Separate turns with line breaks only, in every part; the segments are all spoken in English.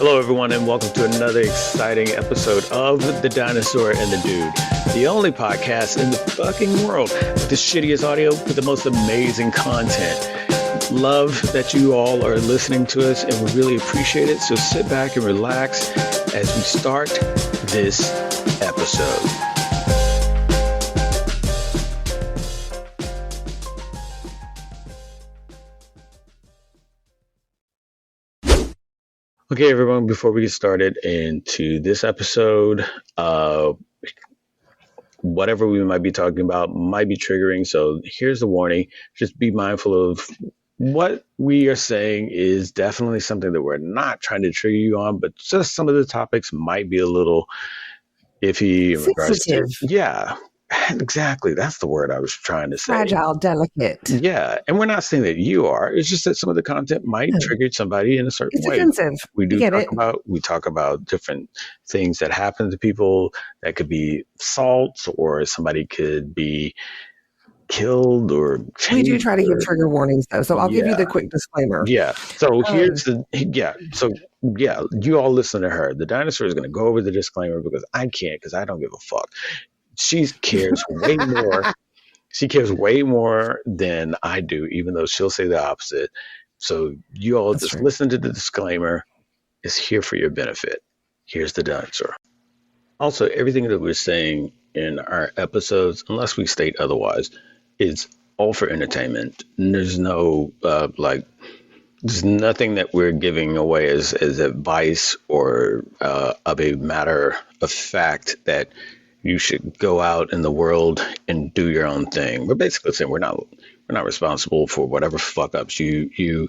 Hello, everyone, and welcome to another exciting episode of The Dinosaur and the Dude, the only podcast in the fucking world with the shittiest audio with the most amazing content. Love that you all are listening to us, and we really appreciate it. So sit back and relax as we start this episode. Okay, everyone, before we get started into this episode, whatever we might be talking about might be triggering. So here's the warning. Just be mindful of what we are saying is definitely something that we're not trying to trigger you on, but just some of the topics might be a little iffy in regards to, yeah, exactly. That's the word I was trying to say.
Fragile, delicate.
Yeah. And we're not saying that you are. It's just that some of the content might trigger somebody in a certain way.
It's offensive.
We talk about different things that happen to people that could be assaults, or somebody could be killed, or
we do try to give trigger warnings though. So I'll give you the quick disclaimer.
Yeah. So you all listen to her. The dinosaur is going to go over the disclaimer because I can't, because I don't give a fuck. She cares way more. She cares way more than I do, even though she'll say the opposite. So you all just listen to the disclaimer. It's here for your benefit. Here's the dinosaur. Also, everything that we're saying in our episodes, unless we state otherwise, is all for entertainment. And there's no there's nothing that we're giving away as advice or of a matter of fact that you should go out in the world and do your own thing. We're basically saying we're not responsible for whatever fuck ups you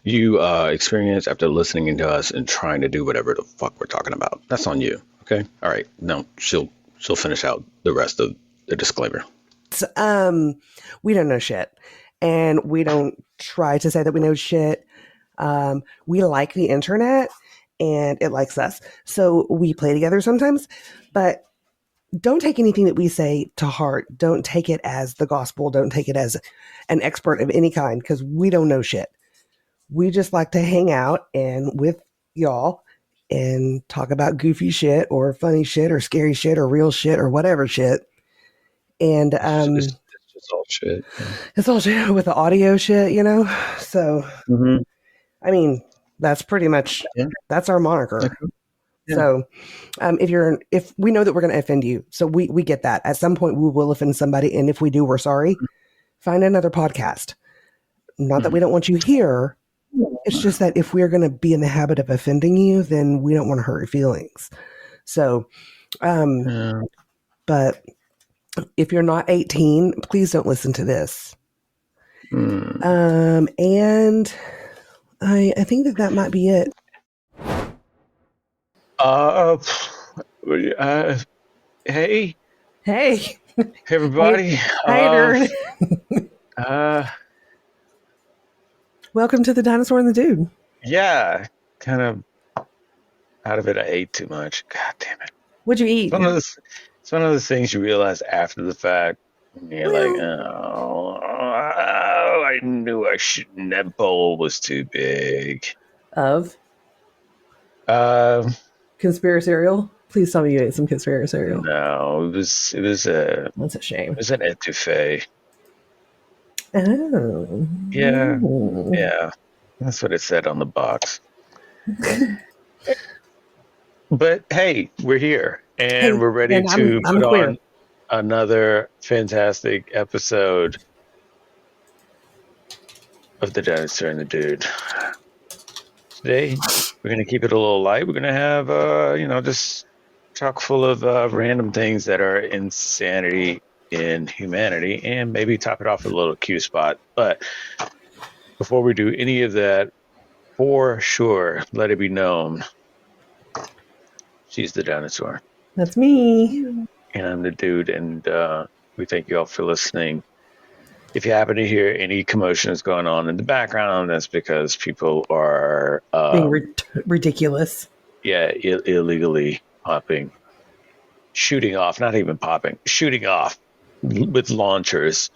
experience after listening to us and trying to do whatever the fuck we're talking about. That's on you. Okay. All right. Now she'll finish out the rest of the disclaimer.
We don't know shit, and we don't try to say that we know shit. We like the internet, and it likes us, so we play together sometimes, but don't take anything that we say to heart. Don't take it as the gospel. Don't take it as an expert of any kind, because we don't know shit. We just like to hang out and with y'all and talk about goofy shit or funny shit or scary shit or real shit or whatever shit. And
it's just all shit. Yeah.
It's all shit with the audio shit, you know? So, I mean, that's pretty much, that's our moniker. Okay. Yeah. So if we know that we're going to offend you, so we get that. At some point we will offend somebody, and if we do, we're sorry. Find another podcast. Not that we don't want you here. It's just that if we're going to be in the habit of offending you, then we don't want to hurt your feelings. So, but if you're not 18, please don't listen to this. And I think that might be it.
Hey everybody.
How you doing? Welcome to The Dinosaur and the Dude.
Yeah, kind of out of it. I ate too much. God damn it.
What'd you eat?
It's one of those things you realize after the fact. And you're like, I knew I shouldn't. That bowl was too big.
Of? Conspiracy cereal? Please tell me you ate some conspiracy cereal.
No, it was
That's a shame.
It was an etouffee.
Oh.
Yeah. Yeah. That's what it said on the box. But hey, we're here and we're ready to put on another fantastic episode of The Dinosaur and the Dude. Today, we're going to keep it a little light. We're going to have, just chock full of random things that are insanity in humanity, and maybe top it off with a little Q spot. But before we do any of that, for sure, let it be known, she's the dinosaur.
That's me.
And I'm the dude, and we thank you all for listening. If you happen to hear any commotions going on in the background, that's because people are
being ridiculous.
Yeah, illegally popping, shooting off, not even popping, shooting off with launchers,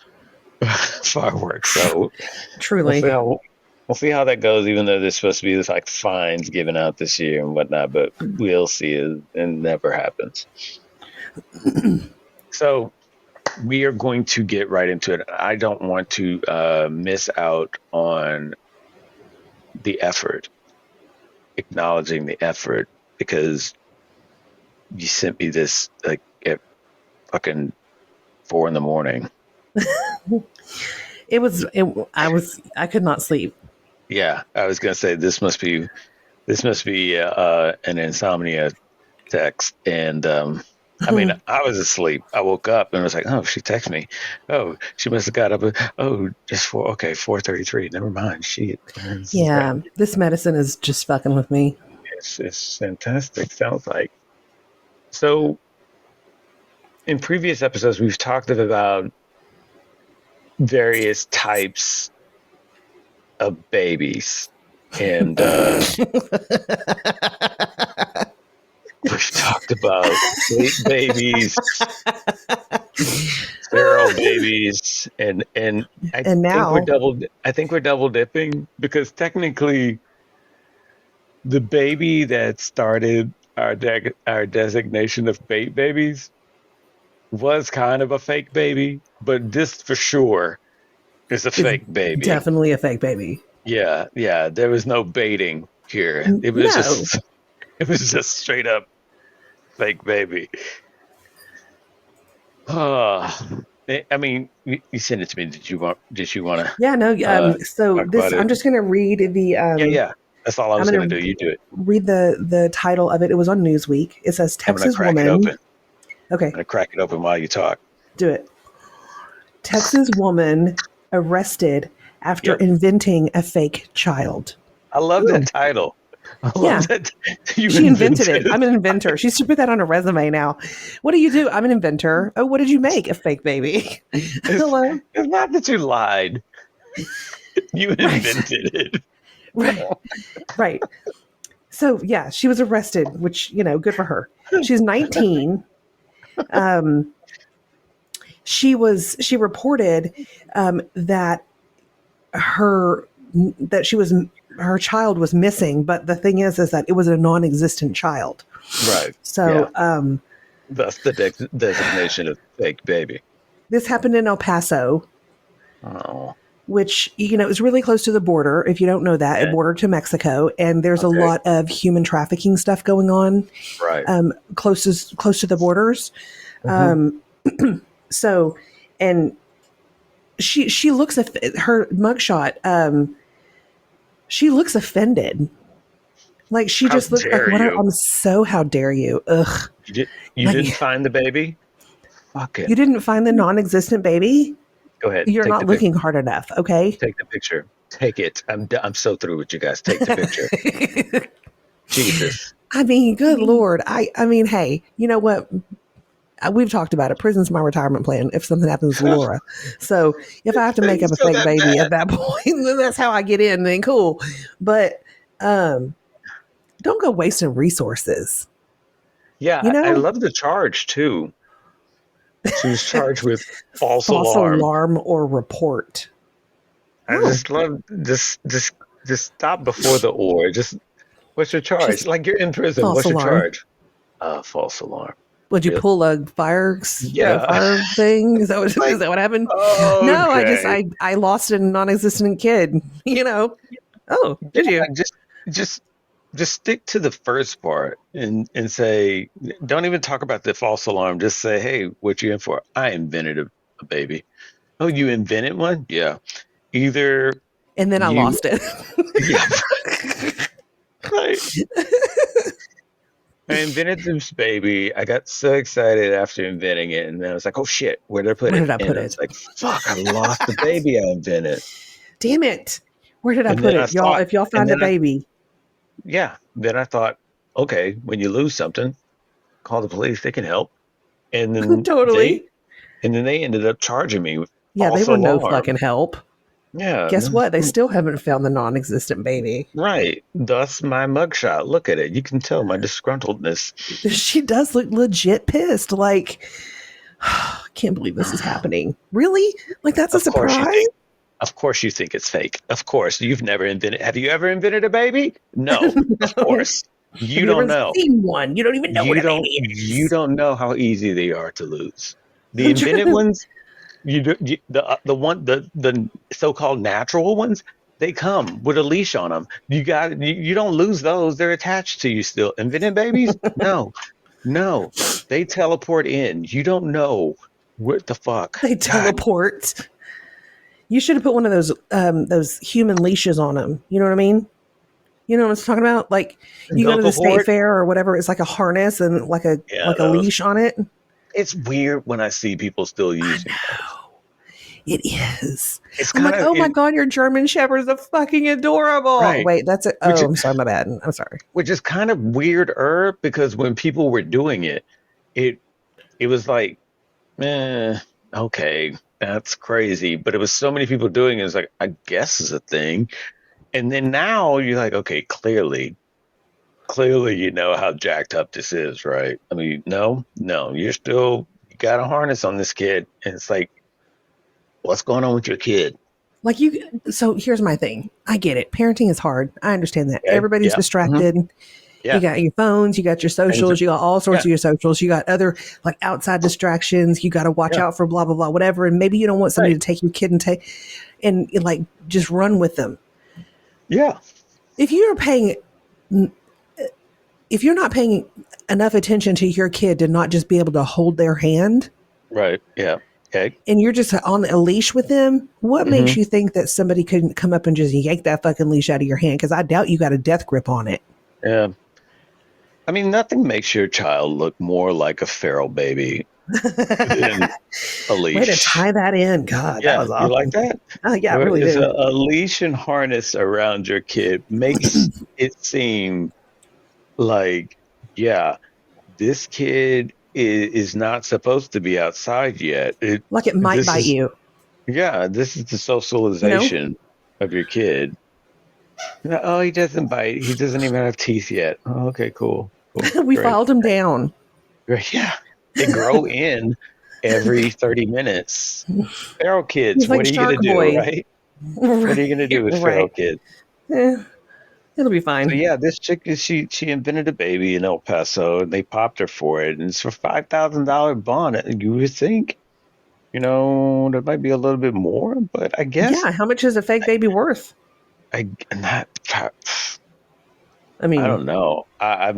fireworks. So
truly,
We'll see how that goes, even though there's supposed to be this like fines given out this year and whatnot, but we'll see. It never happens. So we are going to get right into it. I don't want to miss out on the effort, acknowledging the effort, because you sent me this like at fucking 4 a.m.
I could not sleep.
Yeah, I was gonna say this must be an insomnia text, and I mean, I was asleep. I woke up and was like, oh, she texted me. Oh, she must have got up. Just 4:33. Never mind.
Yeah, this medicine is just fucking with me.
It's fantastic. Sounds like. So, in previous episodes, we've talked about various types of babies, and we've talked about sleep babies, feral babies, and
now
I think we're double dipping, because technically the baby that started our designation of bait babies was kind of a fake baby, but this for sure is a fake baby.
Definitely a fake baby.
Yeah, there was no baiting here. It was just straight up fake baby. I mean, you sent it to me. Did you want to?
Yeah, no. So this, I'm just going to read the.
Yeah. That's all I was going to do. You do it.
Read the title of it. It was on Newsweek. It says Texas woman.
It open.
Okay.
I'm going to crack it open while you talk.
Do it. Texas woman arrested after inventing a fake child.
I love that title. I love that.
She invented it. I'm an inventor. She should put that on a resume now. What do you do? I'm an inventor. Oh, what did you make? A fake baby. Hello.
It's not that you lied. You invented it.
Right. So yeah, she was arrested, which, good for her. She's 19. She reported that her child was missing, but the thing is that it was a non-existent child.
Right.
So
that's the designation of fake baby.
This happened in El Paso.
Oh.
Which, is really close to the border. If you don't know that, a border to Mexico, and there's a lot of human trafficking stuff going on,
right?
Close to the borders. Mm-hmm. So, and she looks her mugshot. She looks offended, like she just looks like, "What? I'm so how dare you? Ugh."
You didn't find the baby. Fuck it.
You didn't find the non-existent baby.
Go ahead.
You're not looking hard enough. Okay.
Take the picture. Take it. I'm so through with you guys. Take the picture. Jesus.
I mean, good Lord. I mean, hey, you know what? We've talked about it. Prison's my retirement plan if something happens to Laura. So if I have to make up a fake baby at that point, then that's how I get in. Then cool. But don't go wasting resources.
Yeah, I love the charge too. She was charged with false
alarm or report.
I just love just stop before the or. Just what's your charge? Like you're in prison. What's your charge? False alarm.
Would you pull a fire thing? Is that what happened?
Okay.
No, I lost a non-existent kid. Oh, did you?
Just stick to the first part and say, don't even talk about the false alarm. Just say, hey, what you in for? I invented a baby. Oh, you invented one? Yeah. Either.
And then I lost it.
Yeah. Right. I invented this baby. I got so excited after inventing it. And then I was like, oh shit, where did I put it?
Where did I put it?
It's like, fuck, I lost the baby I invented.
Damn it. Where did I put it? Y'all, if y'all find a baby.
Then I thought, okay, when you lose something, call the police. They can help. And then
totally.
They ended up charging me with
they were no fucking help.
Yeah.
Guess what? They still haven't found the non-existent baby.
Right. Thus my mugshot. Look at it. You can tell my disgruntledness.
She does look legit pissed. Like, can't believe this is happening. Really? Like, that's a surprise?
Of course you think it's fake. Of course. You've never invented. Have you ever invented a baby? No. Of course.
Have
You
you
don't
ever
know.
seen one? You don't even know what
You
a
don't
baby
you
is.
don't know how easy they are to lose. The invented ones, the so-called natural ones, they come with a leash on them. You don't lose those. They're attached to you still. Invented babies? No. No. They teleport in. You don't know what the fuck.
They
God,
teleport. You should have put one of those human leashes on them. You know what I mean? You know what I'm talking about? Like you go to the
umbilical
state
cord.
fair or whatever. It's like a harness and
Yeah,
like a
those.
leash on it.
It's weird when I see people still
I
using those.
know it is.
It's
I'm
kind
like,
of
oh my
it,
god, your German Shepherds are fucking adorable.
right,
Wait, that's it.
which
Oh, I'm sorry, my bad. I'm sorry.
which is kind of weird because when people were doing it, it it was like, eh, okay, that's crazy. But it was so many people doing it, it's like, I guess it's a thing. And then now you're like, okay, clearly you know how jacked up this is, right? I mean, no, you got a harness on this kid, and it's like, what's going on with your kid?
Like so here's my thing. I get it. Parenting is hard. I understand that.
Okay,
Everybody's
yeah, hmm,
distracted. You
yeah,
got your phones, you got your
things are,
socials, you got all sorts
yeah,
of your socials, you got other like outside distractions. You got to watch
yeah,
out for blah blah blah whatever. And maybe you don't want somebody
right,
to take your kid and like just run with them.
yeah,
If you're paying, if you're not paying enough attention to your kid to not just be able to hold their hand,
right, yeah, okay,
and you're just on a leash with them, what
hmm,
makes you think that somebody couldn't come up and just yank that fucking leash out of your hand? Because I doubt you got a death grip on it.
yeah. I mean, nothing makes your child look more like a feral baby than a
Way to
leash.
tie that in. God, that
Yeah,
was
you like
awesome.
that?
Oh, yeah, I really
It's
do.
a leash and harness around your kid makes it seem like, yeah, this kid is not supposed to be outside yet.
Like it might
This
bite
is,
you,
yeah, this is the
you know?
socialization of your kid. No, oh, he doesn't bite. He doesn't even have teeth yet. Oh, okay, cool,
We
great,
filed him down.
great. Yeah, they grow in every 30 minutes. Feral kids,
He's like
what are you gonna
Shark
do,
Boy.
right? What are
Right.
you gonna do with feral
Right.
kids?
Eh, it'll be
So
fine.
yeah, this chick she invented a baby in El Paso, and they popped her for it, and it's for $5,000 bond. And you would think, there might be a little bit more, but I guess
Yeah. How much is a fake baby worth?
I not
I
I
mean,
don't know. I've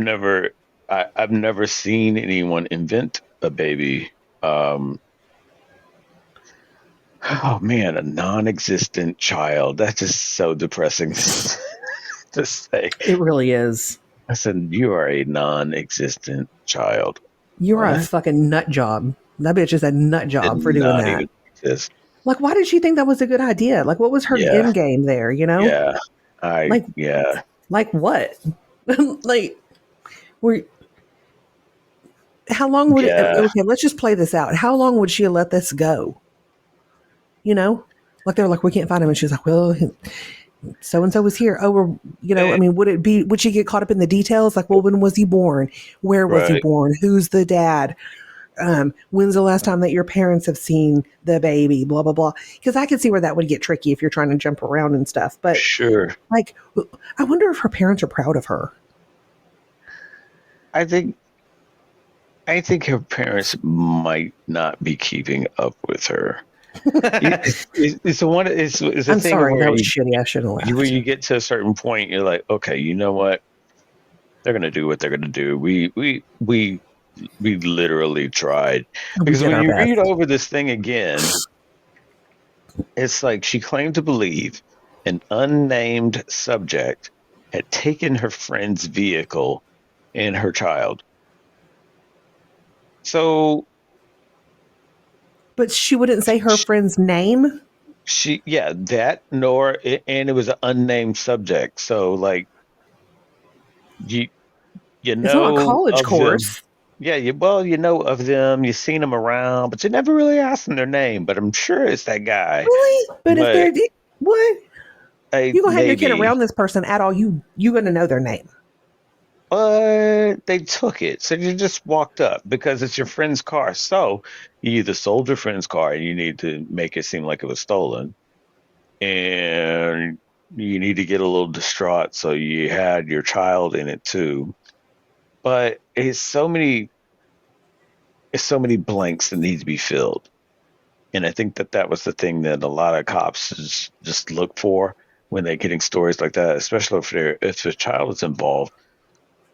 never seen anyone invent a baby. Um, oh man, a non-existent child. That's just so depressing to say.
it really is.
I said, you are a non-existent child.
You're a
What?
fucking nut job. That bitch is a nut
Did
job for doing
not
that.
even exist.
Like, why did she think that was a good idea? Like, what was her
Yeah,
end game there? You know,
yeah.
like,
Yeah.
like what? Like, we how long would it?
Yeah.
Okay, let's just play this out. How long would she have let this go? You know, like they're like, we can't find him, and she's like, well, so and so was here. Oh, I
Eh,
mean, would she get caught up in the details? Like, well, when was he born? Where was he
right.
born? Who's the dad? When's the last time that your parents have seen the baby? Blah blah blah. Because I can see where that would get tricky if you're trying to jump around and stuff. But
Sure.
like, I wonder if her parents are proud of her.
I think I think her parents might not be keeping up with her. It's a
I'm
thing
sorry,
where
that was shitty. I shouldn't have
where
laughed.
you get to a certain point, you're like, okay, you know what? They're gonna do what they're gonna do. We literally tried.
We
Because
did
when
our
you read
best.
over this thing again, it's like she claimed to believe an unnamed subject had taken her friend's vehicle and her child. So
But she wouldn't say her friend's name.
yeah, that nor and it was an unnamed subject. So like you you
It's not a
know
college
of them.
course.
Yeah, you know of them, you've seen them around, but you never really asked them their name. But I'm sure it's that guy.
Really? But if
But
they're what?
I
You gonna have your kid
maybe
around this person at all? You gonna know their name?
But they took it. So you just walked up because it's your friend's car. So you either sold your friend's car and you need to make it seem like it was stolen. and you need to get a little distraught. So you had your child in it too. But it's so many blanks that need to be filled. And I think that that was the thing that a lot of cops just look for when they're getting stories like that, especially if a child is involved.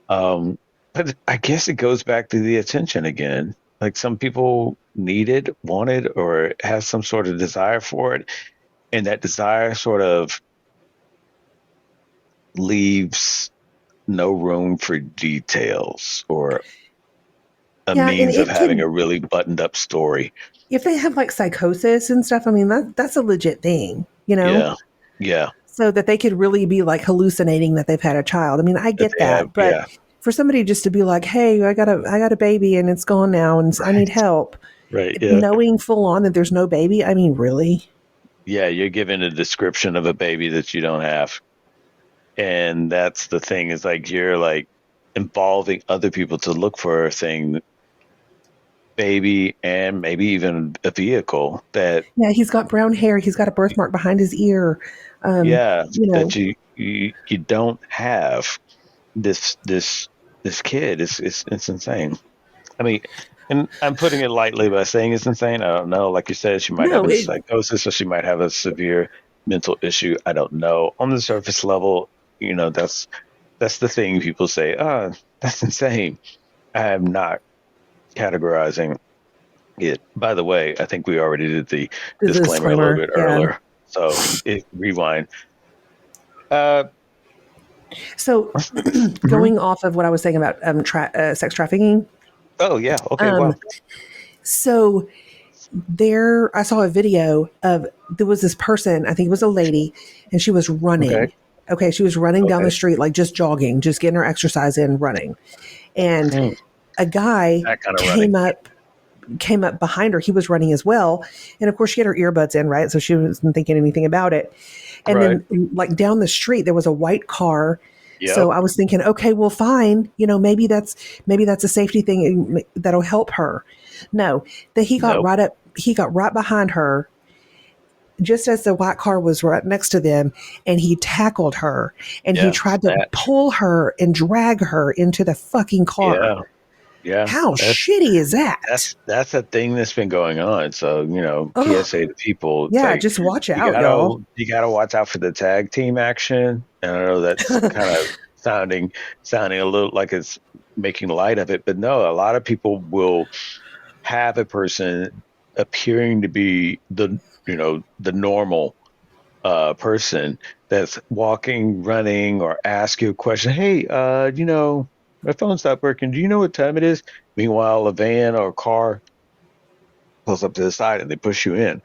Um, but I guess it goes back to the attention again. Like some people need it, want it, or have some sort of desire for it, and that desire sort of leaves no room for details or a
Yeah, and
means of
it
having
could,
a really buttoned up story.
if they have like psychosis and stuff, I mean, that's a legit thing, you know?
Yeah, yeah.
So that they could really be like hallucinating that they've had a child. I mean, I
That
get
they have,
that, but
yeah,
for somebody just to be like, "Hey, I got a baby and it's gone now and I need
right,
help,"
right, yeah.
knowing full on that there's no baby. I mean, really?
Yeah, you're given a description of a baby that you don't have. And that's the thing is like you're like involving other people to look for a thing, baby, and maybe even a vehicle that,
Yeah, he's got brown hair. He's got a birthmark behind his ear.
yeah,
You
that
know,
you don't have this kid. It's insane. I mean, and I'm putting it lightly by saying it's insane. I don't know. Like you said, she might have
no,
a psychosis or she might have a severe mental issue. I don't know. On the surface level, that's the thing people say. Ah, that's insane. I am not categorizing it. By the way, I think we already did the
the
disclaimer a little
disclaimer.
bit
Yeah.
earlier. So rewind. Uh,
So
mhm.
going off of what I was saying about sex trafficking.
Oh yeah. Okay.
Um,
Well.
so there, I saw a video of, there was this person, I think it was a lady, and she was
Okay.
running. Okay, she was running down the
Okay.
street, like just jogging, just getting her exercise in, running. And
Hmm.
a guy
That kind of running.
came up behind her. He was running as well. And of course, she had her earbuds in, right? So she wasn't thinking anything about it. And
Right.
then, like, down the street, there was a white car.
Yep.
So I was thinking, okay, well, fine. Maybe that's a safety thing that'll help her. No, that he got
Nope.
right up. He got right behind her, just as the white car was right next to them, and he tackled her, and he
Yeah.
tried to
Snatch.
pull her and drag her into the fucking car.
Yeah. Yeah.
How shitty is that?
That's a thing that's been going on. So,
Oh,
PSA to people, it's
yeah,
like
just watch out, y'all.
you gotta watch out for the tag team action. And I know that's kind of sounding a little like it's making light of it, but no, a lot of people will have a person appearing to be the normal person that's walking, running, or ask you a question. Hey, my phone stopped working. Do you know what time it is? Meanwhile, a van or a car pulls up to the side and they push you in,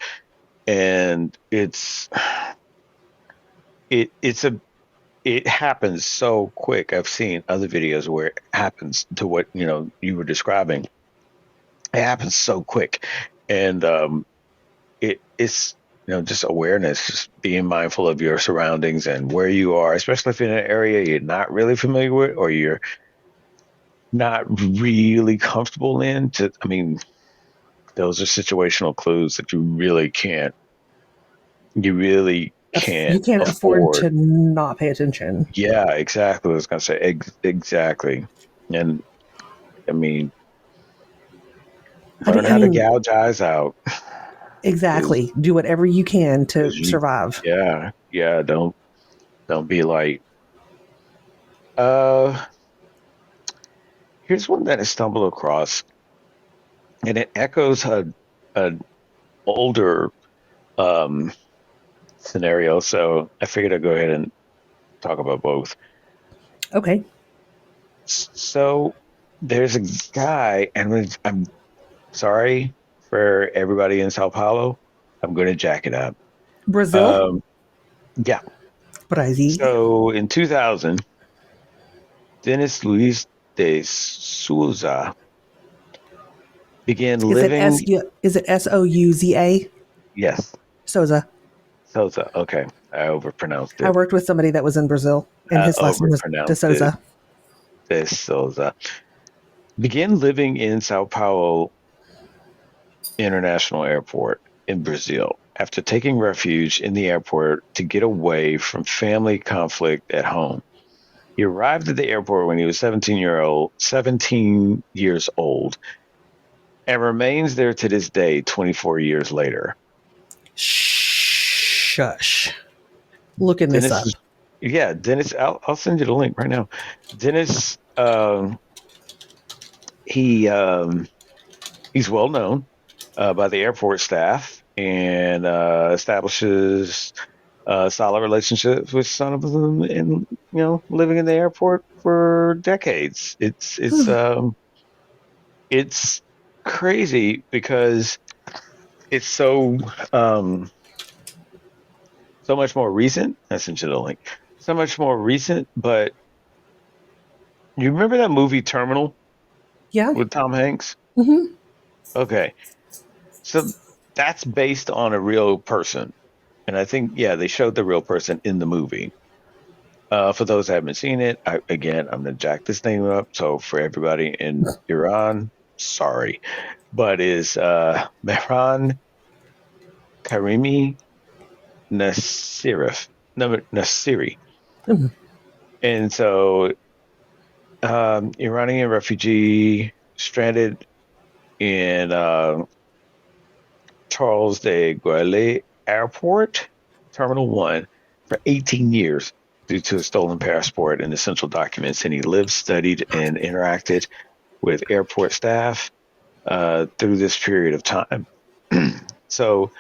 and it's it happens so quick. I've seen other videos where it happens to what you were describing. It happens so quick, and it's just awareness, just being mindful of your surroundings and where you are, especially if you're in an area you're not really familiar with or you're not really comfortable in. I mean, those are situational clues that you really can't
You can't afford
afford.
to not pay attention.
Yeah, exactly. I was gonna say exactly, and I mean,
I mean,
learn
I
how to
mean,
gouge eyes out because
exactly. Do whatever you can to
you,
survive.
yeah, don't be like, uh, here's one that I stumbled across, and it echoes an older um scenario. So I figured I'd go ahead and talk about both.
Okay,
So there's a guy, and I'm sorry for everybody in Sao Paulo. I'm going to jack it up.
Brazil,
Um, yeah.
Brazil.
So in 2000, Dennis Luis de Souza began
Is it
living.
Souza?
Yes,
Souza.
Souza. Okay, I overpronounced
I
it.
worked with somebody that was in Brazil, and
I
his last name was De
overpronounced it.
Souza.
De Souza began living in Sao Paulo International Airport in Brazil. after taking refuge in the airport to get away from family conflict at home. He arrived at the airport when he was 17 years old, and remains there to this day, 24 years later.
Shush. Looking this up.
Dennis, I'll send you the link right now. Dennis, he's well known by the airport staff and establishes solid relationships with some of them, and living in the airport for decades. It's crazy because it's so much more recent. I sent you the link. So much more recent, but you remember that movie Terminal?
Yeah.
With Tom Hanks?
Mm-hmm.
Okay. So that's based on a real person. And I think, they showed the real person in the movie. For those that haven't seen it, I'm going to jack this name up. So for everybody in Iran, sorry. But is Mehran Karimi Nasiri.
Mm-hmm.
And so Iranian refugee stranded in Charles de Gaulle Airport, Terminal 1, for 18 years due to a stolen passport and essential documents. And he lived, studied, and interacted with airport staff through this period of time. So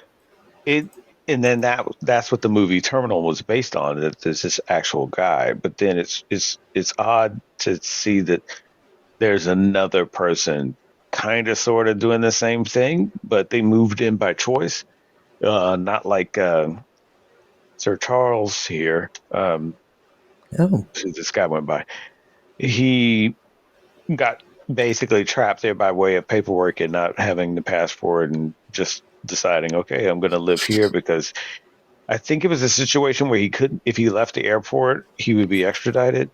and then that's what the movie Terminal was based on. That there's this actual guy, but then it's odd to see that there's another person kind of sort of doing the same thing, but they moved in by choice, not like Sir Charles here. This guy went by. He got basically trapped there by way of paperwork and not having the passport, and just deciding, okay, I'm going to live here, because I think it was a situation where he couldn't, if he left the airport, he would be extradited.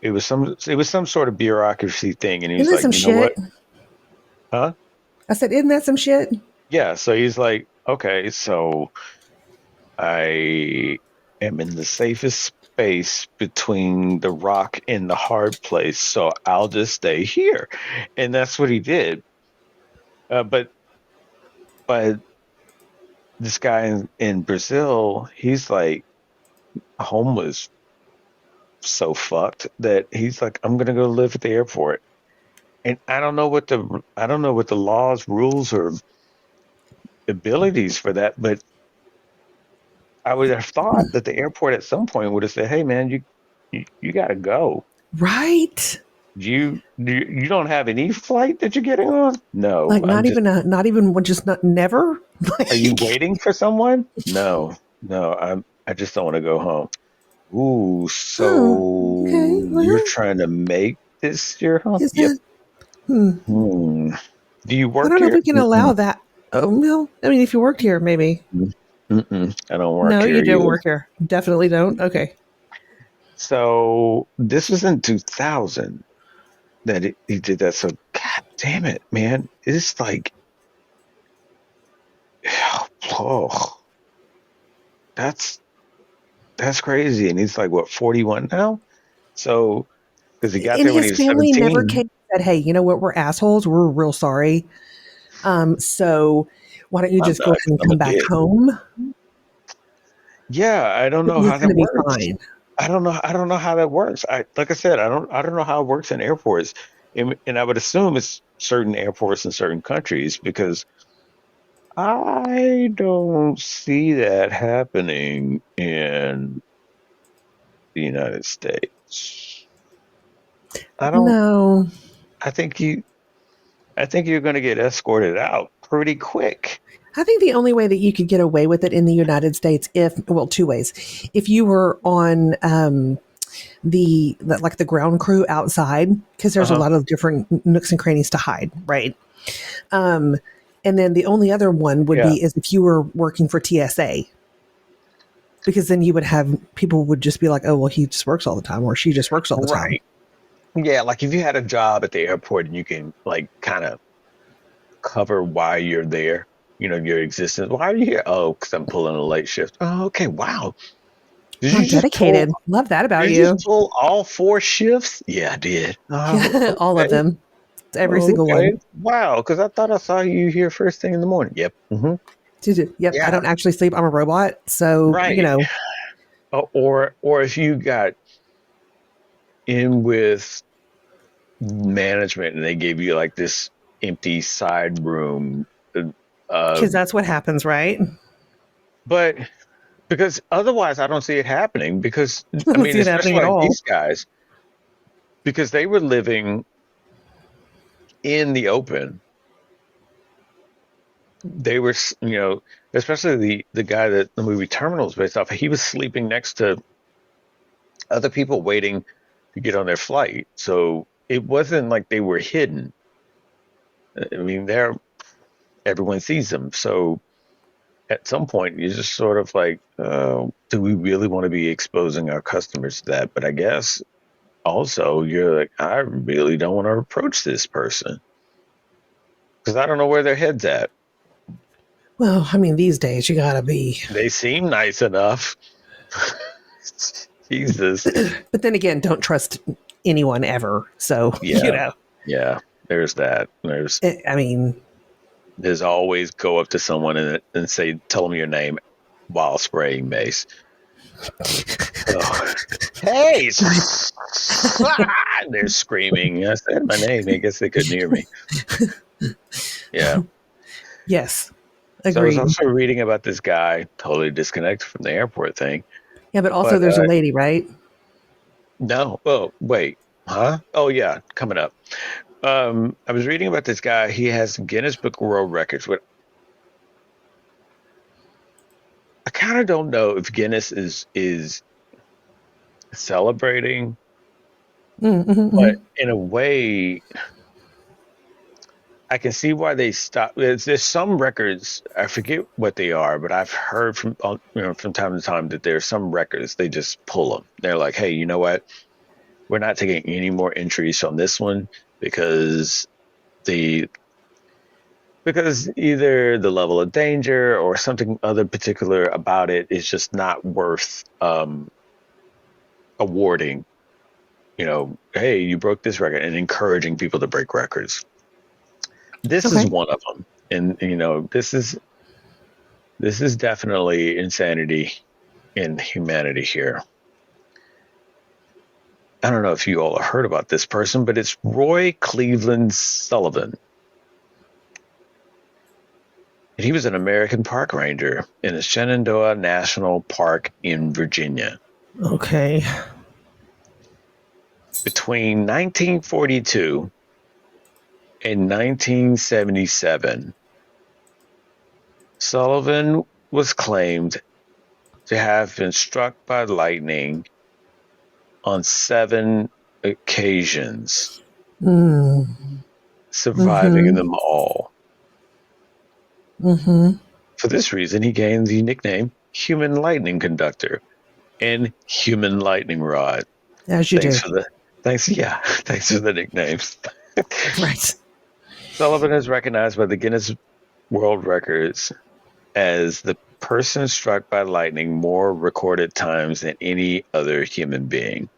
It was some sort of bureaucracy thing, and he's like, you know what? Huh?
I said, isn't that some shit?
Yeah. So he's like, okay, so I am in the safest space between the rock and the hard place, so I'll just stay here, and that's what he did. But this guy in Brazil, he's like homeless, so fucked that he's like, I'm gonna go live at the airport. And I don't know what the laws, rules, or abilities for that, but I would have thought that the airport at some point would have said, "Hey, man, you got to go."
Right.
You don't have any flight that you're getting on? No,
like not even never.
Are you waiting for someone? No, I just don't want to go home. Ooh, so
okay, well,
you're trying to make this your home? Yep. Do you work here?
I don't know if we can allow that. Oh, no. I mean, if you worked here, maybe.
I don't work here.
No, you don't work here. Definitely don't. Okay.
So this was in 2000 that he did that. So, God damn it, man. It's like, oh, that's crazy. And he's like, what, 41 now? So, because he got there when he was 17.
His family never came and said, hey, you know what? We're assholes. We're real sorry. So why don't you just go ahead and come back home?
Yeah, I don't know how that works. I don't know how that works. Like I said, I don't know how it works in airports. And I would assume it's certain airports in certain countries, because I don't see that happening in the United States. I don't know. I think you're going to get escorted out pretty quick.
I think the only way that you could get away with it in the United States, two ways. If you were on the ground crew outside, because there's a lot of different nooks and crannies to hide, right? And then the only other one would be is if you were working for TSA, because then you would have people would just be like, oh, well, he just works all the time, or she just works all the time.
Yeah, like if you had a job at the airport and you can like kind of cover why you're there. your existence. Why are you here? Oh, because I'm pulling a late shift. Oh, okay. Wow. Did
Well,
you just pull?
dedicated. Love that about
Did you
you.
just pull all 4 shifts? Yeah, I did. Oh,
Yeah, all of
okay.
them. Every
Oh,
single one.
okay. Wow. Because I thought I saw you here first thing in the morning. Yep.
Yep, I
Yeah.
don't actually sleep. I'm a robot. So,
Right. Or if you got in with management and they gave you like this empty side room, uh,
because that's what happens, right?
but because otherwise I don't see it happening. Because
I
I
don't
mean,
see it happening
especially
at
like
all.
these guys, because they were living in the open. They were, especially the guy that the movie Terminal is based off. He was sleeping next to other people waiting to get on their flight, so it wasn't like they were hidden. I mean, everyone sees them, so at some point you're just sort of like, do we really want to be exposing our customers to that? But I guess also you're like, I really don't want to approach this person because I don't know where their head's at.
Well, I mean, these days you gotta be.
They seem nice enough. Jesus.
But then again, don't trust anyone ever. So,
Yeah. Yeah. There's that.
I mean,
There's always go up to someone and say, tell them your name while spraying mace. Oh. Hey! They're screaming. I said my name. I guess they couldn't hear me. Yeah.
yes,
So I was
agreed.
also reading about this guy, totally disconnected from the airport thing.
Yeah, but also
But
there's a lady, right?
no. Oh, wait. Huh? Oh, yeah. Coming up. I was reading about this guy. He has Guinness Book of World Records. But I kind of don't know if Guinness is celebrating, but
Mm-hmm.
in a way, I can see why they stopped. There's some records, I forget what they are, but I've heard from time to time that there's some records they just pull them. They're like, hey, you know what? We're not taking any more entries on this one because the because either the level of danger or something other particular about it is just not worth awarding. Hey, you broke this record, and encouraging people to break records. This is
Okay.
one of them, and this is definitely insanity in humanity here. I don't know if you all have heard about this person, but it's Roy Cleveland Sullivan. And he was an American park ranger in the Shenandoah National Park in Virginia.
Okay.
Between 1942 and 1977, Sullivan was claimed to have been struck by lightning on 7 occasions,
Mm.
surviving
Mm-hmm.
them all.
Mm-hmm.
For this reason, he gained the nickname Human Lightning Conductor and Human Lightning Rod.
As you
Thanks
do.
for the thanks for the nicknames.
Right.
Sullivan is recognized by the Guinness World Records as the person struck by lightning more recorded times than any other human being.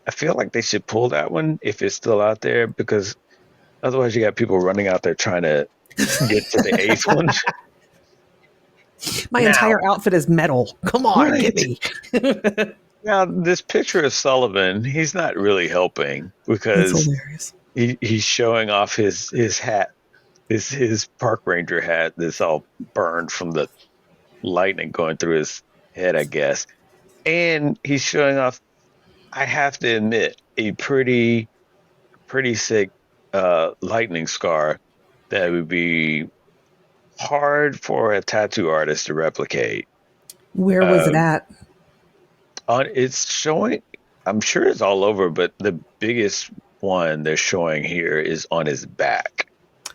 I feel like they should pull that one if it's still out there, because otherwise you got people running out there trying to get to the 8th one.
My
Now,
entire outfit is metal. Come on, get
right.
me.
Now, this picture of Sullivan, he's not really helping
That's
because
hilarious.
he's showing off his hat, his park ranger hat that's all burned from the lightning going through his head, I guess. And he's showing off, I have to admit, a pretty sick lightning scar that would be hard for a tattoo artist to replicate.
Where was it
Um,
at?
it's showing, I'm sure it's all over, but the biggest one they're showing here is on his back.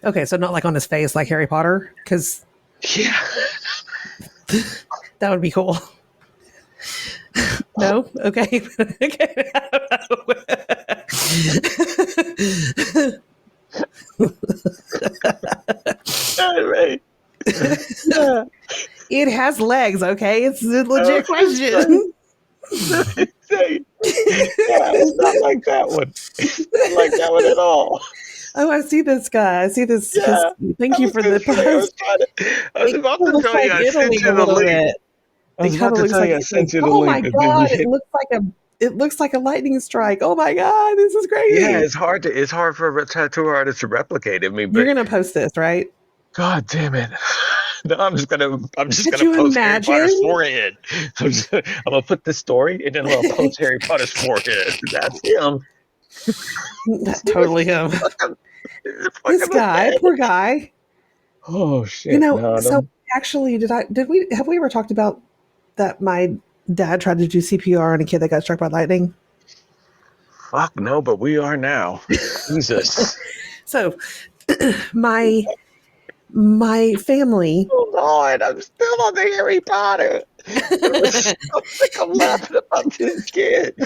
Okay, so not like on his face like Harry Potter, because
Yeah.
that would be cool. No? Okay. Okay.
Right. Yeah.
It has legs, okay? It's a legit
That's right.
question.
Say, yeah, it's not like that one. It's not like that one at all.
Oh, I see this guy. I see this.
Yeah.
Thank
I
you
was
for
gonna
the
say,
post.
I was
It
about
kind
to
of looks
tell you
like
I sent
Italy a
you the
little
link.
bit.
I
It
was
kind
about
of
to
looks
tell
like
you I
Italy.
sent you the
Oh my
link, and then you
god!
hit.
It looks like a lightning strike. Oh my god! This is
Yeah,
crazy.
it's hard for a tattoo artist to replicate. I mean,
You're
but
gonna post this, right?
God damn it. No, I'm just
Could
gonna
you
post Harry Potter's
imagine?
forehead. I'm gonna put this story and then I'm gonna post Harry Potter's forehead. That's him.
That totally him.
It's
This
fucking the
guy,
head.
poor guy.
Oh shit, no,
So
no.
actually, have we ever talked about that? My dad tried to do CPR on a kid that got struck by lightning.
Fuck no, but we are now. Jesus.
So my my family.
Oh Lord, I'm still on the Harry Potter. I'm so sick of laughing about this kid. He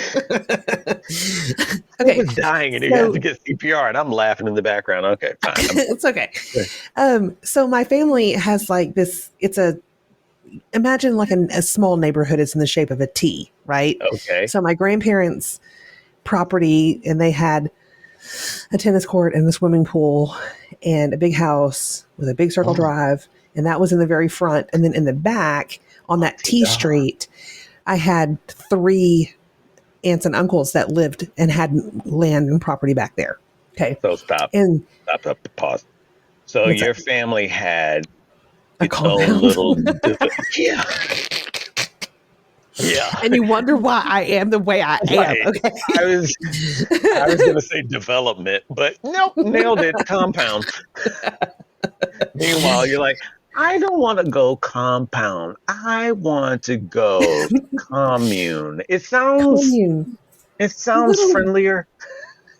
Okay,
was dying and he had to
so
get CPR, and I'm laughing in the background. Okay, fine.
it's okay.
Good.
So my family has like this. It's a imagine like a small neighborhood is in the shape of a T, right?
Okay.
So my grandparents' property, and they had a tennis court and a swimming pool and a big house with a big circle
Oh,
drive, and that was in the very front. And then in the back on that T
yeah.
street, I had 3 aunts and uncles that lived and had land and property back there. Okay,
So stop,
and
stop, pause. So
what's
your
that?
family had
A
its own
compound.
little, yeah, yeah,
And you wonder why I am the way I am.
right.
Okay.
I was, I was gonna say development, but nope, nailed it. Compound. Meanwhile, you're like, I don't want to go compound. I want to go commune.
Commune.
It
A
sounds
little
friendlier.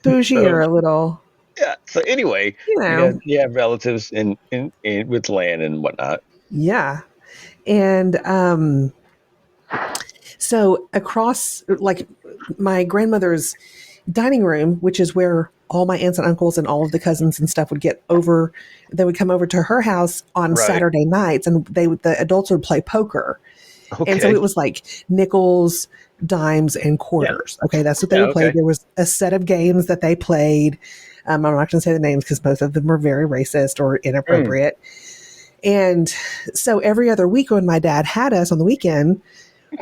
bougie,
So
a little,
yeah. So anyway,
you know.
you have relatives in with land and whatnot.
Yeah. And so across like my grandmother's dining room, which is where all my aunts and uncles and all of the cousins and stuff would get over, they would come over to her house on
Right.
Saturday nights, and the adults would play poker. And so
Okay.
it was like nickels, dimes, and
Yeah.
quarters. Okay, that's what they
Yeah.
would play.
Okay.
There was a set of games that they played. I'm not going to say the names because both of them were very racist or
Mm.
inappropriate. And so every other week when my dad had us on the weekend,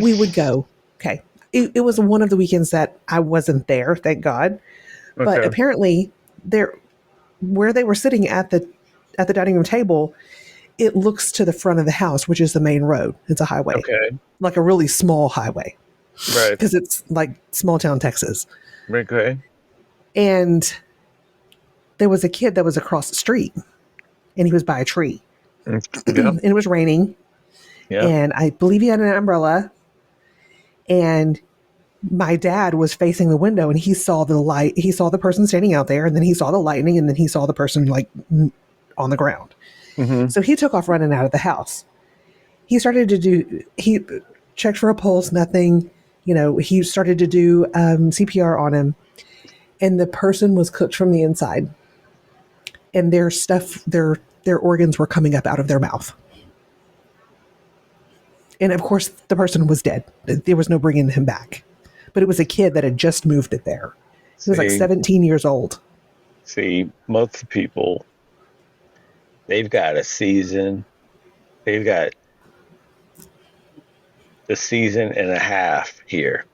we would go. Okay. It was one of the weekends that I wasn't there, thank God. But
Okay.
apparently there where they were sitting at the dining room table, it looks to the front of the house, which is the main road. It's a highway.
Okay.
Like a really small highway.
Right.
Because it's like small town Texas.
Okay.
And there was a kid that was across the street and he was by a tree.
Yep.
And it was raining.
Yep.
And I believe he had an umbrella. And my dad was facing the window and he saw the light. He saw the person standing out there, and then he saw the lightning, and then he saw the person like on the ground.
Mm-hmm.
So he took off running out of the house. He checked for a pulse, nothing. He started to do CPR on him, and the person was cooked from the inside, and their organs were coming up out of their mouth. And of course, the person was dead. There was no bringing him back. But it was a kid that had just moved it there. He was like 17 years old.
See, most people, they've got a season. They've got a season and a half here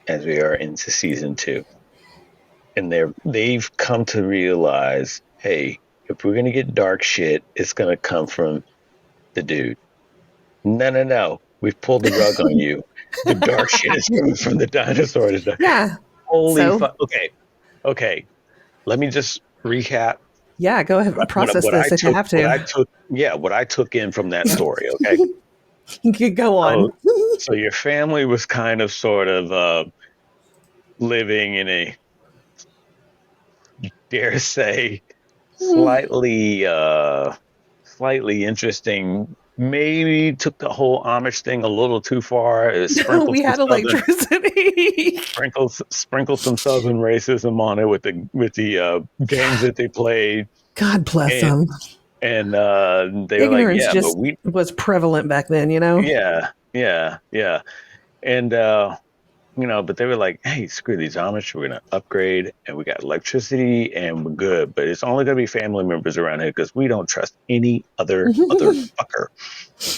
as we are into season 2. And they've come to realize, hey, if we're going to get dark shit, it's going to come from the dude. No. We've pulled the rug on you. The dark shit is coming from the dinosaur.
Yeah.
Holy
So,
fuck. Okay. Let me just recap
yeah, go ahead and process
what I
this if you
took.
have to.
What I took in from that story. Okay.
You could go on.
So your family was kind of sort of living in a, dare say, slightly interesting. Maybe took the whole Amish thing a little too far.
No, we had electricity.
Sprinkle some Southern racism on it with the games that they played,
God bless
and
them.
And they were like,
Ignorance
yeah, but
just
we,
was prevalent back then, you know?
yeah. And, but they were like, hey, screw these Amish. We're going to upgrade and we got electricity and we're good. But it's only going to be family members around here because we don't trust any other fucker.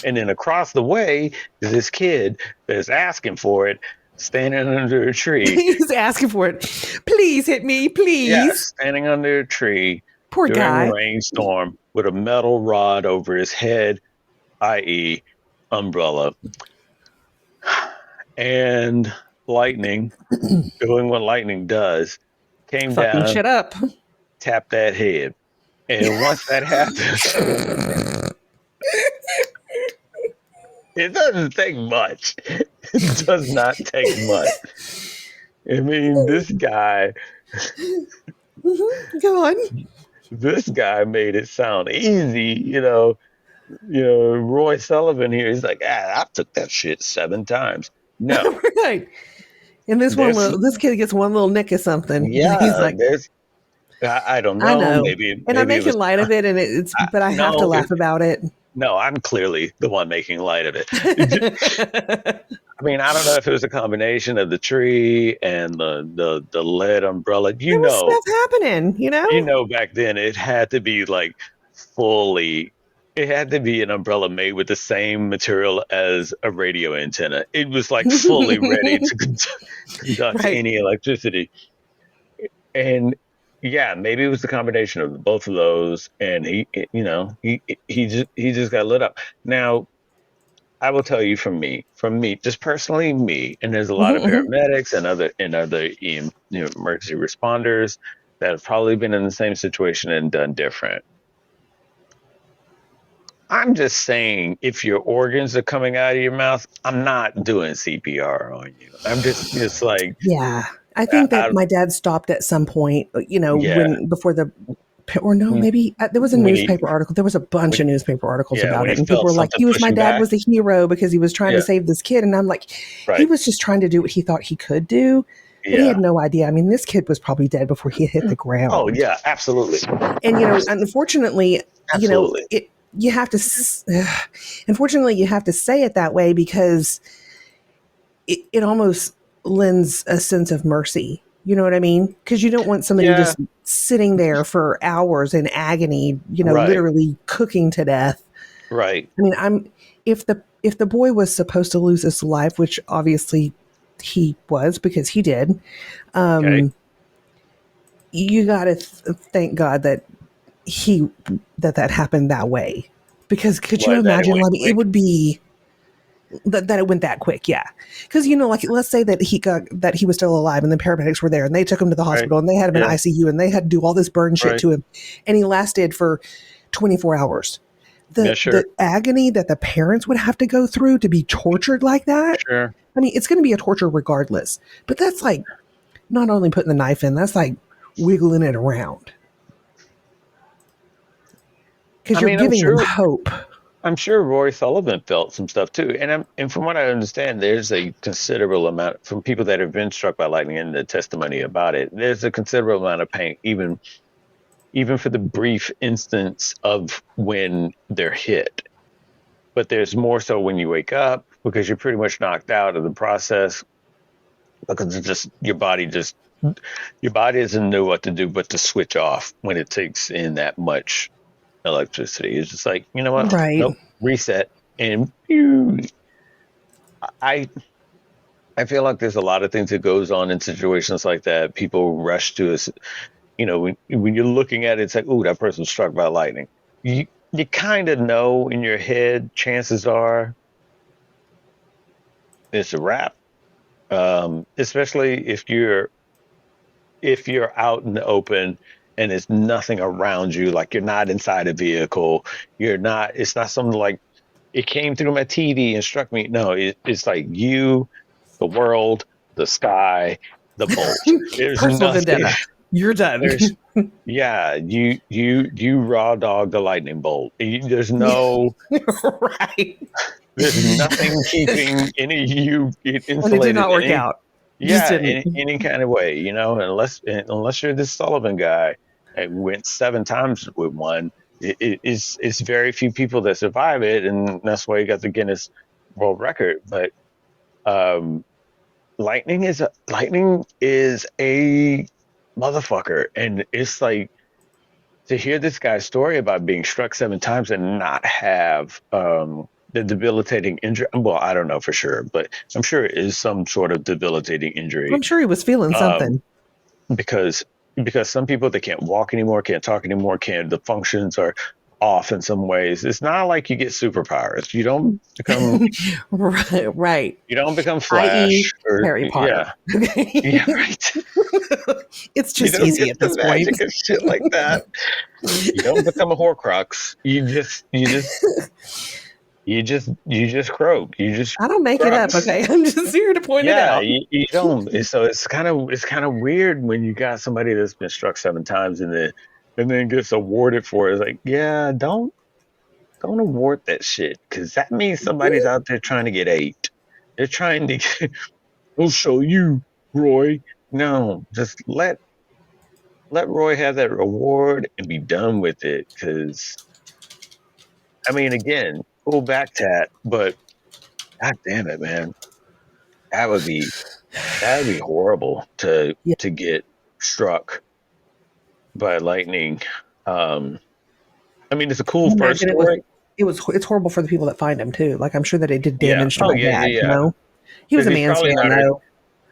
And then across the way is this kid that's asking for it, standing under a tree.
He's asking for it. Please hit me,
Yeah,
please.
standing under a tree
Poor
during a
guy.
rainstorm with a metal rod over his head, i.e., umbrella. And lightning, doing what lightning does, came
Fucking
down,
shit up.
tapped that head. And once that happens, it doesn't take much. It does not take much. I mean,
Go on.
this guy made it sound easy, Roy Sullivan here is like, I took that shit 7 times. No,
Right. And
there's,
this kid gets one little nick of something. He's
yeah,
like,
I don't
I
know,
know. And I'm
maybe it
making
was,
light of it, and but I have to
no,
laugh about it.
no, I'm clearly the one making light of it. I mean, I don't know if it was a combination of the tree and the lead umbrella.
There was stuff happening, you know?
Back then it had to be like fully. It had to be an umbrella made with the same material as a radio antenna. It was like fully ready to conduct
Right.
any electricity. And yeah, maybe it was the combination of both of those. And he just got lit up. Now, I will tell you from me, just personally me, and there's a lot of paramedics and other emergency responders that have probably been in the same situation and done different. I'm just saying, if your organs are coming out of your mouth, I'm not doing CPR on you. I'm just like,
Yeah. I think that my dad stopped at some point,
yeah,
maybe there was a
when he,
newspaper article. There was a bunch of newspaper articles
yeah,
about
when
it.
he
And people
felt
were like,
something
my
pushing
dad
back.
was a hero because he was trying to
Yeah,
save this kid. And I'm like, he
right.
was just trying to do what he thought he could do. But he
Yeah.
had no idea. I mean, this kid was probably dead before he hit the ground.
Oh, yeah, absolutely.
And, unfortunately,
Absolutely.
you have to, unfortunately, you have to say it that way because it almost lends a sense of mercy. You know what I mean? Because you don't want somebody just sitting there for hours in agony,
Right.
literally cooking to death.
Right.
I mean, if the boy was supposed to lose his life, which obviously he was because he did,
Okay.
you got to thank God that that happened that way. Because could you imagine? I mean, it would be that it went that quick, yeah. Because like let's say that he was still alive and the paramedics were there and they took him to the hospital and they had him in ICU and they had to do all this burn shit to him, and he lasted for 24 hours. The agony that the parents would have to go through to be tortured like that.
Sure.
I mean, it's going to be a torture regardless. But that's like not only putting the knife in, that's like wiggling it around. Because you're giving them hope.
I'm sure Roy Sullivan felt some stuff too, and from what I understand, there's a considerable amount from people that have been struck by lightning and the testimony about it. There's a considerable amount of pain, even for the brief instance of when they're hit. But there's more so when you wake up because you're pretty much knocked out of the process because it's just your body doesn't know what to do but to switch off when it takes in that much electricity. It's just like, you know what?
Right.
Nope. Reset. And I feel like there's a lot of things that goes on in situations like that. People rush to us. When you're looking at it, it's like, ooh, that person was struck by lightning. You kind of know in your head, chances are it's a wrap. Especially if you're out in the open and there's nothing around you, like you're not inside a vehicle, it's not something like it came through my TV and struck me. No, it's like you, the world, the sky, the bolt. There's
personal
nothing.
vendetta. You're done.
You raw dog the lightning bolt. There's no
right.
There's nothing keeping any of you insulated.
And it did not work out.
Yeah, in any kind of way, unless you're this Sullivan guy and went 7 times with one, it's very few people that survive it, and that's why he got the Guinness World Record. But um, lightning is a motherfucker, and it's like to hear this guy's story about being struck 7 times and not have the debilitating injury. Well, I don't know for sure, but I'm sure it is some sort of debilitating injury.
I'm sure he was feeling
Um,
something.
because some people, they can't walk anymore, can't talk anymore, can't the functions are off in some ways. It's not like you get superpowers.
Right.
You don't become
I.e.
Flash or
Harry Potter.
yeah.
Okay.
Yeah, right.
It's
You
just
don't
easy
get
at
the
this point.
magic and shit like that. You don't become a Horcrux. You just croak. You just
I don't make it up,
crux.
okay? I'm just here to point it
Yeah,
out.
you don't. So it's kind of weird when you got somebody that's been struck 7 times and then gets awarded for it. It's like, yeah, don't award that shit because that means somebody's out there trying to get 8. They're trying to. We'll show you, Roy. No, just let Roy have that reward and be done with it. Because I mean, again, cool back tat, but god damn it, man, that would be horrible to
Yeah.
get struck by lightning. Um, I mean, it's a cool first
Imagine
story.
it's horrible for the people that find him too. Like I'm sure that it did
Yeah.
damage to
Oh
my
yeah,
dad,
yeah,
you
yeah.
know? He was
Because
a man's man though.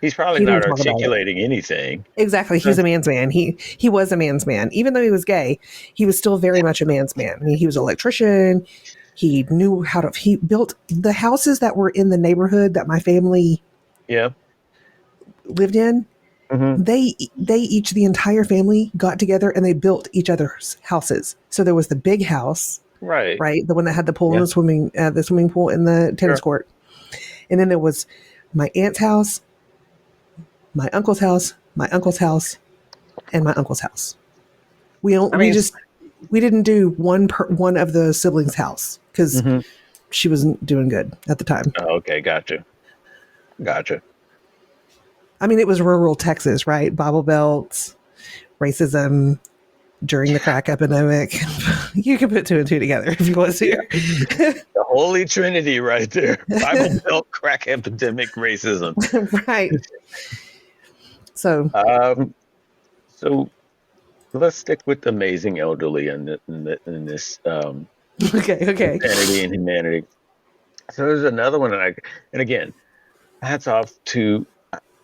he's probably
He
not
didn't talk about it.
articulating anything.
Exactly. He's a man's man. He was a man's man. Even though he was gay, he was still very much a man's man. I mean, he was an electrician. He knew he built the houses that were in the neighborhood that my family
Yeah.
lived in.
Hmm.
They each, the entire family, got together and they built each other's houses. So there was the big house,
Right.
right, the one that had the pool
Yeah.
and the swimming pool and the tennis
Sure.
court, and then there was my aunt's house, my uncle's house, my uncle's house, and my uncle's house. We
I
we
mean,
just we didn't do one of the siblings' house because
mhm.
she wasn't doing good at the time.
Oh, okay, gotcha.
I mean, it was rural Texas, right? Bible Belts, racism during the crack epidemic. You can put 2 and 2 together if you want to.
Yeah. The Holy Trinity right there. Bible Belt, crack epidemic, racism.
Right. So,
So let's stick with amazing elderly in this
okay.
insanity and humanity. So there's another one, and again, hats off to.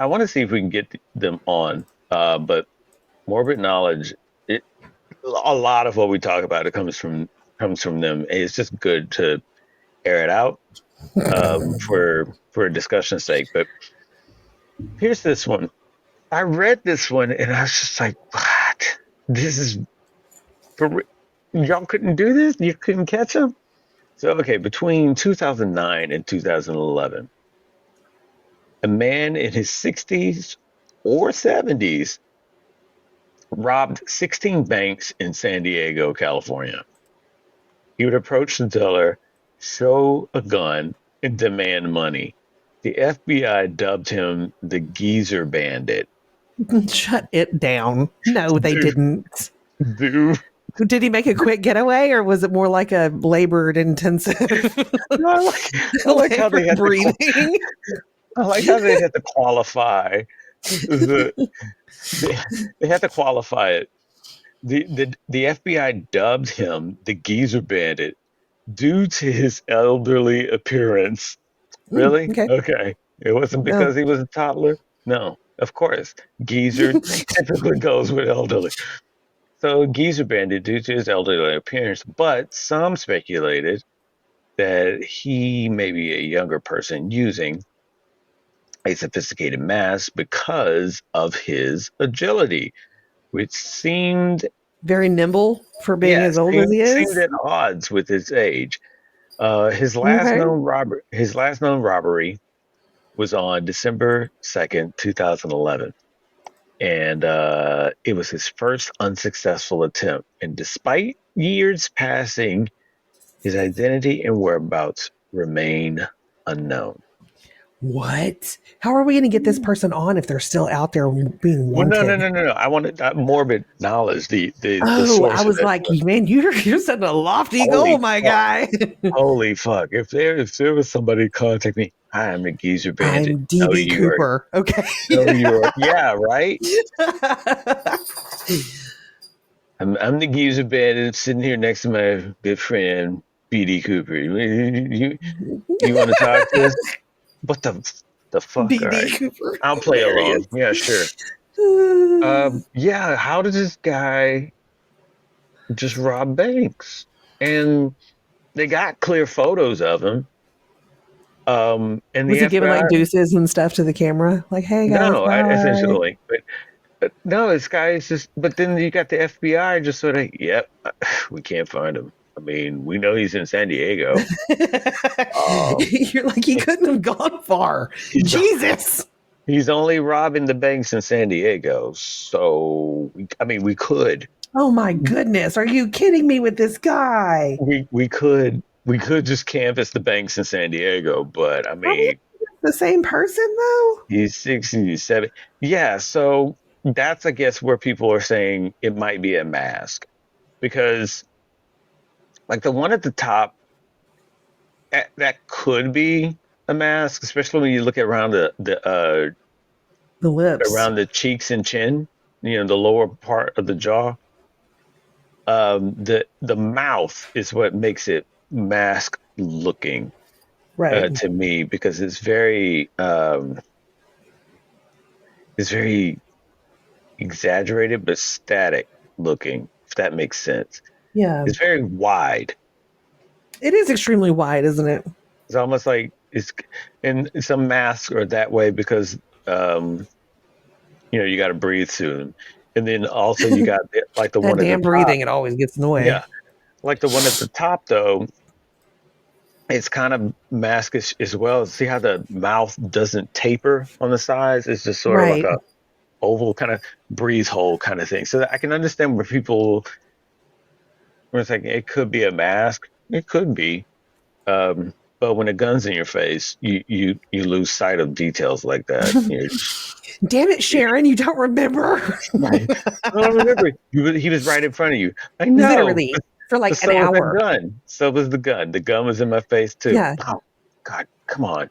I want to see if we can get them on, but morbid knowledge. A lot of what we talk about it comes from them. It's just good to air it out for discussion's sake. But here's this one. I read this one and I was just like, what? This is y'all couldn't do this? You couldn't catch them? So, okay, between 2009 and 2011, a man in his 60s or 70s robbed 16 banks in San Diego, California. He would approach the teller, show a gun, and demand money. The FBI dubbed him the Geezer Bandit.
Shut it down. No, they
Dude,
didn't.
dude.
Did he make a quick getaway, or was it more like a labored intensive
No, I like how they had
breathing?
I like how they had to qualify the they had to qualify it. The FBI dubbed him the Geezer Bandit due to his elderly appearance. Really?
Okay.
Okay. It wasn't
No.
because he was a toddler? No, of course. Geezer typically goes with elderly. So Geezer Bandit due to his elderly appearance, but some speculated that he may be a younger person using a sophisticated mask because of his agility, which seemed
Very nimble for being as old as he
seemed
is.
at odds with his age. His last
Okay.
known robbery was on December 2nd, 2011, and it was his first unsuccessful attempt. And despite years passing, his identity and whereabouts remain unknown.
What? How are we going to get this person on if they're still out there being
Well, no, no,
wanted?
no, no, no. I wanted that morbid knowledge, the
Oh, I
source of
was
it.
like, man, you're setting a lofty goal,
Holy
my
fuck.
guy.
Holy fuck. If there was somebody contact me, hi, I'm the Geezer Bandit.
I'm
No,
DB
you are.
Cooper. Okay.
No, you are. Yeah, right? I'm the Geezer Bandit sitting here next to my good friend, BD Cooper. You want to talk to us? What the fuck? All
BD
right.
Cooper.
I'll play
Hilarious.
along. Yeah, sure. Yeah, how did this guy just rob banks? And they got clear photos of him. And
Was
the
he giving
FBI,
like deuces and stuff to the camera? Like, hey guys,
no,
bye.
essentially, but no, this guy is just. But then you got the FBI just sort of, yep, we can't find him. I mean, we know he's in San Diego. Um,
You're like, he couldn't have gone far.
he's
Jesus.
he's only robbing the banks in San Diego. So, I mean, we could,
Oh my goodness. Are you kidding me with this guy?
we could just canvass the banks in San Diego. But I
Are we
mean,
the same person though?
he's 67. Yeah, so that's, I guess, where people are saying it might be a mask because, like, the one at the top, that could be a mask, especially when you look around
The lips.
around the cheeks and chin, the lower part of the jaw. The mouth is what makes it mask looking,
Right.
to me, because it's very exaggerated but static looking, if that makes sense.
Yeah.
It's very wide.
It is extremely wide, isn't it?
It's almost like and some masks are that way because you got to breathe through them, and then also you got like the
That
one at the
damn
top.
breathing, it always gets in the way.
Yeah, like the one at the top though, it's kind of maskish as well. See how the mouth doesn't taper on the sides? It's just sort of like
Right.
a oval kind of breathe hole kind of thing. So I can understand where it's like it could be a mask. It could be. But when a gun's in your face, you lose sight of details like that.
Damn it, Sharon, you don't remember.
Right. I don't remember. He was right in front of you. I know.
Literally. For
But
like an
so was the
hour.
gun. So was the gun. The gun was in my face too.
Yeah.
Oh God, come on.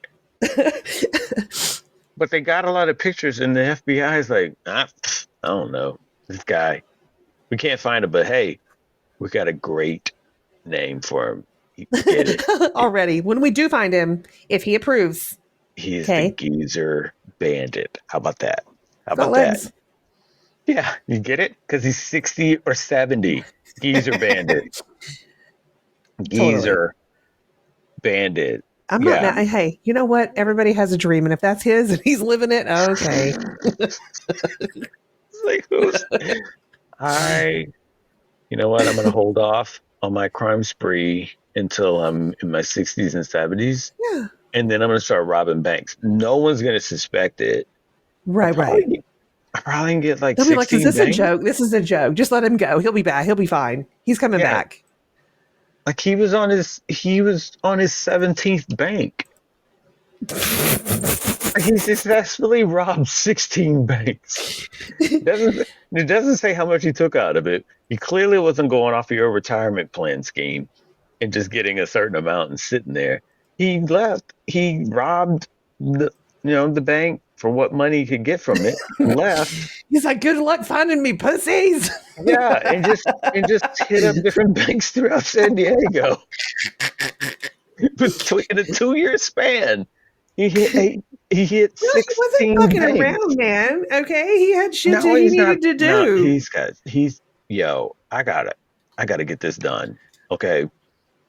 But they got a lot of pictures, and the FBI is like, I don't know this guy. We can't find him, but hey, we got a great name for him. Get it?
Already. When we do find him, if he approves,
He's the
okay.
Geezer Bandit. How about that? How
Got
about that?
legs.
Yeah, you get it? Because he's 60 or 70. Geezer Bandit. Geezer Bandit.
I'm
Yeah.
not. Hey, you know what? Everybody has a dream, and if that's his and he's living it, okay.
It's like, you know what? I'm going to hold off on my crime spree until I'm in my 60s and 70s.
Yeah.
And then I'm going to start robbing banks. No one's going to suspect it.
Right. Right.
I probably can get like
They'll be like, "Is
16
this a
banks.
joke? This is a joke. Just let him go. He'll be back. He'll be fine. He's coming
Yeah.
back."
Like he was on his 17th bank. He successfully robbed 16 banks. It doesn't say how much he took out of it. He clearly wasn't going off of your retirement plan scheme and just getting a certain amount and sitting there. He left. He robbed the bank for what money he could get from it. Left.
He's like, "Good luck finding me, pussies."
Yeah, and just hit up different banks throughout San Diego. In a 2-year span, he hit
No, he
16
wasn't fucking
banks.
around, man. Okay, he had shit
No,
he
he's
needed
not.
to
No,
do.
I gotta get this done. Okay,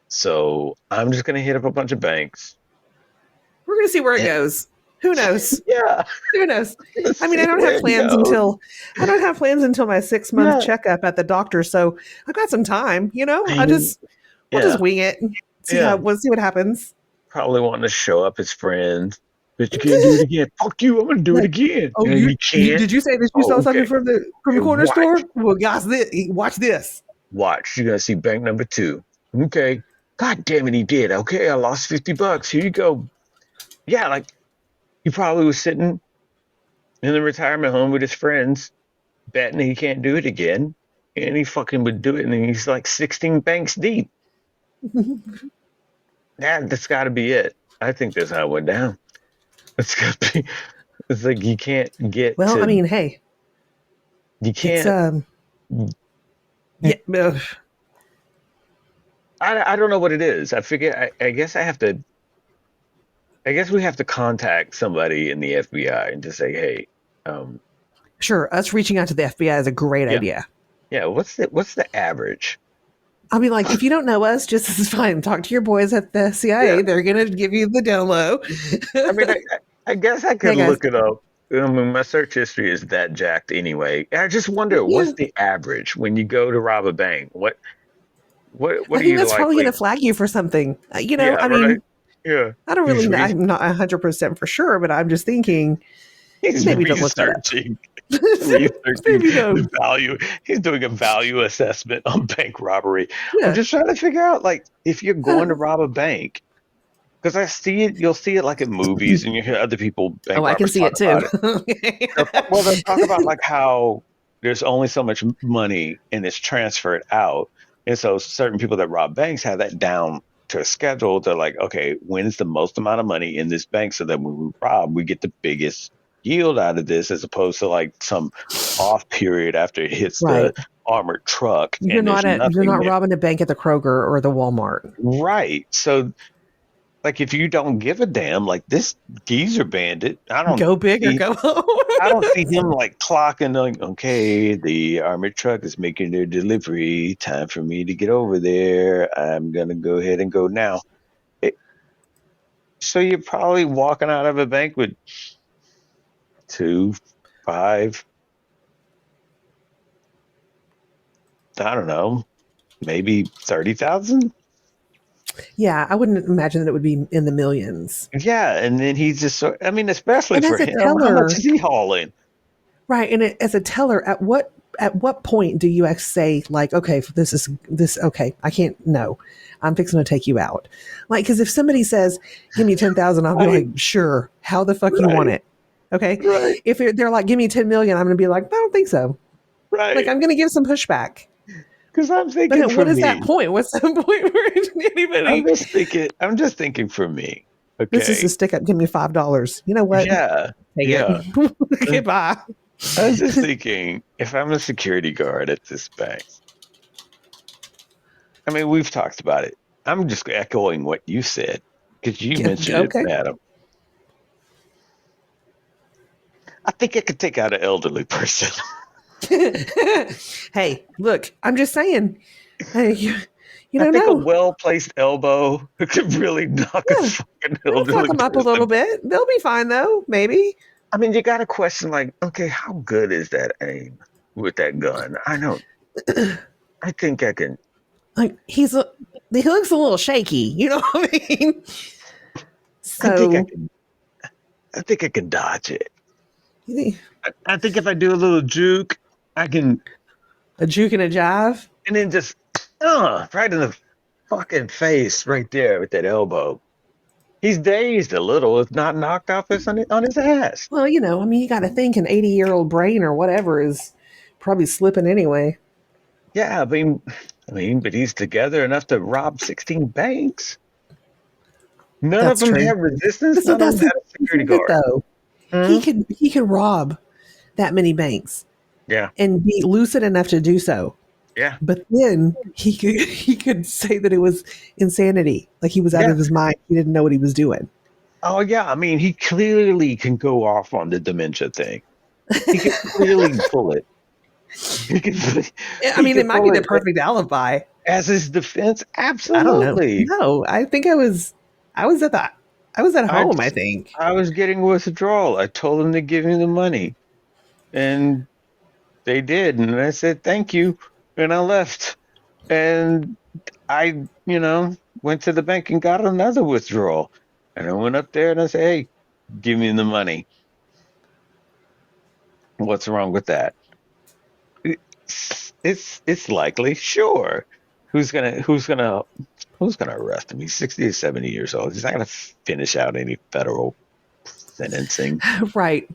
so I'm just gonna hit up a bunch of banks.
We're gonna see where it goes. Who knows?
Yeah,
Who knows?
let's
I mean,
see
I don't
where
have
it
plans
goes.
until my 6-month
Yeah.
checkup at the doctor. So I've got some time. We'll
Yeah,
just wing it. And we'll see what happens.
probably wanting to show up as friends. But you can't do it again. Fuck you! I'm gonna do it again.
Oh,
You can't.
did you say that you
Oh,
saw
okay.
something from the corner
Watch.
store? Well, guys, watch this.
Watch. You're gonna see bank number 2. Okay. God damn it, he did. Okay, I lost $50. Here you go. Yeah, like He probably was sitting in the retirement home with his friends, betting he can't do it again. And he fucking would do it, and he's like 16 banks deep. That's got to be it. I think that's how it went down. It's got to be. It's like you can't get
Well, I
to.
mean, hey,
You
it's
can't.
yeah,
I don't know what it is. I figure. I guess I have to. I guess we have to contact somebody in the FBI and just say, hey, um,
sure. Us reaching out to the FBI is a great
yeah,
idea.
yeah. What's the average?
I'll be like, if you don't know us, just as fine. Talk to your boys at the
Yeah.
CIA. They're gonna give you the demo.
I mean, I guess I could
Hey guys,
look it up. I mean, my search history is that jacked anyway. I just wonder,
yeah,
what's the average when you go to rob a bank? What
I
are
think
you
that's probably
likely?
gonna flag you for something.
Yeah,
I
right.
mean,
Yeah,
I don't really
he's
know.
re-
I'm not 100% for sure, but I'm just thinking
he's
maybe don't look that up.
researching researching
Maybe
the
don't.
value. He's doing a value assessment on bank robbery. I'm
Yeah.
just trying to figure out, like, if you're going to rob a bank, because I see it, you'll see it like in movies, and you hear other people,
Oh,
bank
I can
robbers,
see
talk
it too.
about it. They'll talk about like how there's only so much money and it's transferred out, and so certain people that rob banks have that down to a schedule. They're like, okay, when is the most amount of money in this bank, so that when we rob, we get the biggest yield out of this, as opposed to like some off period after it hits the
Right.
armored truck and there's
You're
nothing
not
there.
robbing a bank at the Kroger or the Walmart.
Right. So, like, if you don't give a damn, like this Geezer Bandit,
Go big or
see
go home.
I don't see him like clocking, like, okay, the armored truck is making their delivery. Time for me to get over there. I'm gonna go ahead and go now. It, so you're probably walking out of a bank with two, five, I don't know, maybe 30,000.
Yeah, I wouldn't imagine that it would be in the millions.
Yeah, and then he's just so. I mean, especially
And
for
as a
him, how much
teller,
is he hauling?
right? And as a teller, at what point do you say like, okay, this is this okay? I can't. No, I'm fixing to take you out. Like, because if somebody says, "Give me 10,000," I'll be
Right,
like, "Sure, how the fuck you want
right,
it?" Okay.
right,
If they're like, "Give me 10 million," I'm gonna be like, "I don't think so." Like,
right.
I'm gonna give some pushback.
Because I'm
But
thinking for
what is that
me.
point? What's the point where
I'm
anybody?
just thinking. I'm just thinking for me.
This is a
Okay.
stick up. Give me $5. You know what?
Yeah,
Take it.
yeah.
Okay, bye.
I was just thinking, if I'm a security guard at this bank, I mean, we've talked about it. I'm just echoing what you said because you
Yeah,
mentioned it,
okay.
madam. I think I could take out an elderly person.
Hey, look, I'm just saying. Hey, you
I
don't
think a
know.
well placed elbow could really knock a
Yeah,
fucking
I'll fuck
elderly
them up a little
person.
bit. They'll be fine though. Maybe.
I mean, you got to question, like, okay, how good is that aim with that gun? I don't. I think I can.
Like he looks a little shaky. You know what I mean?
I think I
So
can. I think I can dodge it.
you think
I think if I do a little juke, I can,
a juke and a jive.
and then just right in the fucking face, right there with that elbow. He's dazed a little. It's not knocked off on his ass.
Well, I mean, you got to think an 80-year-old brain or whatever is probably slipping anyway.
Yeah, but he's together enough to rob 16 banks. None of
That's
them
true.
have resistance.
But so
None of
that's
them
the
had a
thing
security
of it,
guard.
though.
Hmm?
He could rob that many banks
Yeah,
and be lucid enough to do so.
yeah,
But then he could say that it was insanity, like he was out
yeah.
of his mind. He didn't know what he was doing.
Oh, yeah. I mean, he clearly can go off on the dementia thing. He can clearly pull it. He can,
I
he
mean,
can
it might be
pull
the
it
perfect alibi.
as his defense.
I don't know.
Absolutely.
No, I think I was at the I was at
I
home. I think.
I was getting withdrawal. I told them to give me the money, and they did. And I said thank you, and I left. And I, went to the bank and got another withdrawal. And I went up there and I said, "Hey, give me the money. What's wrong with that?" It's likely, sure. Who's gonna arrest him? He's 60 or 70 years old. He's not gonna finish out any federal sentencing.
Right.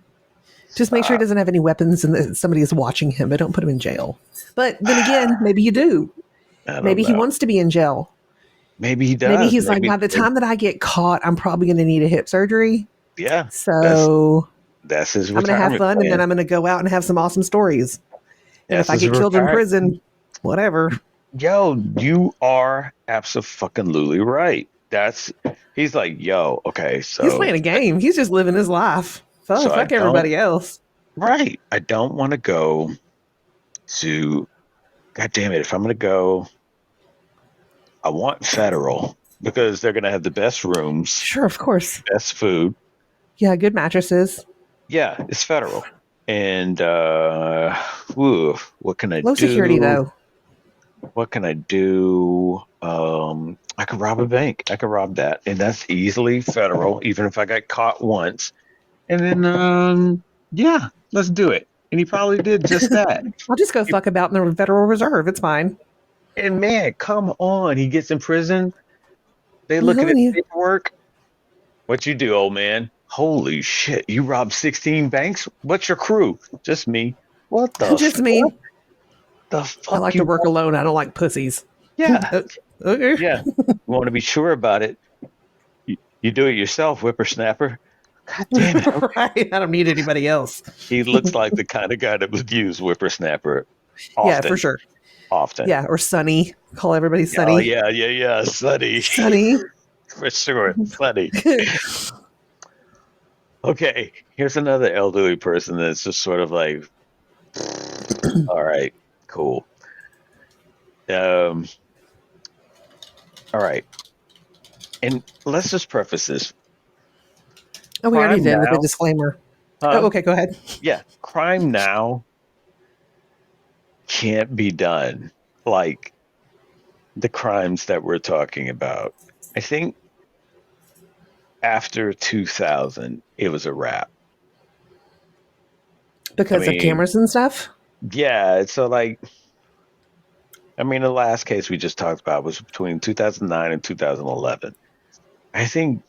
Just make sure he doesn't have any weapons and that somebody is watching him, but don't put him in jail. But then again, maybe you do.
I don't
Maybe he
know.
wants to be in jail.
Maybe he
Maybe
does.
he's like, by the time that I get caught, I'm probably going to need a hip surgery.
Yeah,
So
that's his
I'm going to have
retirement
fun and
plan.
then I'm going to go out and have some awesome stories. And
That's
if I
his
get killed in
retirement.
prison, whatever.
Yo, you are absolutely right. He's like, yo, okay,
He's playing a game. He's just living his life.
so I
Fuck
don't,
everybody else.
right. I don't want to go to, God damn it, if I'm going to go, I want federal because they're going to have the best rooms,
Sure, of course.
best food.
Yeah, good mattresses.
Yeah, it's federal. And what can I
Low security,
do?
though.
What can I do? I could rob a bank. I could rob that, and that's easily federal, even if I got caught once. And then, yeah, let's do it. And he probably did just that.
I'll just go fuck about in the Federal Reserve. It's fine.
And man, come on, he gets in prison. They
I'm
look at
telling
his
you.
paperwork. What you do, old man? Holy shit! You robbed 16 banks. What's your crew? Just me. What the?
Just me.
The
I
fuck?
like
You
to work alone. I don't like pussies.
Yeah,
Okay.
yeah. You want to be sure about it. You do it yourself, whippersnapper. God damn it. Okay.
Right. I don't need anybody else.
He looks like the kind of guy that would use whippersnapper often.
Yeah, for sure.
Often.
Yeah, or Sunny. Call everybody Sunny.
Oh, yeah. Sunny.
Sunny.
For sure. Sunny. Okay. Here's another elderly person that's just sort of like, all right, cool. All right. And let's just preface this.
Oh, we already
Crime
did with the
now-
disclaimer. Oh, okay, go ahead.
Yeah. Crime now can't be done like the crimes that we're talking about. I think after 2000, it was a wrap.
Because of cameras and stuff?
Yeah. So, like, I mean, the last case we just talked about was between 2009 and 2011. I think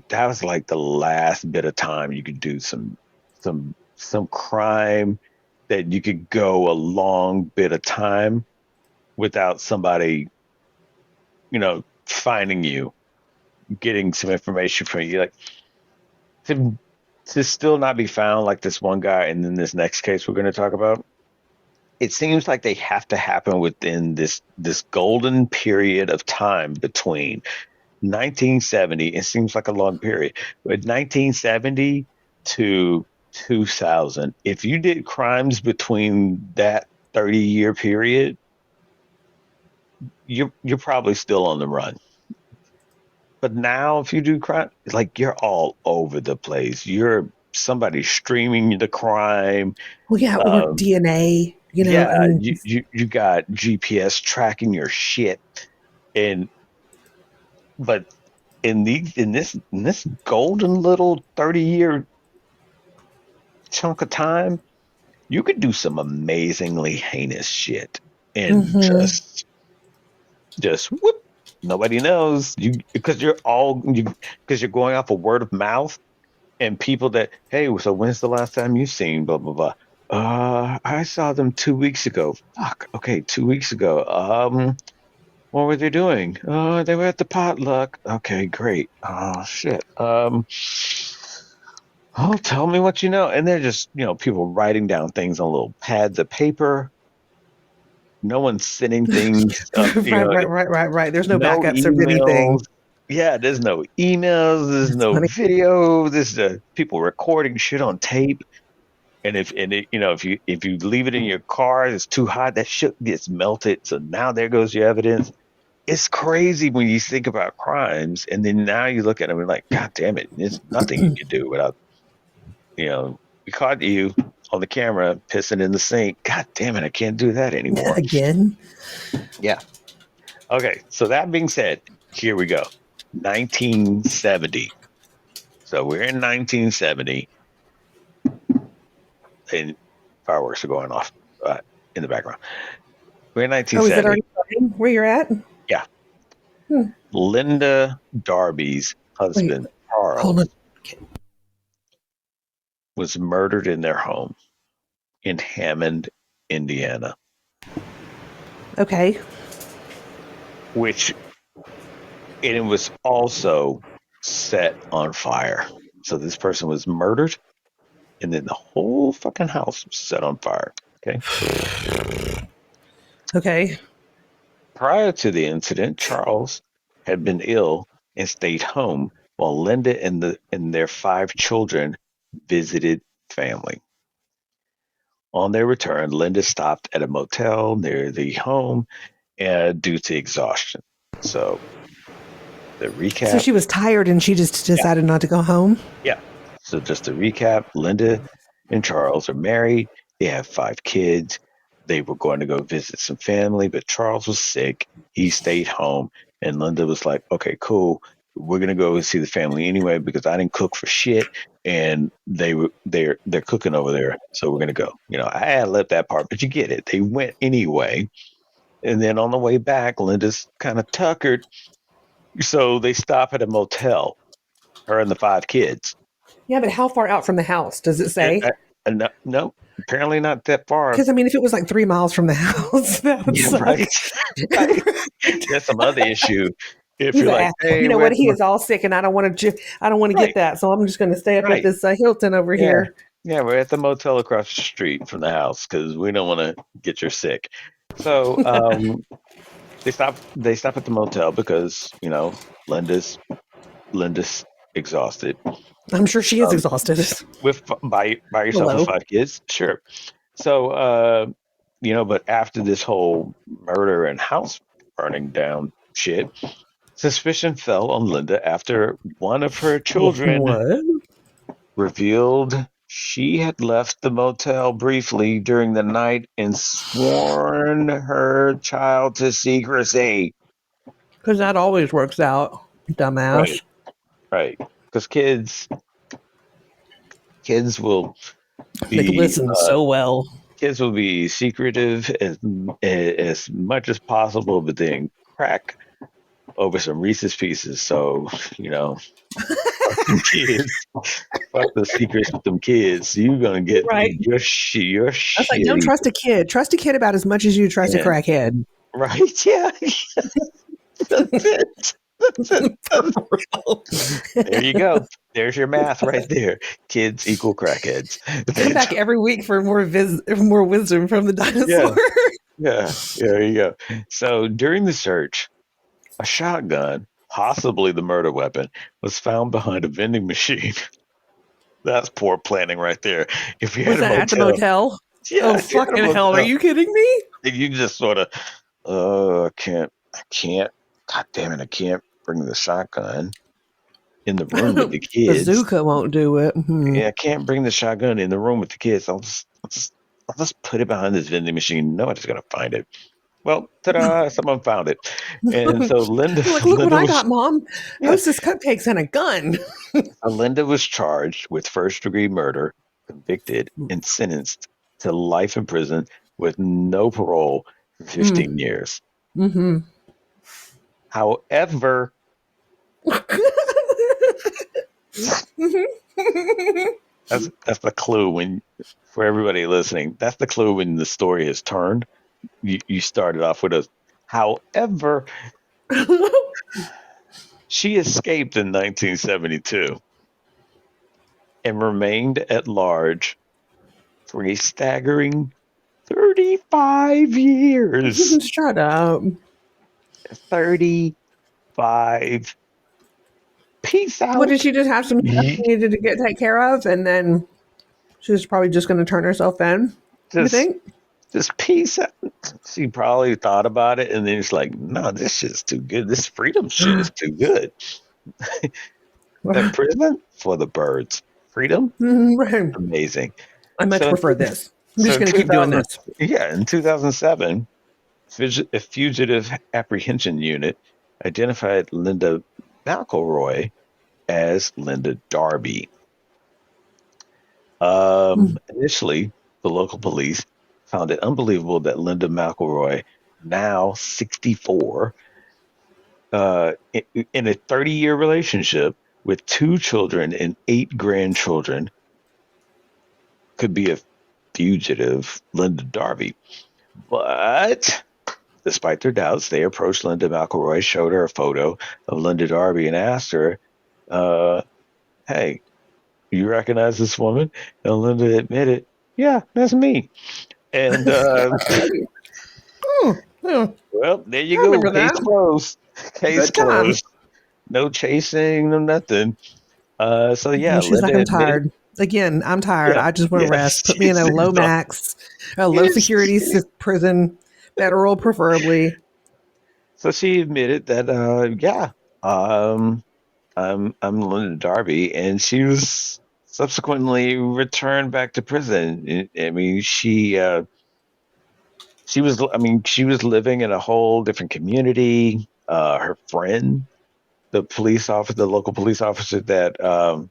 that was like the last bit of time you could do some crime that you could go a long bit of time without somebody, finding you, getting some information from you. Like to still not be found, like this one guy, and then this next case we're going to talk about. It seems like they have to happen within this golden period of time between 1970. It seems like a long period, but 1970 to 2000. If you did crimes between that 30-year period, you're probably still on the run. But now, if you do crime, it's like you're all over the place. You're somebody streaming the crime.
Well, yeah, or DNA.
Yeah,
I mean,
you got GPS tracking your shit, but in this golden little 30-year chunk of time, you could do some amazingly heinous shit and just whoop, nobody knows because you're going off of word of mouth and people that, hey, so when's the last time you seen blah blah blah. I saw them 2 weeks ago. Fuck. Okay, 2 weeks ago. What were they doing? They were at the potluck. Okay, great. Oh shit. Tell me what you know. And they're just, people writing down things on little pads of paper. No one's sending things.
right. There's no backups
emails.
of anything.
Yeah, there's no emails. There's no video. There's people recording shit on tape. And if you leave it in your car, it's too hot, that shit gets melted. So now there goes your evidence. It's crazy when you think about crimes, and then now you look at them and like, God damn it, there's nothing you can do without, we caught you on the camera pissing in the sink. God damn it, I can't do that anymore.
Again?
Yeah. Okay, so that being said, here we go. 1970. So we're in 1970. And fireworks are going off in the background. We're in 1970.
Oh, is it already starting where you're at?
Yeah. Linda Darby's husband,
Hold on.
Charles, was murdered in their home in Hammond, Indiana,
Okay.
which and it was also set on fire. So this person was murdered, and then the whole fucking house was set on fire. Okay.
Okay.
Prior to the incident, Charles had been ill and stayed home while Linda and their 5 children visited family. On their return, Linda stopped at a motel near the home due to exhaustion. So the
So
recap,
she was tired and she just
yeah,
decided not to go home?
yeah. So just to recap, Linda and Charles are married. They have 5 kids. They were going to go visit some family, but Charles was sick. He stayed home, and Linda was like, "Okay, cool. We're gonna go see the family anyway because I didn't cook for shit, and they're cooking over there, so we're gonna go." I had left that part, but you get it. They went anyway, and then on the way back, Linda's kind of tuckered, so they stop at a motel. Her and the 5 kids.
Yeah, but how far out from the house does it
And,
say?
no, no, apparently not that far.
Because I mean, if it was like 3 miles from the house, that would
Yeah,
suck.
right. Right. That's some other issue. If
He's
you're
like,
like, hey,
you know
we're
what?
at the
He is all sick, and I don't want to. I don't want to get
right,
that, so I'm just going to stay up at
right,
this Hilton over
yeah,
here.
yeah, we're at the motel across the street from the house because we don't want to get you sick. So they stop at the motel because Linda's exhausted.
I'm sure she is
Um,
exhausted.
with by yourself with
Hello.
5 kids, sure. So but after this whole murder and house burning down shit, suspicion fell on Linda after one of her children
What?
revealed she had left the motel briefly during the night and sworn her child to secrecy.
Because that always works out,
Right,
dumbass.
right. Because kids will
They
be
listen so well.
kids will be secretive as much as possible, but then crack over some Reese's pieces. So fuck them kids. Fuck the secrets with them kids. You're gonna get
Right.
your your
I was like, don't
shitty.
trust a kid. Trust a kid about as much as you trust a
Yeah.
crackhead.
Right? Yeah. That's it. That's it. There you go. There's your math right there. Kids equal crackheads.
Come back every week for more wisdom from the
Yeah.
dinosaur.
Yeah. There you go. So during the search, a shotgun, possibly the murder weapon, was found behind a vending machine. That's poor planning right there. If you
Was
had a
that at the
motel,
motel?
yeah,
Oh
if you had a
fucking hell! Are
motel,
you kidding me?
and you just sort of, I can't, God damn it, I can't bring the shotgun in the room with the kids.
Bazooka won't do it. Hmm.
Yeah, I can't bring the shotgun in the room with the kids. I'll just put it behind this vending machine. Nobody's gonna find it. Well, ta-da! Someone found it, and so Linda,
You're like, look what
Linda
I
was,
got, Mom.
yeah,
Hostess cupcakes and a gun.
Linda was charged with first-degree murder, convicted, and sentenced to life in prison with no parole for 15 years.
Mm-hmm.
However, that's the clue when for everybody listening. That's the clue when the story has turned. You started off with a however. She escaped in 1972 and remained at large for a staggering 35 years.
Shut up.
35. Peace
What did
out.
she just have some stuff she needed to get taken care of, and then she was probably just going to turn herself in? You
Just
think?
just peace out. She probably thought about it and then it's like, no, this shit's too good. This freedom shit is too good. That prison for the birds. Freedom,
Right.
amazing.
I much
So,
prefer this. I'm
so
just
in
going to keep doing
2000,
this.
yeah, in 2007, a fugitive apprehension unit identified Linda McElroy as Linda Darby. Initially, the local police found it unbelievable that Linda McElroy, now 64, in a 30-year relationship with 2 children and 8 grandchildren, could be a fugitive Linda Darby. But despite their doubts, they approached Linda McElroy, showed her a photo of Linda Darby, and asked her, hey, you recognize this woman? And Linda admitted, yeah, that's me. And
Oh, oh,
well, there you
I
go.
remember
Case
that.
closed. Case
Good times.
closed. No chasing, no nothing. So yeah,
And she's like,
Linda
I'm
admitted.
tired. Again, I'm tired.
Yeah,
I just want to
yeah.
rest. Put me in a low max, a low
Yes.
security prison, federal preferably.
So she admitted that, yeah, um, I'm Linda Darby, and she was subsequently returned back to prison. I mean, she was, I mean, she was living in a whole different community. Her friend, the local police officer that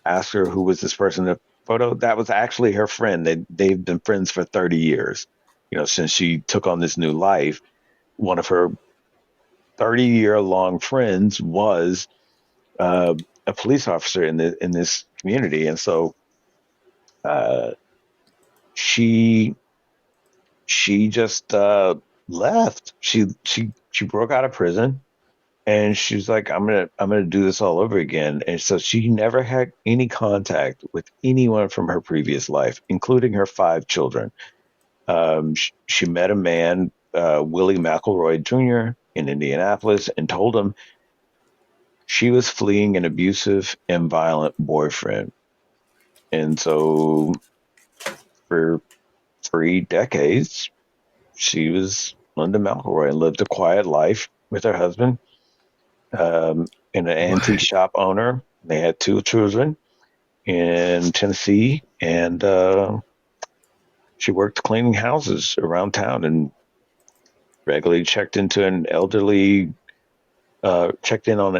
asked her who was this person in the photo, that was actually her friend. They've been friends for 30 years. Since she took on this new life. One of her 30-year-long friends was uh, a police officer in this community, and so uh, she she just left. She broke out of prison, and she's like, I'm gonna do this all over again. And so she never had any contact with anyone from her previous life, including her 5 children. She met a man, Willie McElroy Jr. in Indianapolis, and told him she was fleeing an abusive and violent boyfriend. And so for 3 decades, she was Linda McElroy and lived a quiet life with her husband, and an antique
What?
shop owner. They had 2 children in Tennessee, and she worked cleaning houses around town and regularly checked in on an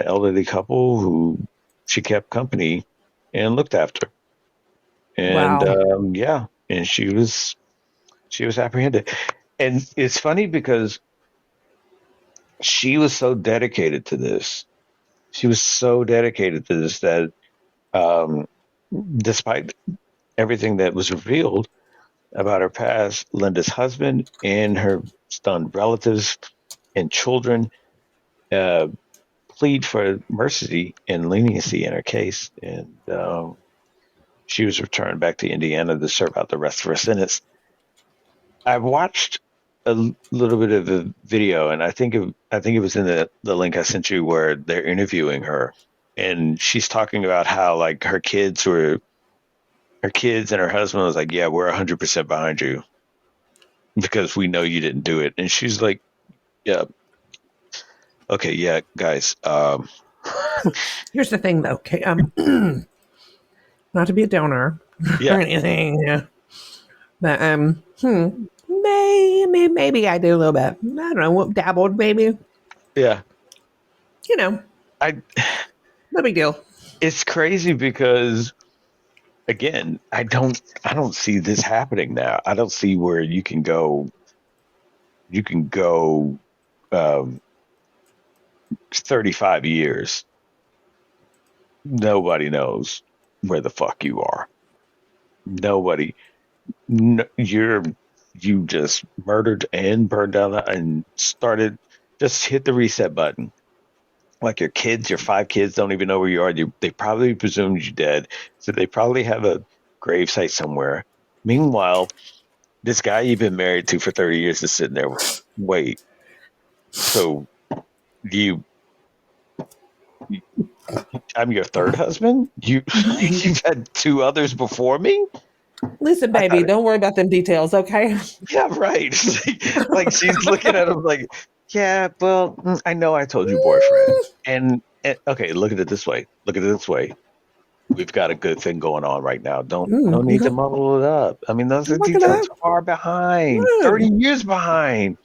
elderly couple who she kept company and looked after. And
Wow.
yeah, and she was apprehended. And it's funny because she was so dedicated to this. She was so dedicated to this that, um, despite everything that was revealed about her past, Linda's husband and her stunned relatives and children uh, plead for mercy and leniency in her case. And she was returned back to Indiana to serve out the rest of her sentence. I watched a little bit of the video, and I think it was in the link I sent you where they're interviewing her, and she's talking about how like her kids and her husband was like, yeah, we're 100% behind you because we know you didn't do it, and she's like, yeah, okay, yeah, guys,
Here's the thing, though. Okay, not to be a donor
yeah,
or anything, yeah. But maybe I do a little bit. I don't know, dabbled maybe.
yeah.
You know,
I
no big deal.
It's crazy because again, I don't see this happening now. I don't see where you can go um 35 years. Nobody knows where the fuck you are. Nobody. No, you just murdered and burned down and started, just hit the reset button. Like your 5 kids don't even know where you are. They probably presumed you dead, so they probably have a gravesite somewhere. Meanwhile, this guy you've been married to for 30 years is sitting there. Wait, so you, I'm your 3rd husband? You've had 2 others before me?
Listen,
I
baby,
thought,
don't worry about them details, okay?
yeah, right. Like she's looking at him like, yeah, well, I know I told you boyfriend. And okay, look at it this way. Look at it this way. We've got a good thing going on right now. No need to
Okay.
muddle it up. I mean, those
Look at that.
details are behind,
No,
30 years behind.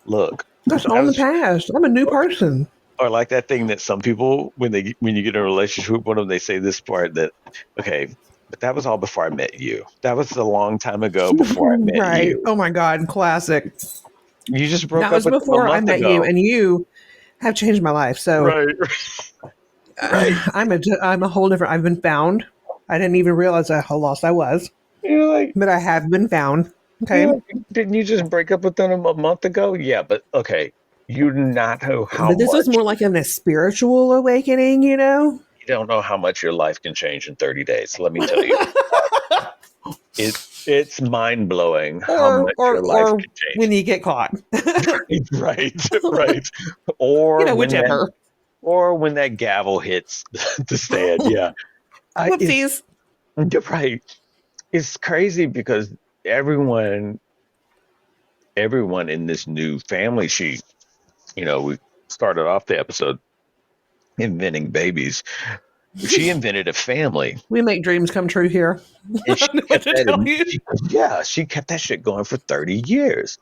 Look,
that's
I
on the
was,
past. I'm a new
or,
person.
or like that thing that some people, when you get in a relationship with one of them, they say this part that, okay, but that was all before I met you. That was a long time ago before I met
Right.
you.
Oh my God. Classic.
You just broke
That
up
was
with them a
before I
month
met you,
ago.
and you have changed my life. So
Right. Right.
I'm a whole different. I've been found. I didn't even realize how lost I was,
You're like,
but I have been found.
you're
Okay,
like, didn't you just break up with them a month ago? Yeah, but okay. You do not know how
but this was
much.
more like a spiritual awakening, you know.
You don't know how much your life can change in 30 days. Let me tell you. It's mind blowing how
or
much your life
or
can change.
when you get caught,
Right, right. Or when that
whichever.
or when that gavel hits the stand. Yeah. It's
Whoopsies.
right. It's crazy because everyone everyone in this new family sheet, we started off the episode inventing babies. She invented a family
We make dreams come true here.
and
I don't know what to tell you.
she kept that shit going for 30 years.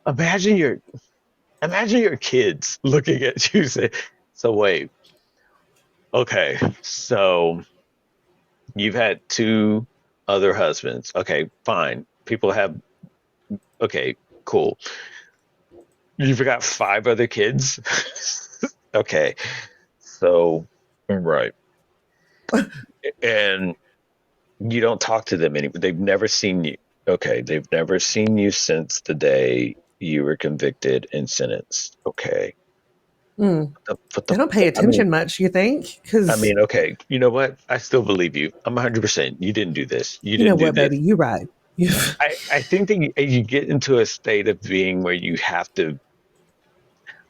Imagine your kids looking at you and say, so wait, okay, so you've had two other husbands. Okay, fine. People have, okay, cool. You've got five other kids. Okay, so, right. And you don't talk to them anymore. They've never seen you. Okay, they've never seen you since the day you were convicted and sentenced. Okay.
Mm.
What
They
the,
don't pay
I mean,
attention much, you think? Because
okay. You know what? I still believe you. I'm 100%. You didn't do this. You
you know
didn't do
what,
this.
baby, you're right.
I think that you get into a state of being where you have to,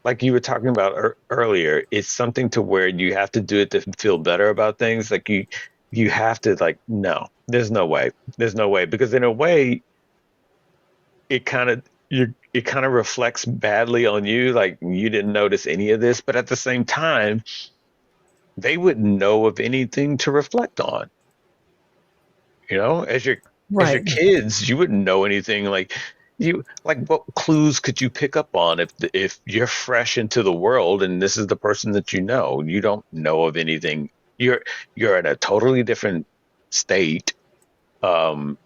like you were talking about earlier, it's something to where you have to do it to feel better about things. Like you have to like, no, there's no way. There's no way. Because in a way, it kind of, it kind of reflects badly on you. Like you didn't notice any of this, but at the same time, they wouldn't know of anything to reflect on. As your
Right.
kids, you wouldn't know anything like what clues could you pick up on if you're fresh into the world and this is the person that you don't know of anything. You're in a totally different state, um,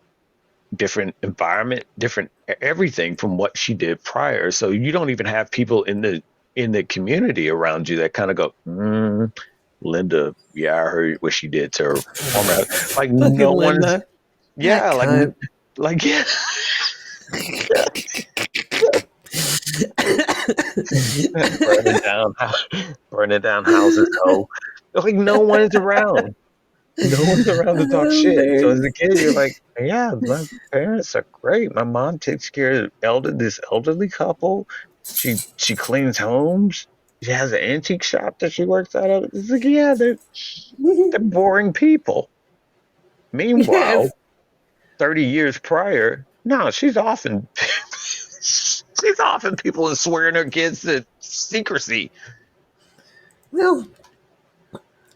different environment, different everything from what she did prior. So you don't even have people in the community around you that kind of go, Linda, yeah, I heard what she did to her former. Like
Fucking
no one's,
Linda. That
yeah,
cunt.
yeah, yeah, burning down, burning down houses. Oh, like no one's around. No one's around to talk
Oh,
shit. So
man.
as a kid, you're like, yeah, my parents are great. My mom takes care of this elderly couple. She cleans homes. She has an antique shop that she works out of. It's like, yeah, they're boring people.
Yes.
Meanwhile, 30 years prior, no, she's often she's often people and swearing her kids to secrecy.
Well,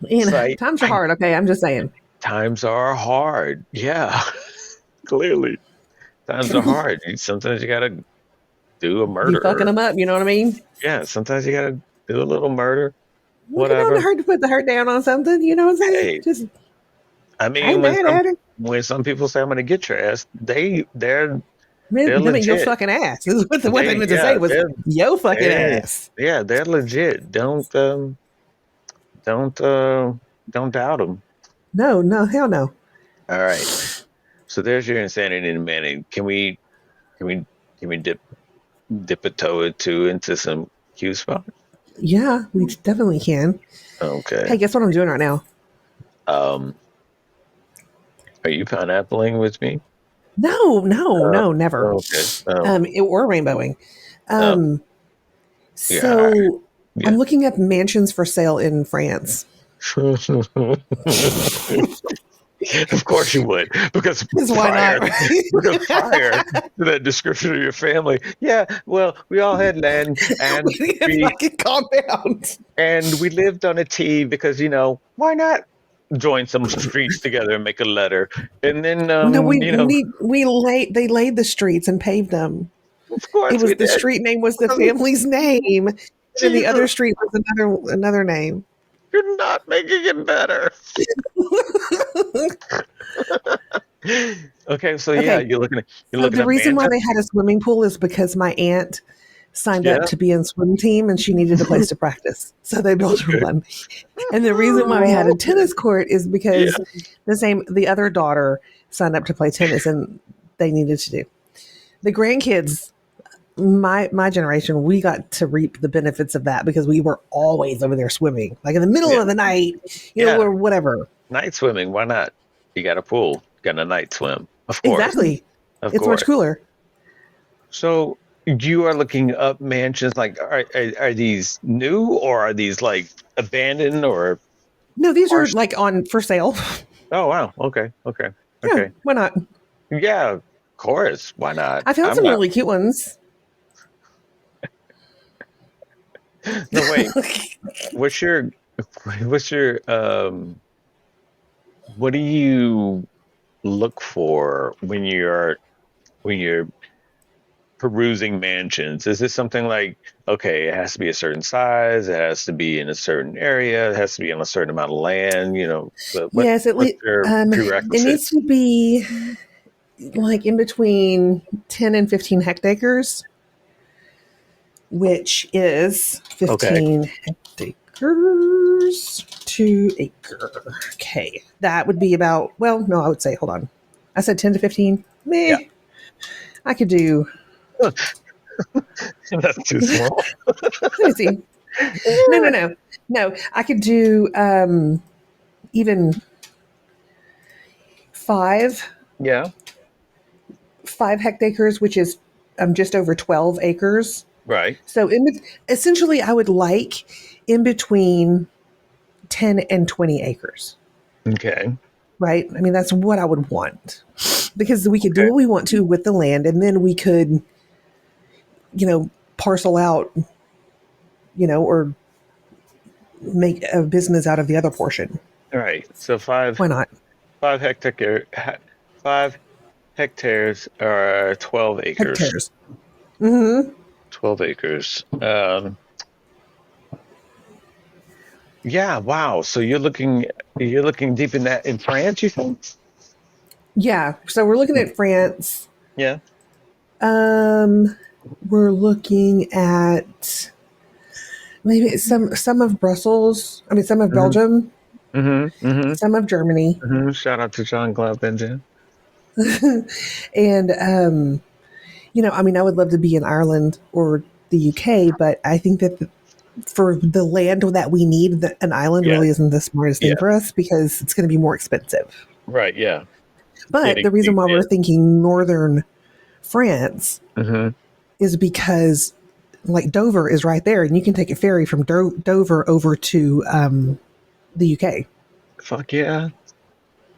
It's like
times are hard. Okay, I'm just saying.
times are hard. Yeah, clearly times are hard. Sometimes you gotta do a
You fucking
murder.
them up. You know what I mean?
Yeah, sometimes you gotta do a little murder.
Well, the
Whatever.
hurt to put the hurt down on something. You know what I'm saying?
Hey,
Just
I
I ain't
mean,
mad at her.
when some people say I'm gonna get your ass, they're
They meant your
legit.
fucking ass. Is what they meant to say
Yeah,
was yo fucking
they're
ass.
yeah, they're legit. Don't don't doubt them.
No, no, hell no.
All right. So there's your insanity in a minute. Can we can we dip a toe or two into some Q spot?
Yeah, we definitely can.
Okay.
Hey, guess what I'm doing right now?
Um, are you pineappling with me?
No, no,
Uh,
no, never.
okay.
Or rainbowing.
Uh,
Um,
yeah.
so
Yeah.
I'm looking at mansions for sale in France.
Of course you would, because
Because why not?
prior to that description of your family, yeah, well, we all had land and we
Fucking calm down.
we lived on a T because why not join some streets together and make a letter, and then
No, we laid they laid the streets and paved them.
of
It
course
was
we
the
did.
street name was the family's name, and the other
Jesus,
street was another name.
you're not making it better. Okay, so yeah,
Okay,
you're looking
so
at
the reason why
mansion.
they had a swimming pool is because my aunt signed up
Yeah.
to be in swim team, and she needed a place to practice. So they built her one. And the reason why we had a tennis court is
Yeah.
because the other daughter signed up to play tennis, and they needed to do. The grandkids, my generation, we got to reap the benefits of that because we were always over there swimming, like in the middle
Yeah.
of the night,
Yeah.
or whatever.
Night swimming. Why not? You got a pool. Got a night swim. Of course.
Exactly.
Of
It's
course.
much cooler.
So you are looking up mansions. Like, are these new or are these like abandoned or
No, these are
partial?
like on for sale.
Oh, wow. Okay. Okay.
Yeah,
Okay.
why not?
Yeah. Of course. Why not?
I found
I'm
some
not.
really cute ones.
No, wait. What's your, what's your, what do you look for when you're perusing mansions? Is this something like, okay, it has to be a certain size, it has to be in a certain area, it has to be on a certain amount of land,
Yes, at
what's
least
your
it
prerequisite?
needs to be like in between 10 and 15 hectares, which is
Okay.
15 hectares to acre. Okay, that would be about, well, no, I would say, hold on. I said 10 to 15.
Yeah.
Meh. I could do,
That's too
let
small.
me see. No. I could do even five,
Yeah.
5 hectares, which is just over 12 acres.
Right.
So essentially, I would like in between 10 and 20 acres,
Okay.
right? I mean, that's what I would want because we could do
Okay.
what we want to with the land, and then we could, parcel out, or make a business out of the other portion.
All right. So
Why not?
5 hectare 5 hectares are 12 acres.
Hectares. Mm-hmm.
12 acres. Yeah, wow. So you're looking deep in that in France, you think?
Yeah. So we're looking at France.
Yeah.
Um, we're looking at maybe some of Brussels. I mean, some of
Mm-hmm.
Belgium,
Mm-hmm. Mm-hmm.
some of Germany,
Shout out to Jean-Claude Van Damme.
and I mean, I would love to be in Ireland or the UK, but I think that for the land that we need, an island
Yeah.
really isn't the smartest thing
Yeah.
for us because it's going to be more expensive.
Right. Yeah.
But the
Getting
reason
deep
why we're
in.
thinking northern France
Mm-hmm.
is because like Dover is right there, and you can take a ferry from Dover over to the UK.
Fuck yeah.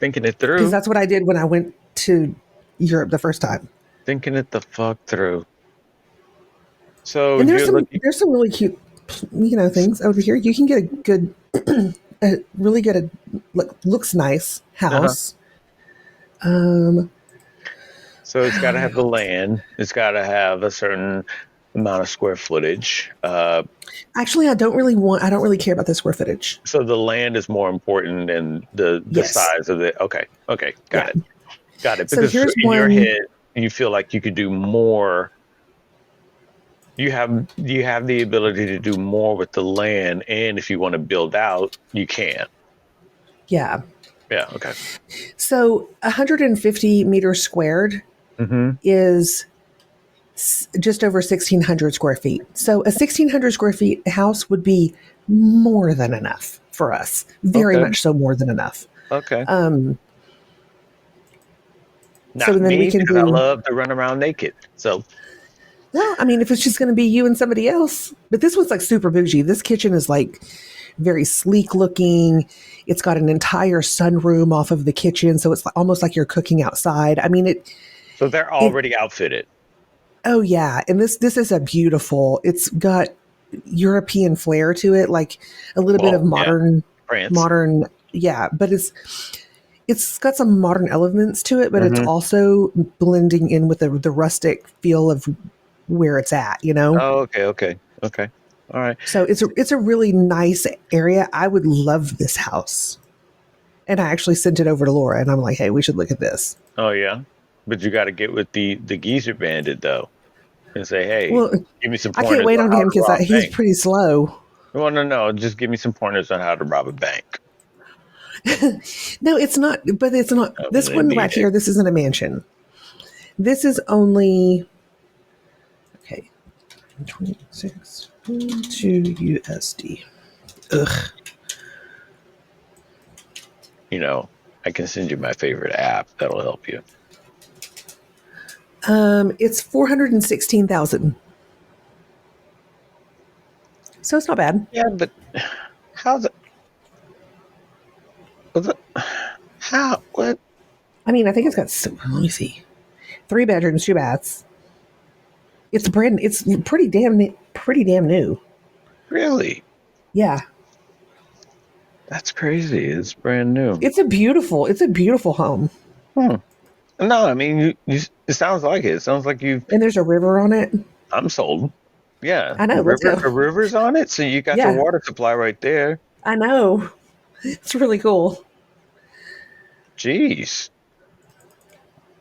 Thinking it
Because
through.
that's what I did when I went to Europe the first time.
Thinking it the fuck through. So
And
you're looking.
there's some really cute, things over here. You can get a good, a really good, looks nice
Uh-huh.
house. Um,
So it's got to have the land. It's got to have a certain amount of square footage.
Actually, I don't really care about the square footage.
So the land is more important than the
Yes.
size of it. Okay. Okay.
Yeah.
Got it.
So
Because
here's
in your
one.
head, you feel like you could do more. You have the ability to do more with the land, and if you want to build out, you can.
Yeah.
Yeah. Okay.
So 150 meters squared
Mm-hmm.
is just over 1,600 square feet. So a 1,600 square feet house would be more than enough for us. Very
Okay.
much so more than enough.
Okay.
So
Not
then we
me,
can
because I
do,
love to run around naked. So
well, I mean, if it's just going to be you and somebody else, but this one's like super bougie. This kitchen is like very sleek looking. It's got an entire sunroom off of the kitchen. So it's almost like you're cooking outside. I mean,
they're
it,
already outfitted.
oh yeah. And this is a beautiful, it's got European flair to it, like a little bit of
Well, yeah, France.
modern, yeah, but it's got some modern elements to it, but it's
Mm-hmm.
also blending in with the rustic feel of where it's at,
Oh, okay. Okay. Okay. All right.
So it's a really nice area. I would love this house. And I actually sent it over to Laura and I'm like, hey, we should look at this.
Oh yeah, but you got to get with the Geezer Bandit though. and say, hey,
Well,
give me some
I can't
pointers
wait
on
on
how
him
to
because
rob a
he's
bank.
pretty slow.
Well, no, just give me some pointers on how to rob a bank.
No, it's not. But it's not.
I'm
This
gonna
one
need
right
it.
here, this isn't a mansion. This is only, okay, 26, 2 USD. Ugh.
You know, I can send you my favorite app. That'll help you.
It's 416,000. So it's not bad.
Yeah, but how's it? How? What?
I mean, I think it's got, let me see, 3 bedrooms, 2 baths. It's pretty damn new.
Really?
Yeah.
That's crazy. It's brand new.
It's a beautiful home.
Hmm. No, I mean, it sounds like it. It sounds like you've.
And there's a river on it.
I'm sold. Yeah,
I know, let's go.
a river's on it, so you got your
Yeah,
water supply right there.
I know. It's really cool.
Jeez.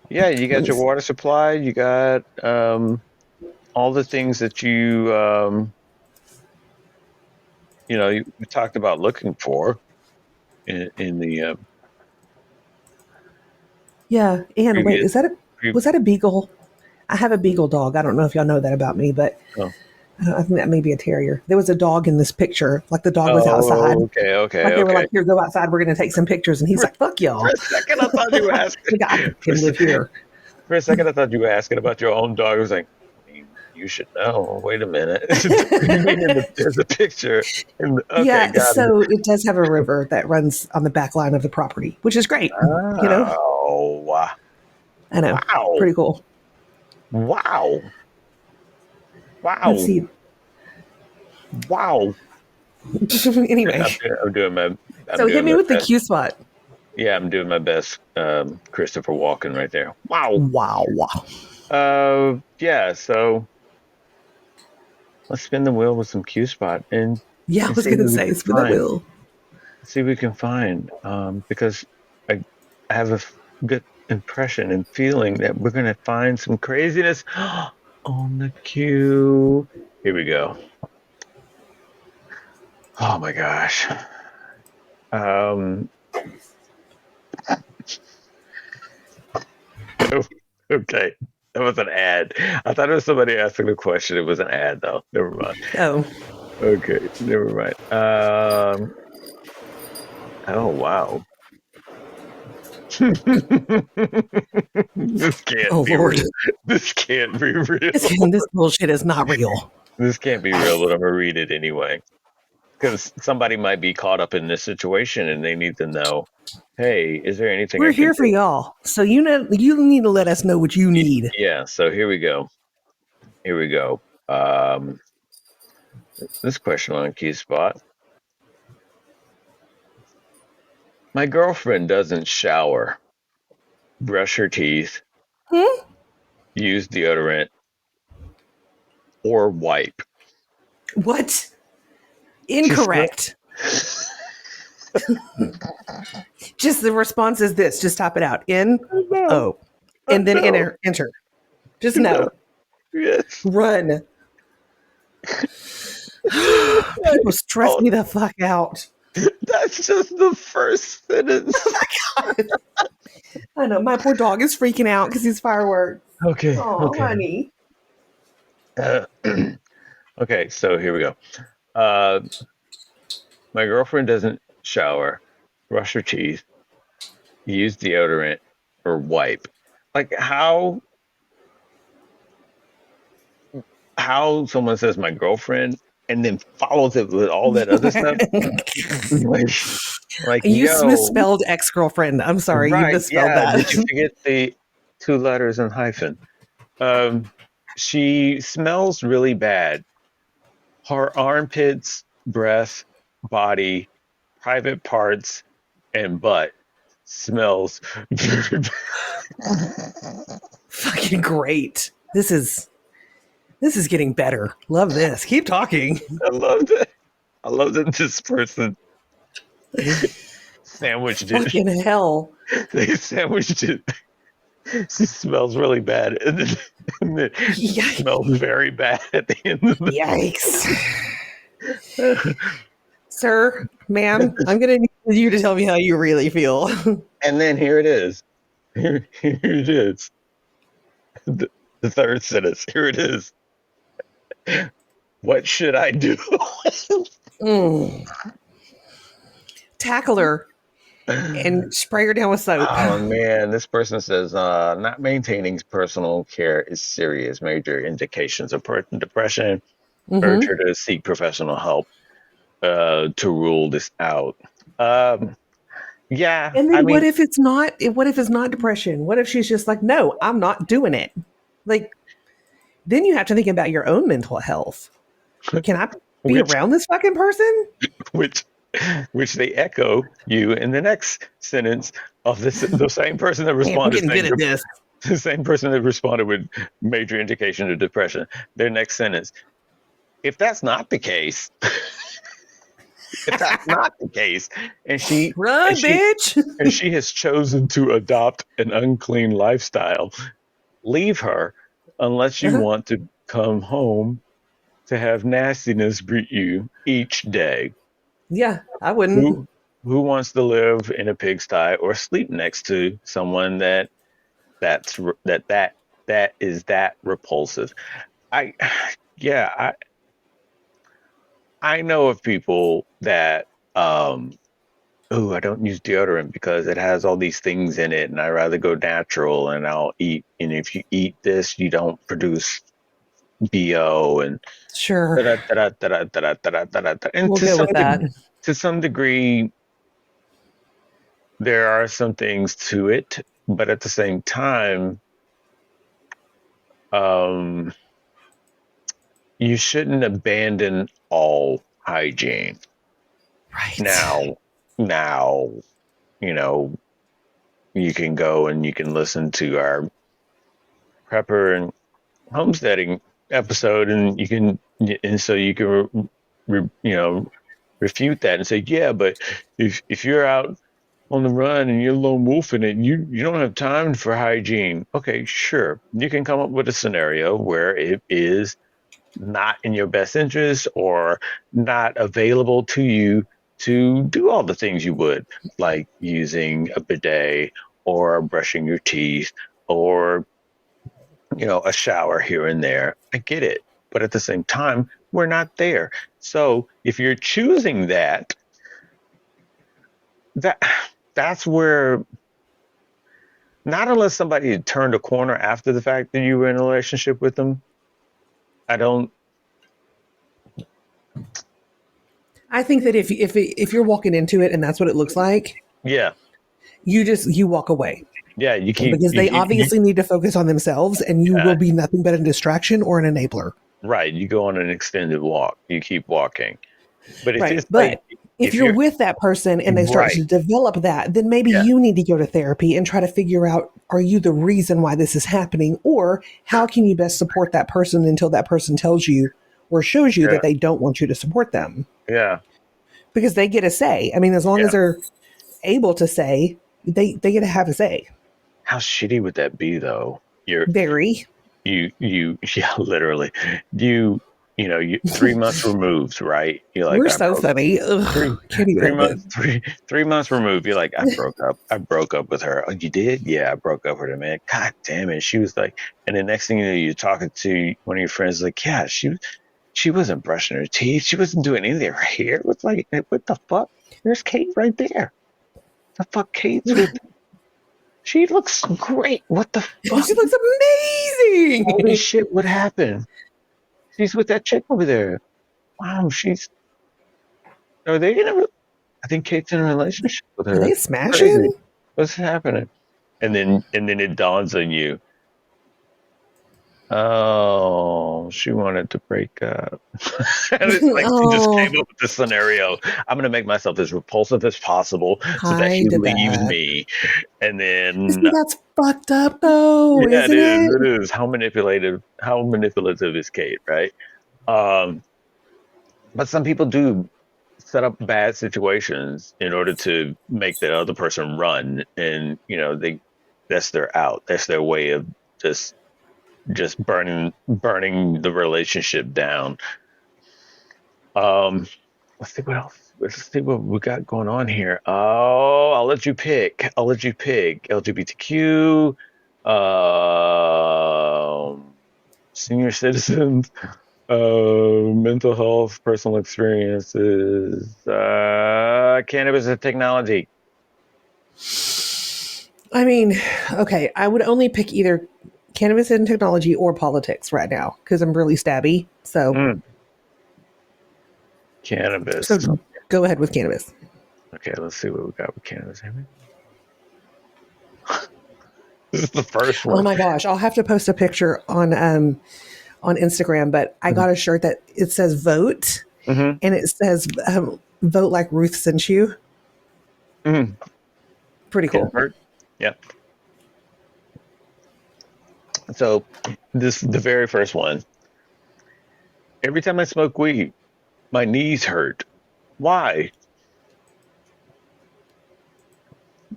Yeah, you
Let
got
me
your
see.
water supply. You got all the things that you talked about looking for in the
Yeah, and wait,
previous.
was that a beagle? I have a beagle dog. I don't know if y'all know that about me, but
Oh,
I think that may be a terrier. There was a dog in this picture. Like the dog was outside.
oh, okay,
Like
okay,
they were
okay.
like, "Here, go outside. We're going to take some pictures." And he's like, "Fuck
For
y'all."
a second, I thought you were asking.
The guy
For a,
can live
se-
here.
for a second, I thought you were asking about your own dog. I was like, you should know. Wait a minute. You mean there's a picture? Okay,
Yeah,
got it.
so it does have a river that runs on the back line of the property, which is great. You know,
Oh,
I know,
wow,
pretty cool.
wow,
Let's
wow,
see.
wow.
Anyway,
I'm doing my. I'm
so hit
doing
me
my
with the
best.
Q spot.
Yeah, I'm doing my best. Christopher Walken right there. Wow.
Wow, wow.
Yeah. So let's spin the wheel with some Q spot
Yeah, I
and
was
see
gonna
what we
say
can
spin that
find.
wheel.
See what we can find. Because I have a good impression and feeling that we're gonna find some craziness on the Q. Here we go. Oh my gosh. Um. Okay. That was an ad. I thought it was somebody asking a question. It was an ad, though. Never mind.
Oh,
Okay, never mind. Oh wow. This can't
oh
be
Lord,
real. This can't be real.
this bullshit is not real.
This can't be real, but I'm gonna read it anyway. Because somebody might be caught up in this situation and they need to know, hey, is there anything
We're
I can
here for
do?
y'all, so you need to let us know what you need.
Yeah, so here we go. Here we go. This question on Key Spot. My girlfriend doesn't shower, brush her teeth,
Hmm?
use deodorant, or wipe.
What?
She's still.
Incorrect. Just the response is this. Just type it out. N
No,
O, and then
no,
enter. Just
no.
no.
Yes.
Run. People stress
Oh,
me the fuck out.
that's just the first sentence.
I know my poor dog is freaking out because he's fireworks.
Okay,
Oh,
okay.
honey.
Uh, okay, so here we go. Uh, my girlfriend doesn't shower, brush her teeth, use deodorant, or wipe. Like how someone says my girlfriend and then follows it with all that other stuff. Like,
You
yo,
misspelled ex-girlfriend. I'm sorry, you
right?
misspelled
Yeah.
that.
Did you forget the two letters and hyphen? Um, she smells really bad. Her armpits, breath, body, private parts, and butt smells very bad.
Fucking great. This is getting better. Love this. Keep talking.
I love that. I love that this person sandwiched it.
Fucking hell.
They sandwiched it She smells really bad, and then she smells very bad at the end of
Yikes.
the.
Sir, ma'am, I'm going to need you to tell me how you really feel.
And then here it is. Here it is. The, the third sentence. Here it is. What should I do?
Mm. Tackle her and spray her down with soap.
Oh man, this person says not maintaining personal care is serious. Major indications of depression. Urge her to seek professional help to rule this out. Um, yeah,
And
I
then
mean,
what if it's not depression? What if she's just like, no, I'm not doing it? Like, then you have to think about your own mental health. Can I be
which
around this fucking person?
which which they echo you in the next sentence of this the same person that
Man, I'm
responded
getting
saying
good at this.
the same person that responded with major indication of depression. Their next sentence. If that's not the case, if that's not the case, and she and
Run,
she
bitch.
and she has chosen to adopt an unclean lifestyle, leave her unless you
Uh-huh.
want to come home to have nastiness greet you each day.
Yeah, I wouldn't.
Who wants to live in a pigsty or sleep next to someone that's that is that repulsive? I yeah, I know of people that oh, I don't use deodorant because it has all these things in it, and I rather go natural. And I'll eat. And if you eat this, you don't produce BO and
Sure.
da da da da da da da da da. And
We'll go with that.
to some degree, there are some things to it, but at the same time, um, you shouldn't abandon all hygiene.
Right.
Now, now, you know, you can go and you can listen to our prepper and homesteading episode, and so you can refute that and say, yeah, but if you're out on the run and you're lone wolfing it, you don't have time for hygiene. Okay, sure, you can come up with a scenario where it is not in your best interest or not available to you to do all the things you would, like using a bidet or brushing your teeth or a shower here and there. I get it. But at the same time, we're not there. So if you're choosing that that's where, not unless somebody had turned a corner after the fact that you were in a relationship with them, I don't.
I think that if you're walking into it and that's what it looks like,
Yeah,
you walk away
yeah. You keep
because they obviously need to focus on themselves, and you will
yeah,
be nothing but a distraction or an enabler.
right. You go on an extended walk. You keep walking. But if
Right.
it's like
But if
if
you're
you're
with that person and they start
right,
to develop that, then maybe
yeah,
you need to go to therapy and try to figure out, are you the reason why this is happening? Or how can you best support that person until that person tells you or shows you
yeah,
that they don't want you to support them?
yeah,
Because they get a say. I mean, as long as
yeah.
they're able to say, they get to have a say.
How shitty would that be, though?
Very.
Yeah, literally. You you 3 months removed, right? You're like,
We're
I
so
broke
funny.
three
Ugh, can't even
three
help it.
months 3 months removed. You're like, I broke up with her. Oh, you did? Yeah, I broke up with her, man. God damn it. She was like, and the next thing you know, you're talking to one of your friends, like, yeah, she wasn't brushing her teeth. She wasn't doing anything. Her hair was like, what the fuck? There's Kate right there. The fuck, Kate's with. She looks great. What the fuck?
She looks
Holy
amazing.
shit! What happened? She's with that chick over there. Wow, she's. Are they in a? I think Kate's in a relationship with
Are
her.
they
That's crazy.
smashing?
What's happening? And then it dawns on you. Oh, she wanted to break up. And it's like she just
Oh,
came up with this scenario. I'm gonna make myself as repulsive as possible so that
I
she
did
leaves
that.
me. And then
See, that's fucked up though,
yeah, it
isn't
is.
it?
It is. How manipulative is Kate, right? Um, but some people do set up bad situations in order to make the other person run, and that's their out. That's their way of just burning the relationship down. Um, let's see what else. Let's see what we got going on here. Oh, I'll let you pick. LGBTQ, senior citizens, mental health, personal experiences, cannabis and technology.
I mean, okay, I would only pick either cannabis and technology or politics right now because I'm really stabby. So,
Mm, cannabis.
so go ahead with cannabis.
Okay, let's see what we got with cannabis. This is the first
Oh
one.
my gosh, I'll have to post a picture on Instagram. But I got a shirt that it says "vote"
Mm-hmm.
and it says "vote like Ruth sent you."
Mm-hmm.
Pretty
Can
cool.
hurt. Yeah. So the very first one. Every time I smoke weed, my knees hurt. Why?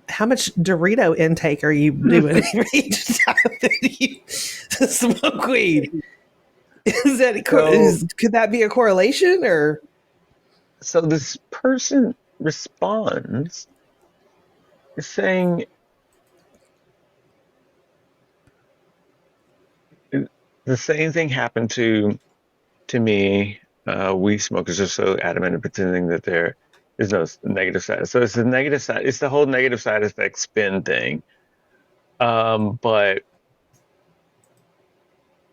How much Dorito intake are you doing each time that you smoke weed?
So
Could that be a correlation or?
so this person responds saying the same thing happened to me. Weed smokers are so adamant in pretending that there is no negative side. So it's the negative side. It's the whole negative side effect spin thing. But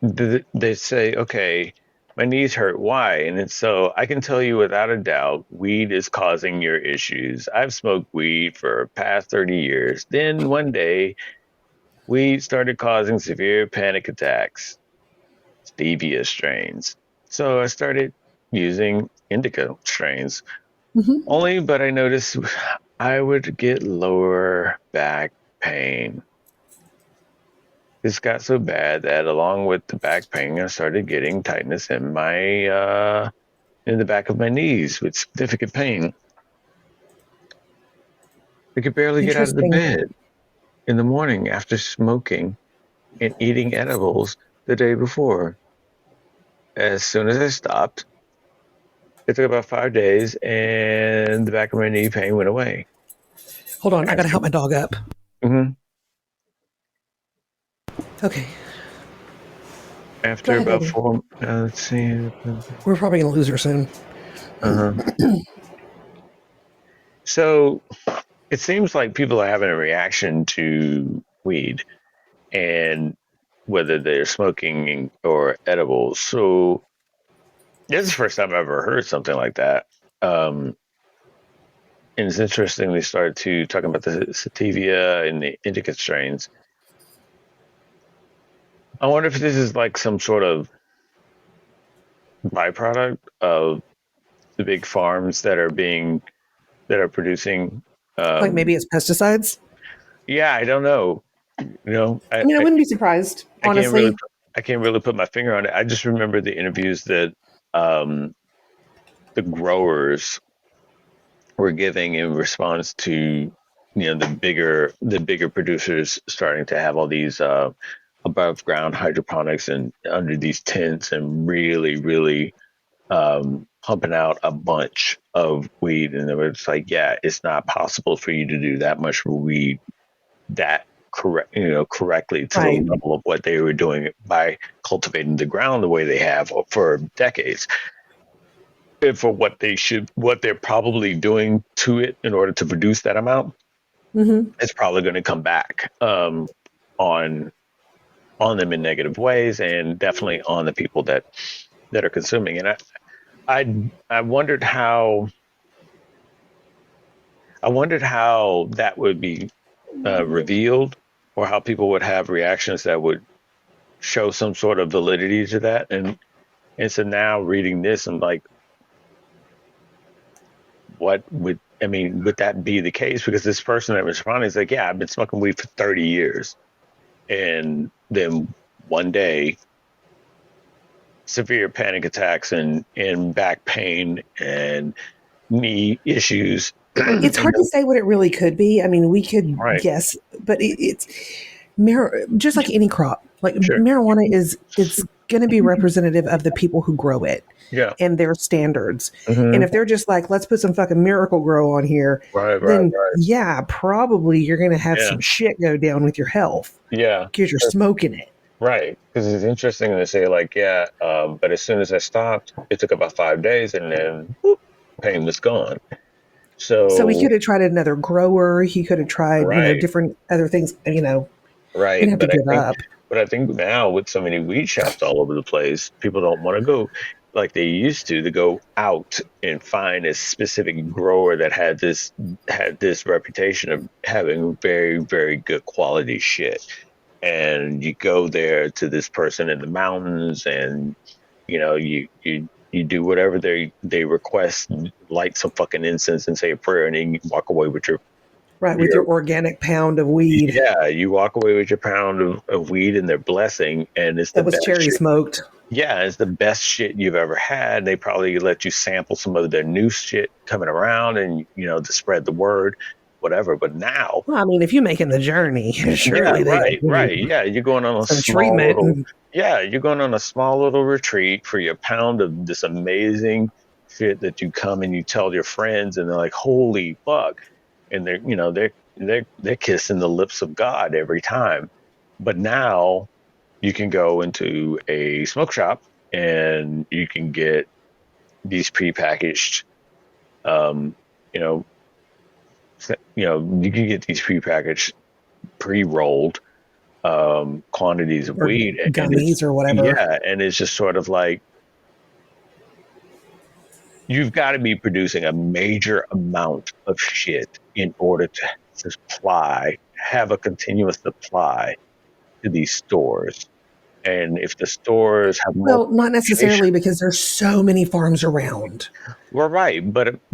they say, okay, my knees hurt. Why? And it's so I can tell you without a doubt, weed is causing your issues. I've smoked weed for past 30 years. Then one day, weed started causing severe panic attacks, stevia strains. So I started using indica strains.
Mhm.
Only, but I noticed I would get lower back pain. This got so bad that along with the back pain, I started getting tightness in the back of my knees with significant pain. I could barely get out of the
Interesting.
bed in the morning after smoking and eating edibles the day before. As soon as I stopped, it took about 5 days and the back of my knee pain went away.
Hold on, I gotta
After,
help my dog up.
mhm.
Okay, go
After
ahead,
about
baby.
4, let's see.
We're probably gonna lose her soon.
Uh-huh. So it seems like people are having a reaction to weed and whether they're smoking or edibles. So this is the first time I've ever heard something like that. Um, and it's interesting they started to talking about the sativa and the indica strains. I wonder if this is like some sort of byproduct of the big farms that are producing.
Like
Um,
maybe it's pesticides.
yeah, I don't know. You know,
I mean, I wouldn't be surprised,
I can't really
honestly.
I can't really put my finger on it. I just remember the interviews that um, the growers were giving in response to the bigger producers starting to have all these above ground hydroponics and under these tents and really pumping out a bunch of weed, and it was like, yeah, it's not possible for you to do that much weed that correctly to the
Right.
level of what they were doing by cultivating the ground the way they have for decades. And for what they're probably doing to it in order to produce that amount,
Hmm.
it's probably going to come back on them in negative ways, and definitely on the people that are consuming. And I wondered how that would be revealed, or how people would have reactions that would show some sort of validity to that. And so now reading this, I'm like, what would I mean? Would that be the case? Because this person that was responding is like, yeah, I've been smoking weed for 30 years. And then one day, severe panic attacks and back pain and knee issues.
It's
And
hard to say what it really could be. I mean, we could
right,
guess, but it's just like any crop. Like
sure,
marijuana is, it's going to be representative of the people who grow it
yeah,
and their standards. And if
hmm
they're just like, let's put some fucking Miracle Grow on here,
right, right,
then
right,
yeah, probably you're going to have
yeah,
some shit go down with your health
yeah.
because you're smoking it.
Right, because it's interesting to say like, yeah, but as soon as I stopped, it took about 5 days, and then whoop, pain was gone.
So he
So
could have tried another grower. He could have tried,
right,
different other things. You're
right,
gonna have to give up.
but I think now with so many weed shops all over the place, people don't want to go like they used to go out and find a specific grower that had this reputation of having very, very good quality shit. And you go there to this person in the mountains, and you do whatever they request, light some fucking incense and say a prayer, and then you walk away with
Right, with
your
your organic pound of weed
yeah, you walk away with your pound of weed and their blessing, and it's the
that was
best
cherry
shit.
smoked.
Yeah, it's the best shit you've ever had. They probably let you sample some of their new shit coming around, and to spread the word, whatever. But now,
Well, I mean, if you're making the journey,
yeah,
surely they
right,
give you
right. Yeah, you're going on a
some
small
treatment.
little,
And
yeah, you're going on a small little retreat for your pound of this amazing shit that you come and you tell your friends, and they're like, "Holy fuck!" And they're kissing the lips of God every time. But now you can go into a smoke shop and you can get these prepackaged, um, you know, you can get these prepackaged, pre-rolled quantities of
or
weed, and it's
gummies or whatever.
yeah, and it's just sort of like you've got to be producing a major amount of shit in order to have a continuous supply to these stores. And if the stores have
Well,
multiple
not necessarily
locations,
because there's so many farms around
we're right,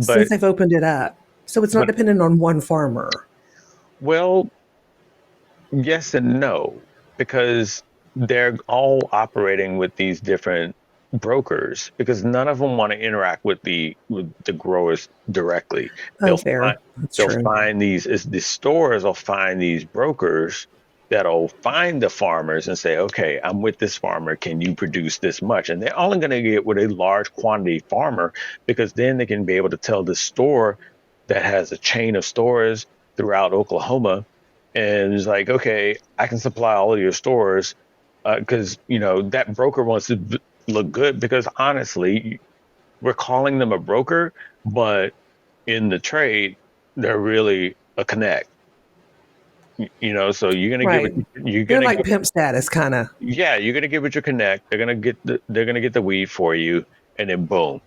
since they've opened it up. So it's not
but
dependent on one farmer.
well, yes and no, because they're all operating with these different brokers because none of them want to interact with the growers directly.
Oh,
They'll find
fair. That's
they'll
true.
find the stores will find these brokers that'll find the farmers and say, okay, I'm with this farmer. Can you produce this much? And they're only going to get with a large quantity farmer because then they can be able to tell the store that has a chain of stores throughout Oklahoma, and it's like, okay, I can supply all of your stores because that broker wants to look good. Because honestly, we're calling them a broker, but in the trade, they're really a connect. So you're gonna get what
Right.
you're
They're
gonna
like
get.
pimp status, kind of.
Yeah, you're gonna get what you connect. They're gonna get the weed for you, and then boom.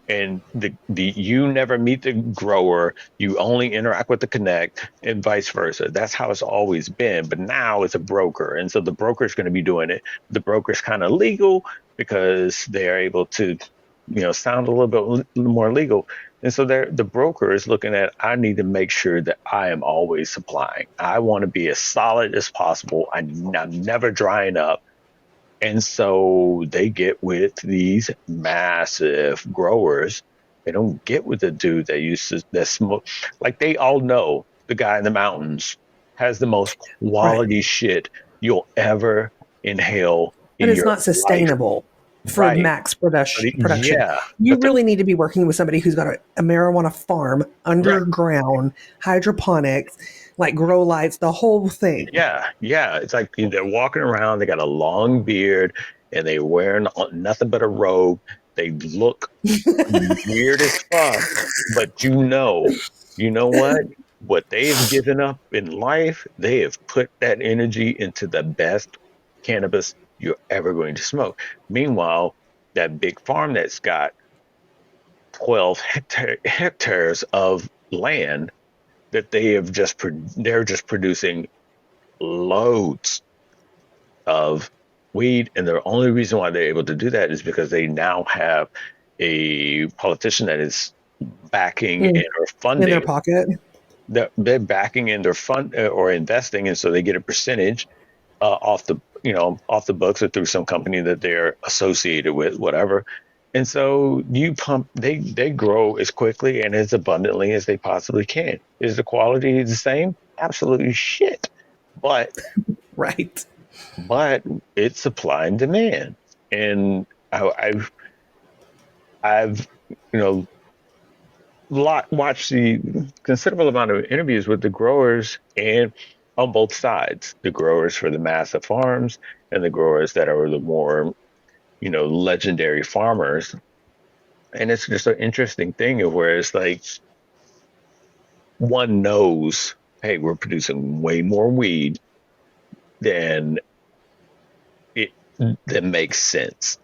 And the you never meet the grower, you only interact with the connect, and vice versa. That's how it's always been. But now it's a broker, and so the broker's going to be doing it. The broker's kind of legal because they're able to, sound a little bit more legal. And so the broker is looking at, I need to make sure that I am always supplying. I want to be as solid as possible. I'm never drying up. And so they get with these massive growers. They don't get with the dude that used to that smoke. Like they all know the guy in the mountains has the most
Right.
quality shit you'll ever inhale
But
in
it's
your
not
life.
sustainable for
Right.
max
But
production.
yeah.
You
But the
really need to be working with somebody who's got a marijuana farm
right.
underground, hydroponics, like grow lights, the whole thing.
Yeah. Yeah. It's like they're walking around, they got a long beard and they wearing nothing but a robe. They look weird as fuck, but you know what? What they've given up in life, they have put that energy into the best cannabis you're ever going to smoke. Meanwhile, that big farm that's got 12 hectares of land that they're just producing loads of weed, and the only reason why they're able to do that is because they now have a politician that is backing
Mm.
and or
In their
funding.
pocket.
They're backing in their fund or investing, and so they get a percentage off the books or through some company that they're associated with, whatever. And so you pump, they grow as quickly and as abundantly as they possibly can. Is the quality the same? Absolutely shit. But
Right.
but it's supply and demand. And I've you know watched the considerable amount of interviews with the growers and on both sides, the growers for the massive farms and the growers that are the more legendary farmers. And it's just an interesting thing of where it's like one knows, hey, we're producing way more weed than it that makes sense.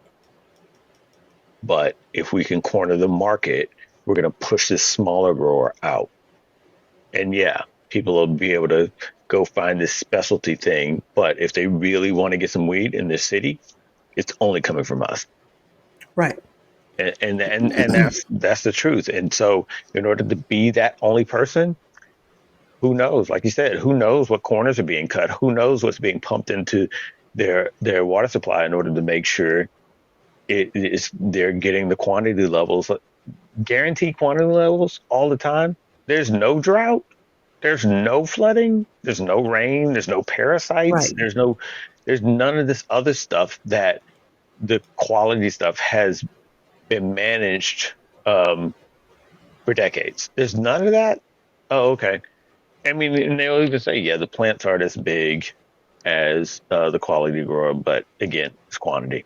But if we can corner the market, we're going to push this smaller grower out. And yeah, people will be able to go find this specialty thing. But if they really want to get some weed in this city, it's only coming from us.
Right.
And that's the truth. And so in order to be that only person, who knows? Like you said, who knows what corners are being cut? Who knows what's being pumped into their water supply in order to make sure they're getting the quantity levels, guaranteed quantity levels all the time. There's no drought. There's no flooding. There's no rain. There's no parasites.
Right.
There's none of this other stuff that the quality stuff has been managed for decades. There's none of that. Oh, okay. I mean, and they'll even say, yeah, the plants aren't as big as the quality grower, but again, it's quantity.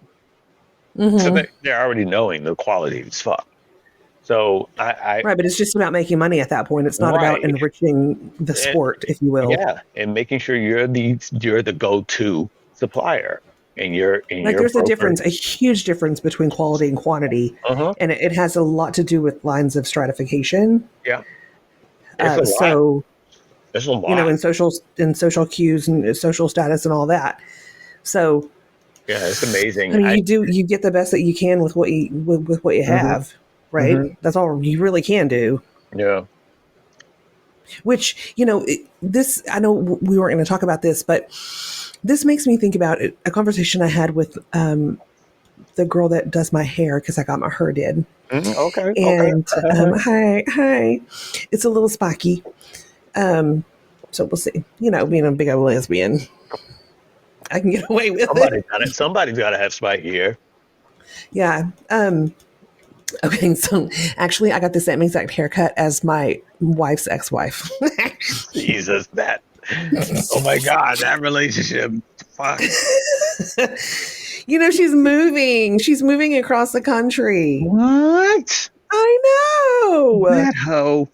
Mm-hmm.
So they're already knowing the quality is fuck. So
right, but it's just about making money at that point. It's not about enriching the sport, if you will.
Yeah, and making sure you're the go-to supplier, and
there's a huge difference between quality and quantity, and it has a lot to do with lines of stratification.
Yeah,
so
there's a lot.
In social cues and social status and all that. So
yeah, it's amazing.
I mean, you get the best that you can with what you have. Right? Mm-hmm. That's all you really can do.
Yeah.
Which, this, I know we weren't going to talk about this, but this makes me think about a conversation I had with the girl that does my hair, because I got my hair did.
Okay.
And hi. It's a little spiky. So we'll see. Being a big old lesbian, I can get away with it.
Somebody's got to have spiky hair.
Yeah. Okay, so actually, I got the same exact haircut as my wife's ex-wife.
Jesus, oh my God, that relationship. Fuck.
She's moving. She's moving across the country.
What?
I know.
That hoe.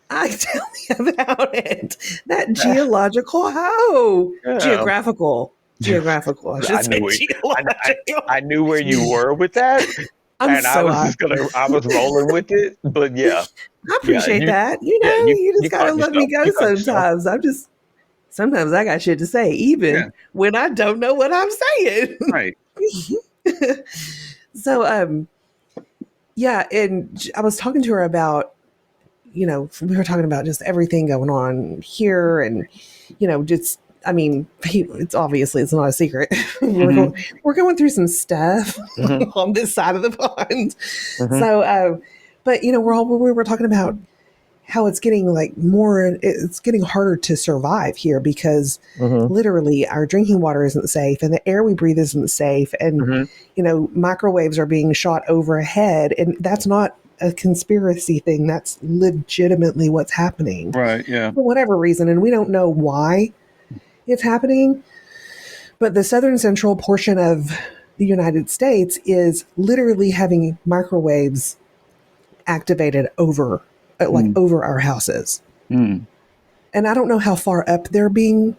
Tell me about it. That geological hoe. Yeah. Geographical.
I knew where you were with that. I was rolling with it, but yeah.
I appreciate that. You just gotta let me go sometimes. Sometimes I got shit to say, even when I don't know what I'm saying.
Right.
So, and I was talking to her about, we were talking about just everything going on here, and it's obviously, it's not a secret. We're going through some stuff on this side of the pond. So, but we were talking about how it's getting it's getting harder to survive here because literally our drinking water isn't safe and the air we breathe isn't safe. And, microwaves are being shot overhead, and that's not a conspiracy thing. That's legitimately what's happening.
Right. Yeah.
For whatever reason. And we don't know why it's happening, but the southern central portion of the United States is literally having microwaves activated over our houses. And I don't know how far up they're being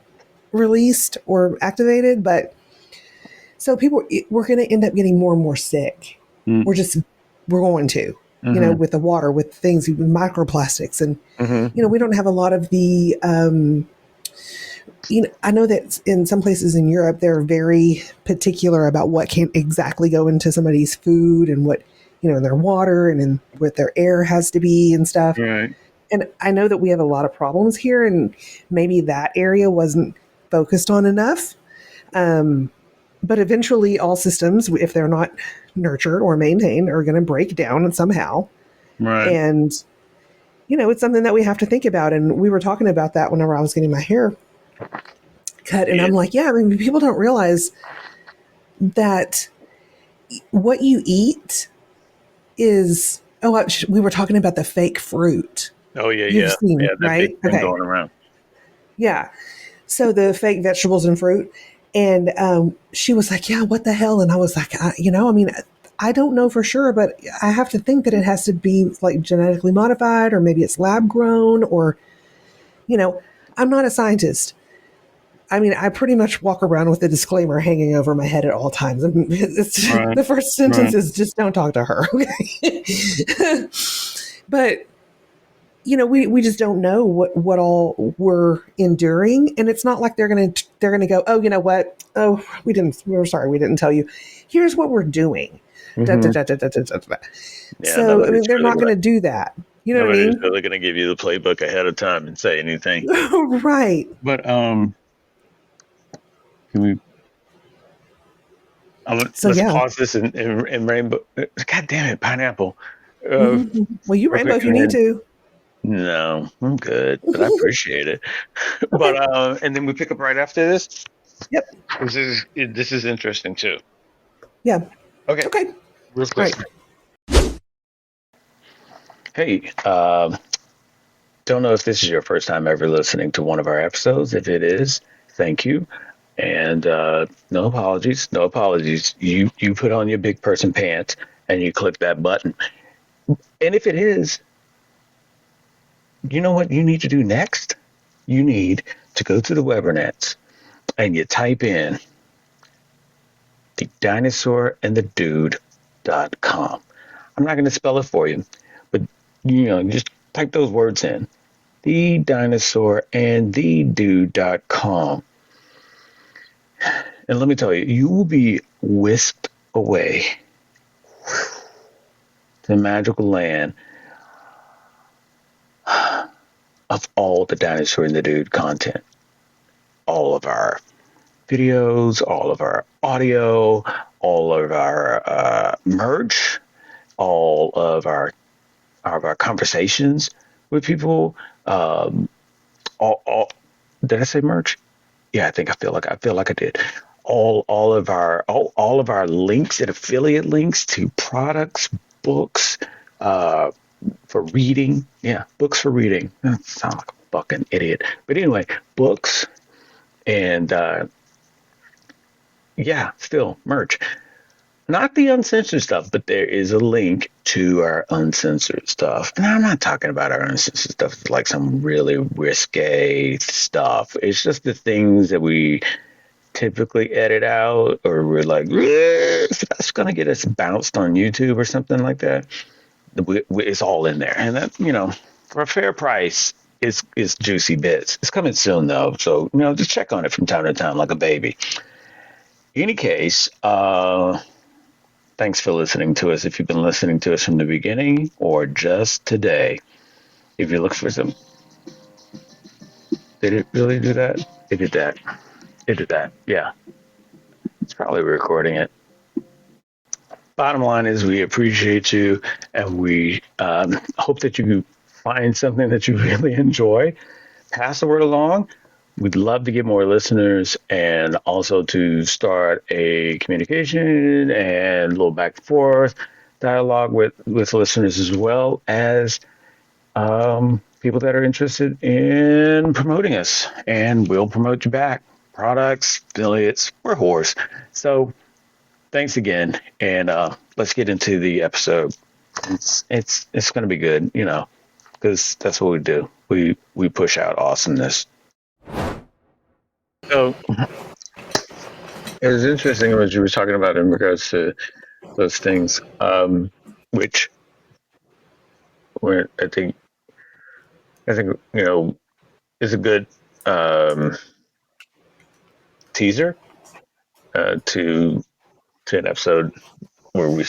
released or activated, but so we're going to end up getting more and more sick. We're going to, with the water, with things, with microplastics, and we don't have a lot of the I know that in some places in Europe, they're very particular about what can exactly go into somebody's food and what, in their water and in what their air has to be and stuff.
Right.
And I know that we have a lot of problems here, and maybe that area wasn't focused on enough. But eventually all systems, if they're not nurtured or maintained are going to break down somehow.
Right.
And, it's something that we have to think about. And we were talking about that whenever I was getting my hair cut. And
Yeah.
I'm like, yeah, I mean, people don't realize that what you eat is, we were talking about the fake fruit.
Oh yeah,
You've
yeah,
seen,
yeah. That big
right?
thing
Okay.
going around.
Yeah. So the fake vegetables and fruit. And she was like, yeah, what the hell? And I was like, I don't know for sure, but I have to think that it has to be like genetically modified, or maybe it's lab grown, or, I'm not a scientist. I mean, I pretty much walk around with a disclaimer hanging over my head at all times. And
Right.
the first sentence is just don't talk to her. Okay. But we just don't know what all we're enduring, and it's not like they're gonna go, oh, you know what? Oh, we're sorry, we didn't tell you. Here's what we're doing. Da, da,
Mm-hmm.
da, da, da, da, da.
Yeah,
So I mean, they're not going to do that. You know what I
nobody's
mean?
really going to give you the playbook ahead of time and say anything.
Right.
But can we?
So
Let's
yeah.
pause this in rainbow. God damn it, pineapple.
Mm-hmm. Well, you
Real quick,
rainbow if you need to.
No, I'm good, but I appreciate it.
Okay.
But and then we pick up right after this.
Yep.
This is interesting too.
Yeah.
Okay.
Okay.
Real quick.
Right.
Hey, don't know if this is your first time ever listening to one of our episodes. If it is, thank you. And no apologies, no apologies. You put on your big person pants and you click that button. And if it is, you know what you need to do next? You need to go to the Webernets and you type in the Dinosaur&TheDude.com. I'm not going to spell it for you, but just type those words in. The Dinosaur&TheDude.com. And let me tell you, you will be whisked away to the magical land of all the Dinosaur and the Dude content. All of our videos, all of our audio, all of our merch, all of our conversations with people. All did I say merch? Yeah, I feel like I did. All of our links and affiliate links to products, books, uh, for reading. Yeah, books for reading. I sound like a fucking idiot, but anyway, books and yeah, still merch. Not the uncensored stuff, but there is a link to our uncensored stuff. And I'm not talking about our uncensored stuff like some really risque stuff. It's just the things that we typically edit out, or we're like, if that's going to get us bounced on YouTube or something like that. It's all in there. And that, for a fair price, it's juicy bits. It's coming soon, though. So, just check on it from time to time like a baby. In any case, thanks for listening to us. If you've been listening to us from the beginning or just today, if you look for some, did it really do that? It did that. It did that. Yeah. It's probably recording it. Bottom line is we appreciate you, and we hope that you find something that you really enjoy. Pass the word along. We'd love to get more listeners, and also to start a communication and a little back and forth dialogue with listeners, as well as people that are interested in promoting us, and we'll promote you back. Products, affiliates, we're whores. So thanks again, and let's get into the episode. It's going to be good, because that's what we do. We push out awesomeness. So it was interesting what you were talking about in regards to those things, which were I think is a good um, teaser to an episode where we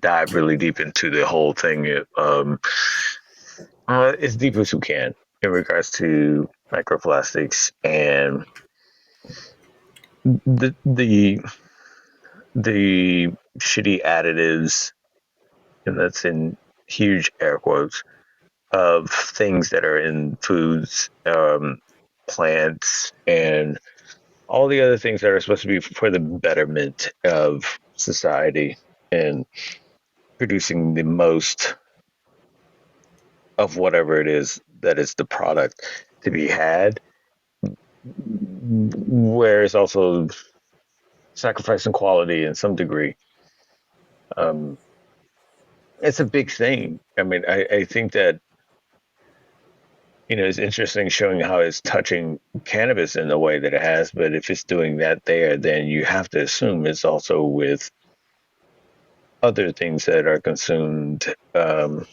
dive really deep into the whole thing, as deep as we can in regards to microplastics and the shitty additives, and that's in huge air quotes, of things that are in foods, plants, and all the other things that are supposed to be for the betterment of society and producing the most of whatever it is that is the product to be had, where it's also sacrificing quality in some degree. Um, it's a big thing. I mean, I think that, it's interesting showing how it's touching cannabis in the way that it has, but if it's doing that there, then you have to assume it's also with other things that are consumed. I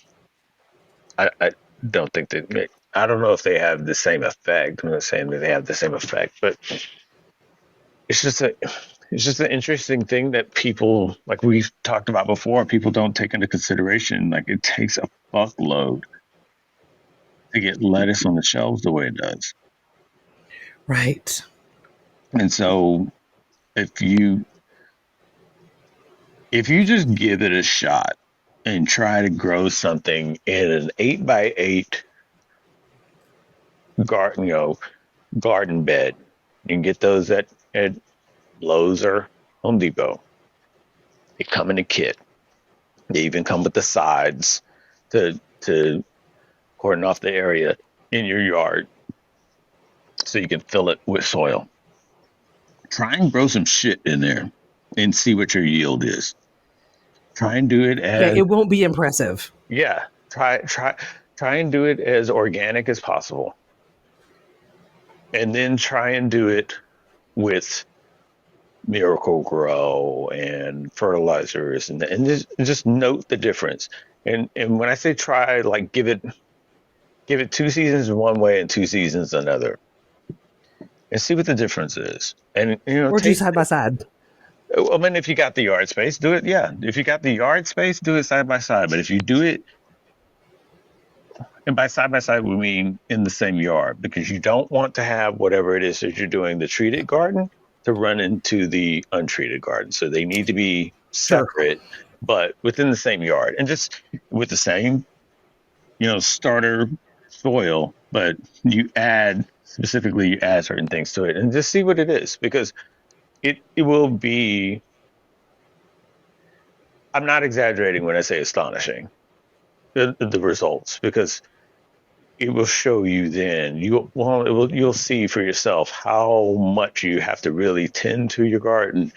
don't think that, I don't know if they have the same effect. I'm not saying that they have the same effect, but it's just an interesting thing that people, like we've talked about before, people don't take into consideration. Like, it takes a fuckload to get lettuce on the shelves the way it does.
Right.
And so if you just give it a shot and try to grow something in an 8x8 garden bed, you can get those at Lowe's or Home Depot. They come in a kit. They even come with the sides to cordon off the area in your yard so you can fill it with soil. Try and grow some shit in there and see what your yield is. Try and do it
Yeah,
as
it won't be impressive.
try and do it as organic as possible. And then try and do it with Miracle Grow and fertilizers and just note the difference. And when I say try, like give it 2 seasons one way and 2 seasons another, and see what the difference is. And
Or do side by side.
I mean, if you got the yard space, do it. Yeah, if you got the yard space, do it side by side. But if you do it, and by side, we mean in the same yard, because you don't want to have whatever it is that you're doing, the treated garden, to run into the untreated garden. So they need to be separate, but within the same yard, and just with the same, starter soil, but you add certain things to it, and just see what it is, because it will be. I'm not exaggerating when I say astonishing, the results, because it will show you then. You'll see for yourself how much you have to really tend to your garden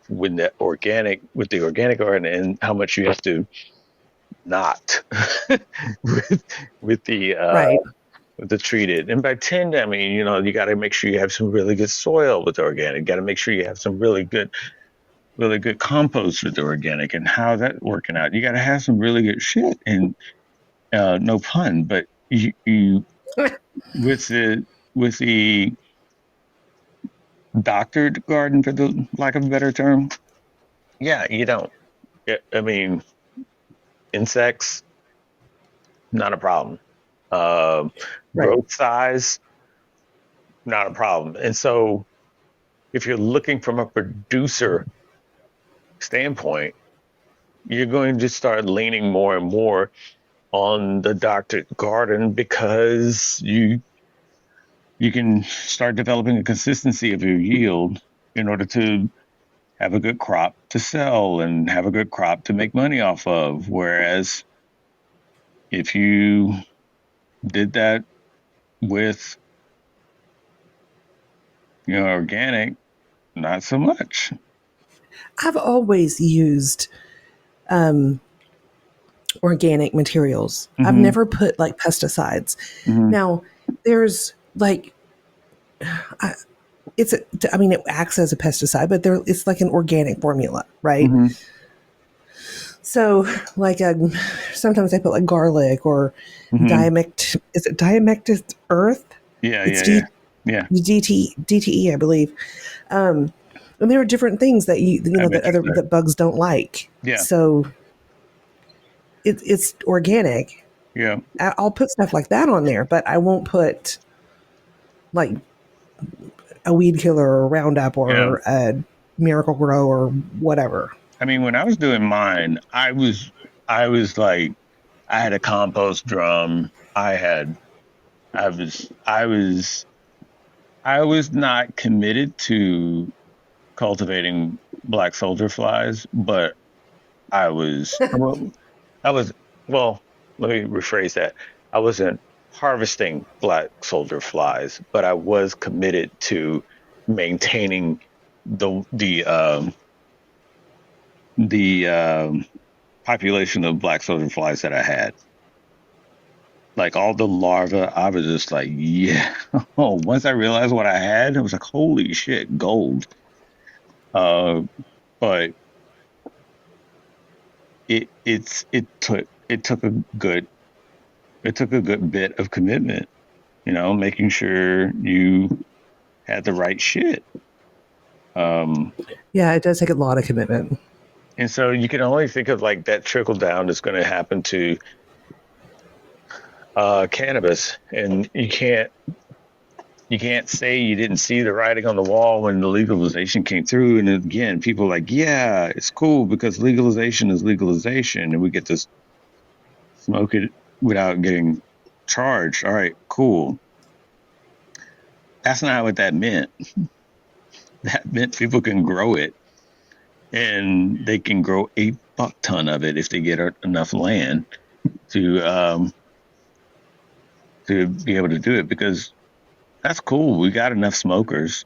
with the organic garden, and how much you have to not with the
Right.
with the treated. And by tend, I mean, you got to make sure you have some really good soil with the organic. You got to make sure you have some really good compost with the organic, and how that working out. You got to have some really good shit, and no pun, but you with the doctored garden, for the lack of a better term, yeah, you don't. I mean, insects, not a problem.
Right.
Growth size, not a problem. And so, if you're looking from a producer standpoint, you're going to start leaning more and more on the doctored garden, because you can start developing a consistency of your yield in order to have a good crop to sell and have a good crop to make money off of. Whereas if you did that with organic, not so much.
I've always used organic materials.
Mm-hmm.
I've never put like pesticides.
Mm-hmm.
Now, there's like, it acts as a pesticide, but it's like an organic formula, right?
Mm-hmm.
So, like, sometimes I put like garlic or
Mm-hmm.
Is it diamected earth?
Yeah,
It's
yeah.
DTE, I believe. And there are different things that that bugs don't like.
Yeah.
So it's organic.
Yeah.
I'll put stuff like that on there, but I won't put like a weed killer or Roundup or a Miracle Grow or whatever.
I mean, when I was doing mine, I was like, I had a compost drum. I was, I was, I was not committed to cultivating black soldier flies, but I was, well, I was, well, let me rephrase that. I wasn't harvesting black soldier flies, but I was committed to maintaining the population of black soldier flies that I had. Like all the larvae, I was just like, yeah. Oh, once I realized what I had, I was like, holy shit, gold. Uh, but it took a good bit of commitment, making sure you had the right shit.
Yeah, it does take a lot of commitment.
And so you can only think of like that trickle down that's going to happen to cannabis, and you can't say you didn't see the writing on the wall when the legalization came through. And again, people are like, yeah, it's cool because legalization is legalization, and we get to smoke it without getting charged. All right, cool. That's not what that meant. That meant people can grow it, and they can grow a buck ton of it if they get enough land to be able to do it. Because that's cool. We got enough smokers.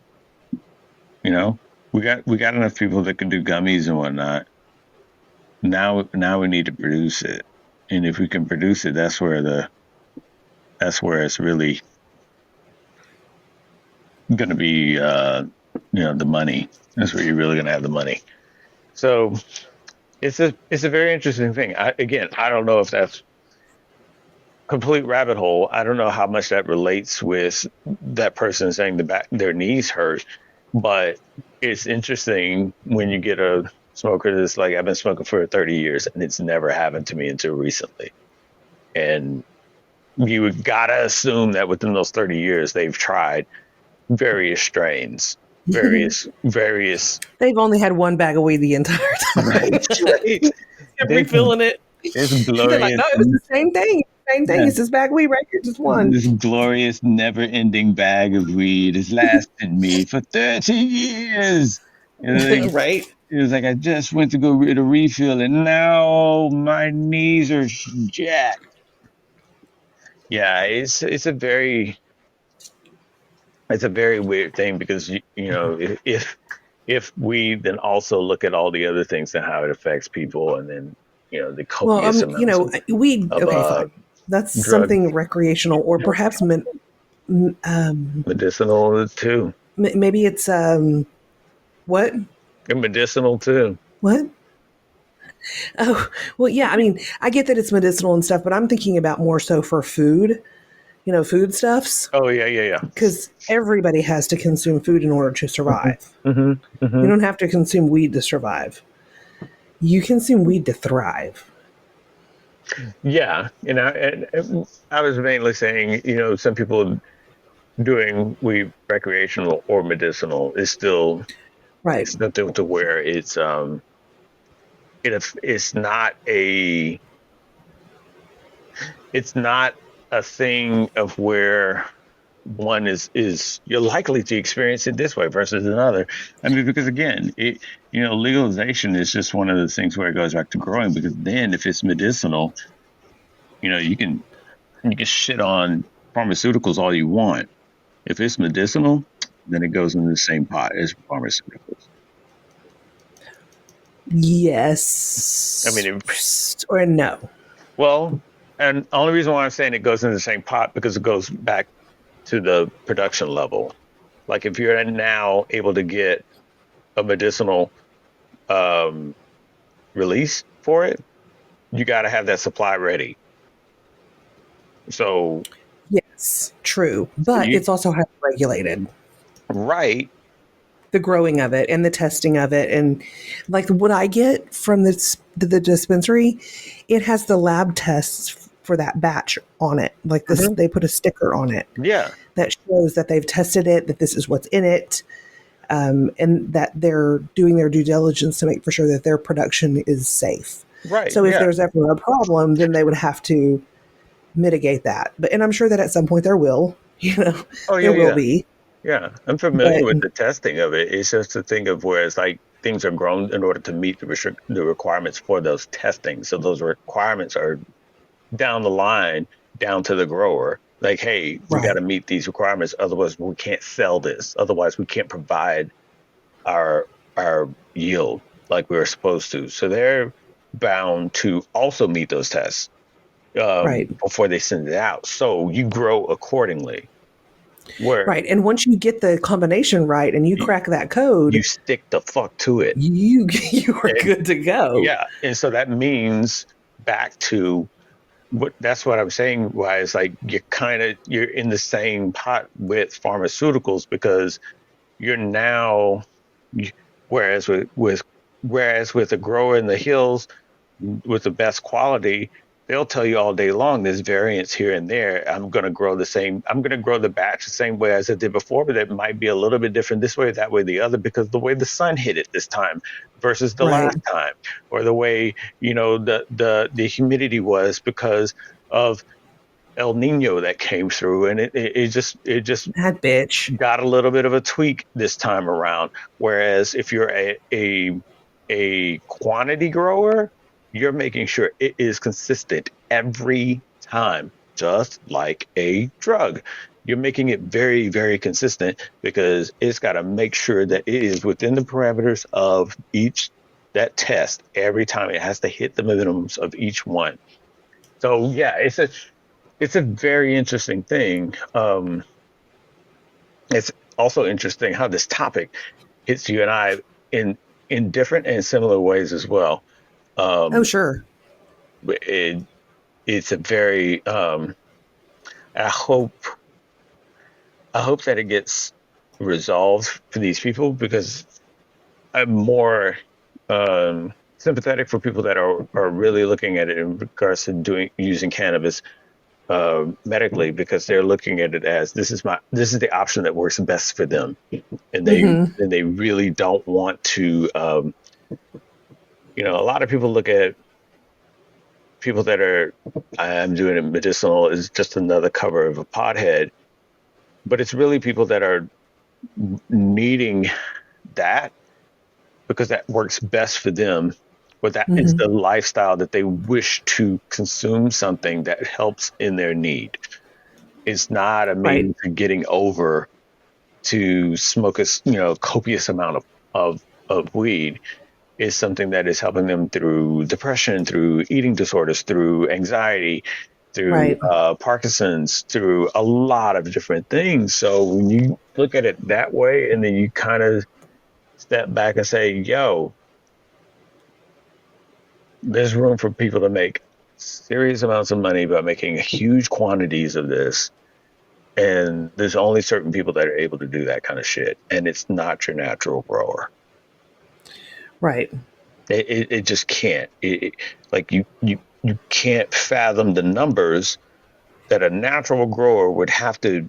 We got enough people that can do gummies and whatnot. Now we need to produce it, and if we can produce it, that's where it's really going to be. The money. That's where you're really going to have the money. So it's a very interesting thing. I don't know if that's complete rabbit hole. I don't know how much that relates with that person saying their knees hurt, but it's interesting when you get a smoker that's like, I've been smoking for 30 years and it's never happened to me until recently. And you gotta assume that within those 30 years they've tried various strains, various.
They've only had one bag of weed the entire time.
Right.
Refilling it.
It's glorious.
Like, no, it was the same thing. Same thing. Yeah. It's this bag of weed right here, just one.
This glorious, never-ending bag of weed has lasted me for 30 years.
Right?
It was like I just went to go get a refill, and now my knees are jacked. Yeah, it's a very weird thing because if we then also look at all the other things and how it affects people, and then the copious amounts
weed. Okay, fine. That's something recreational or perhaps
medicinal too.
Maybe it's what?
And medicinal too.
What? Oh, well, yeah. I mean, I get that it's medicinal and stuff, but I'm thinking about more so for food. Foodstuffs.
Oh, yeah.
Because everybody has to consume food in order to survive.
Mm-hmm. Mm-hmm.
You don't have to consume weed to survive. You consume weed to thrive.
Yeah, and I was mainly saying, some people doing weed recreational or medicinal is still
right.
It's nothing to where it's not a thing of where one is you're likely to experience it this way versus another. I mean, because again, legalization is just one of those things where it goes back to growing, because then if it's medicinal, you can shit on pharmaceuticals all you want. If it's medicinal, then it goes into the same pot as pharmaceuticals.
Yes.
I mean,
or no.
Well, and the only reason why I'm saying it goes into the same pot because it goes back to the production level. Like if you're now able to get a medicinal release for it, you got to have that supply ready. So
yes, true, but it's also highly regulated.
Right.
The growing of it and the testing of it, and like what I get from the dispensary, it has the lab tests for that batch on it. Like this, they put a sticker on it.
Yeah.
That shows that they've tested it, that this is what's in it. and that they're doing their due diligence to make for sure that their production is safe.
Right.
So if
Yeah.
there's ever a problem, then they would have to mitigate that. And I'm sure that at some point there will,
Oh yeah.
there will
Yeah.
be.
Yeah. I'm familiar
But
with the testing of it. It's just a thing of where it's like things are grown in order to meet the requirements for those testing. So those requirements are down the line, down to the grower. Like, hey, we got
right,
to meet these requirements. Otherwise, we can't sell this. Otherwise, we can't provide our yield like we were supposed to. So they're bound to also meet those tests
right,
before they send it out. So you grow accordingly. Where
right. And once you get the combination right and you
you,
crack that
you
code,
stick the fuck to it.
you are
And
good to go.
yeah, and so that means back to that's what I'm saying. Why it's like you're in the same pot with pharmaceuticals because you're now, whereas with a grower in the hills with the best quality, they'll tell you all day long there's variance here and there. I'm going to grow the batch the same way as I did before, but it might be a little bit different this way, that way, the other, because the way the sun hit it this time versus the
Right,
last time, or the way, the humidity was because of El Nino that came through, and it just
that bitch.
got a little bit of a tweak this time around. Whereas if you're a quantity grower, you're making sure it is consistent every time, just like a drug. You're making it very, very consistent because it's got to make sure that it is within the parameters of each that test every time. It has to hit the minimums of each one. So yeah, it's a very interesting thing. It's also interesting how this topic hits you and I in different and similar ways as well.
Oh,
Um,
sure.
it, it's a very I hope that it gets resolved for these people because I'm more sympathetic for people that are really looking at it in regards to using cannabis medically, because they're looking at it as this is the option that works best for them, and
Hmm.
they really don't want to. A lot of people look at people that are I'm doing it medicinal as just another cover of a pothead, but it's really people that are needing that because that works best for them. But that is
Hmm.
the lifestyle that they wish to consume something that helps in their need. It's not a
Right,
means of getting over to smoke copious amount of weed. Is something that is helping them through depression, through eating disorders, through anxiety, through
right.
Parkinson's, through a lot of different things. So when you look at it that way, and then you kind of step back and say, yo, there's room for people to make serious amounts of money by making huge quantities of this. And there's only certain people that are able to do that kind of shit. And it's not your natural grower.
Right.
It just can't. Like you can't fathom the numbers that a natural grower would have to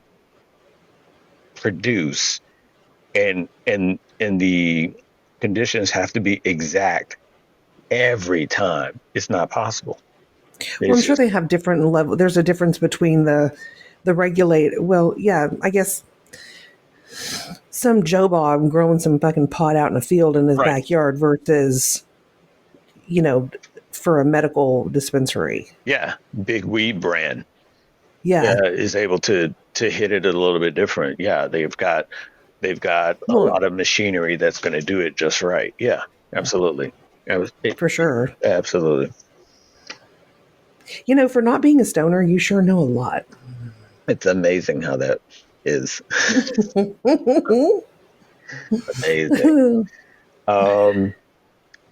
produce, and the conditions have to be exact every time. It's not possible.
Well, I'm
It's
sure
just
they have different level. There's a difference between the regulate. Well, yeah, I guess some Joe Bob growing some fucking pot out in a field in his
right.
backyard versus, you know, for a medical dispensary.
Yeah, big weed brand
Yeah.
is able to hit it a little bit different. Yeah, they've got a
Well,
lot of machinery that's going to do it just right. Yeah, absolutely.
for sure.
Absolutely.
For not being a stoner, you sure know a lot.
It's amazing how that is. Amazing. Um,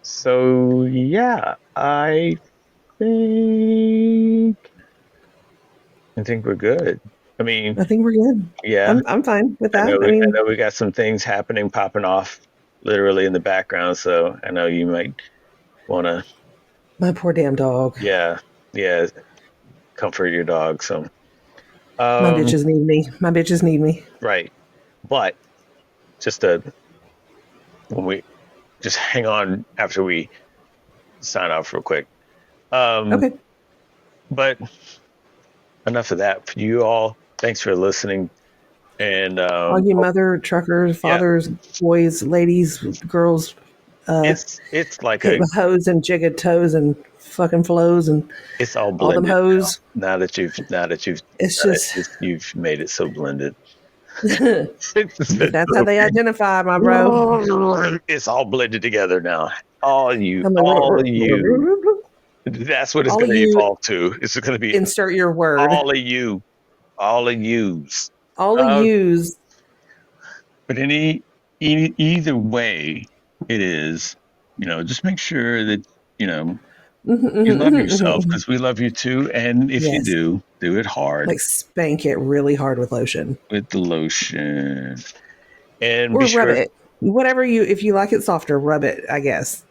so yeah, think I think we're good. I mean,
I think we're good.
yeah,
I'm fine with
I
that.
know
I
I
mean,
know we got some things happening, popping off literally in the background, so I know you might want to,
my poor damn dog.
yeah, yeah, comfort your dog. So,
My
um,
bitches need me. My bitches need me.
right, but just to when we just hang on after we sign off real quick. But enough of that for you all. Thanks for listening. And
all you mother truckers,
yeah,
fathers, boys, ladies, girls,
it's like
hit with hoes and jigga toes and fucking flows and
it's all
all them
blended
hoes.
now that you've
It's just
you've made it so blended.
that's how they identify, my bro.
It's all blended together now. All you. That's what it's
all
going to
you
evolve to. It's going to be
insert your word.
all of you, all of yous,
all of yous.
But either way it is, just make sure that you love yourself, because we love you too. And if you do it hard,
like spank it really hard with lotion.
With the lotion, and
or rub it. Whatever if you like it softer, rub it. I guess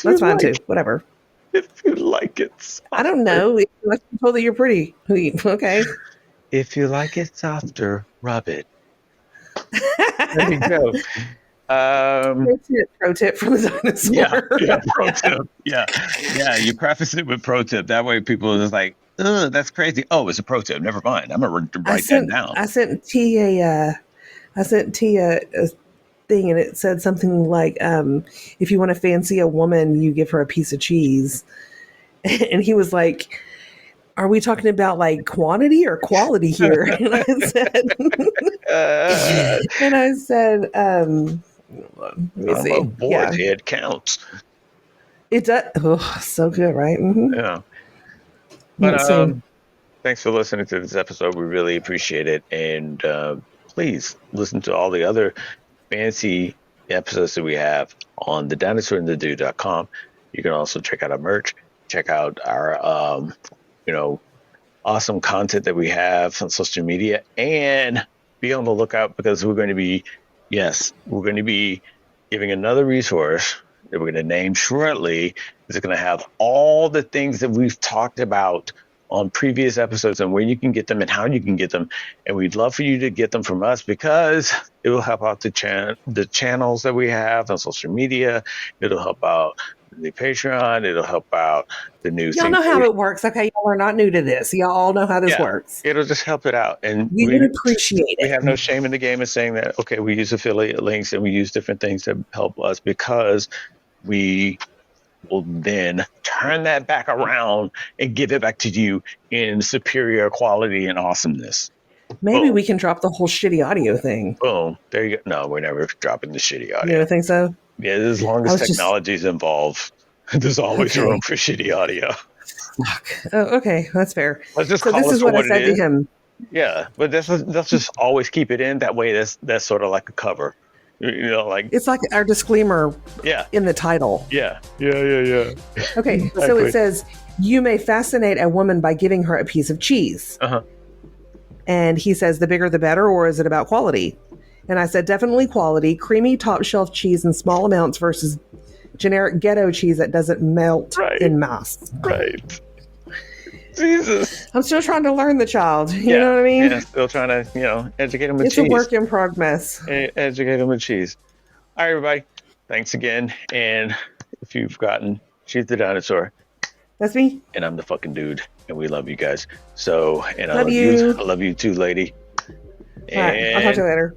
that's fine too. Whatever.
If you like it softer.
I don't know. If you like to be told that you're pretty. Okay.
If you like it softer, rub it. There you go.
Pro tip from the dinosaur.
Yeah, pro tip. Yeah. You preface it with pro tip. That way people are just like, "Ugh, that's crazy." Oh, it's a pro tip. Never mind. I'm gonna write that down.
I sent T a thing, and it said something like, "If you want to fancy a woman, you give her a piece of cheese." And he was like, "Are we talking about like quantity or quality here?" And I said, let me see.
Board head counts.
It does. Oh, so good, right? Mm-hmm.
Yeah. But thanks for listening to this episode. We really appreciate it. And please listen to all the other fancy episodes that we have on TheDinosaur&TheDude.com. You can also check out our merch. Check out our awesome content that we have on social media, and be on the lookout, because we're going to be giving another resource that we're going to name shortly. It's going to have all the things that we've talked about on previous episodes, and where you can get them and how you can get them. And we'd love for you to get them from us, because it will help out the channels that we have on social media. It'll help out the Patreon. It'll help out the new.
Y'all know how it works. Okay, y'all are not new to this. Y'all all know how this works.
It'll just help it out, and
we would appreciate it.
We have no shame in the game of saying that. Okay, we use affiliate links and we use different things to help us, because we will then turn that back around and give it back to you in superior quality and awesomeness.
Maybe we can drop the whole shitty audio thing.
Boom. There you go. No, we're never dropping the shitty audio.
You don't think so?
Yeah, as long as technology's involved, there's always room for shitty audio.
Fuck. Oh, okay, that's fair.
Let's just
so this is what I said to him.
Yeah, but let's just always keep it in. That way, that's sort of like a cover. Like
it's like our disclaimer. In the title.
Yeah.
Okay, exactly. So it says, "You may fascinate a woman by giving her a piece of cheese." And he says, "The bigger the better, or is it about quality?" And I said, "Definitely quality. Creamy top shelf cheese in small amounts versus generic ghetto cheese that doesn't melt in mass."
Right. Jesus.
I'm still trying to learn the child. You know what I mean?
Yeah, still trying to, educate him with cheese.
It's a work in progress.
Educate him with cheese. All right, everybody. Thanks again. And if you've forgotten, she's the dinosaur.
That's me.
And I'm the fucking dude. And we love you guys. So, and I love you. I love you too, lady.
All right, I'll talk to you later.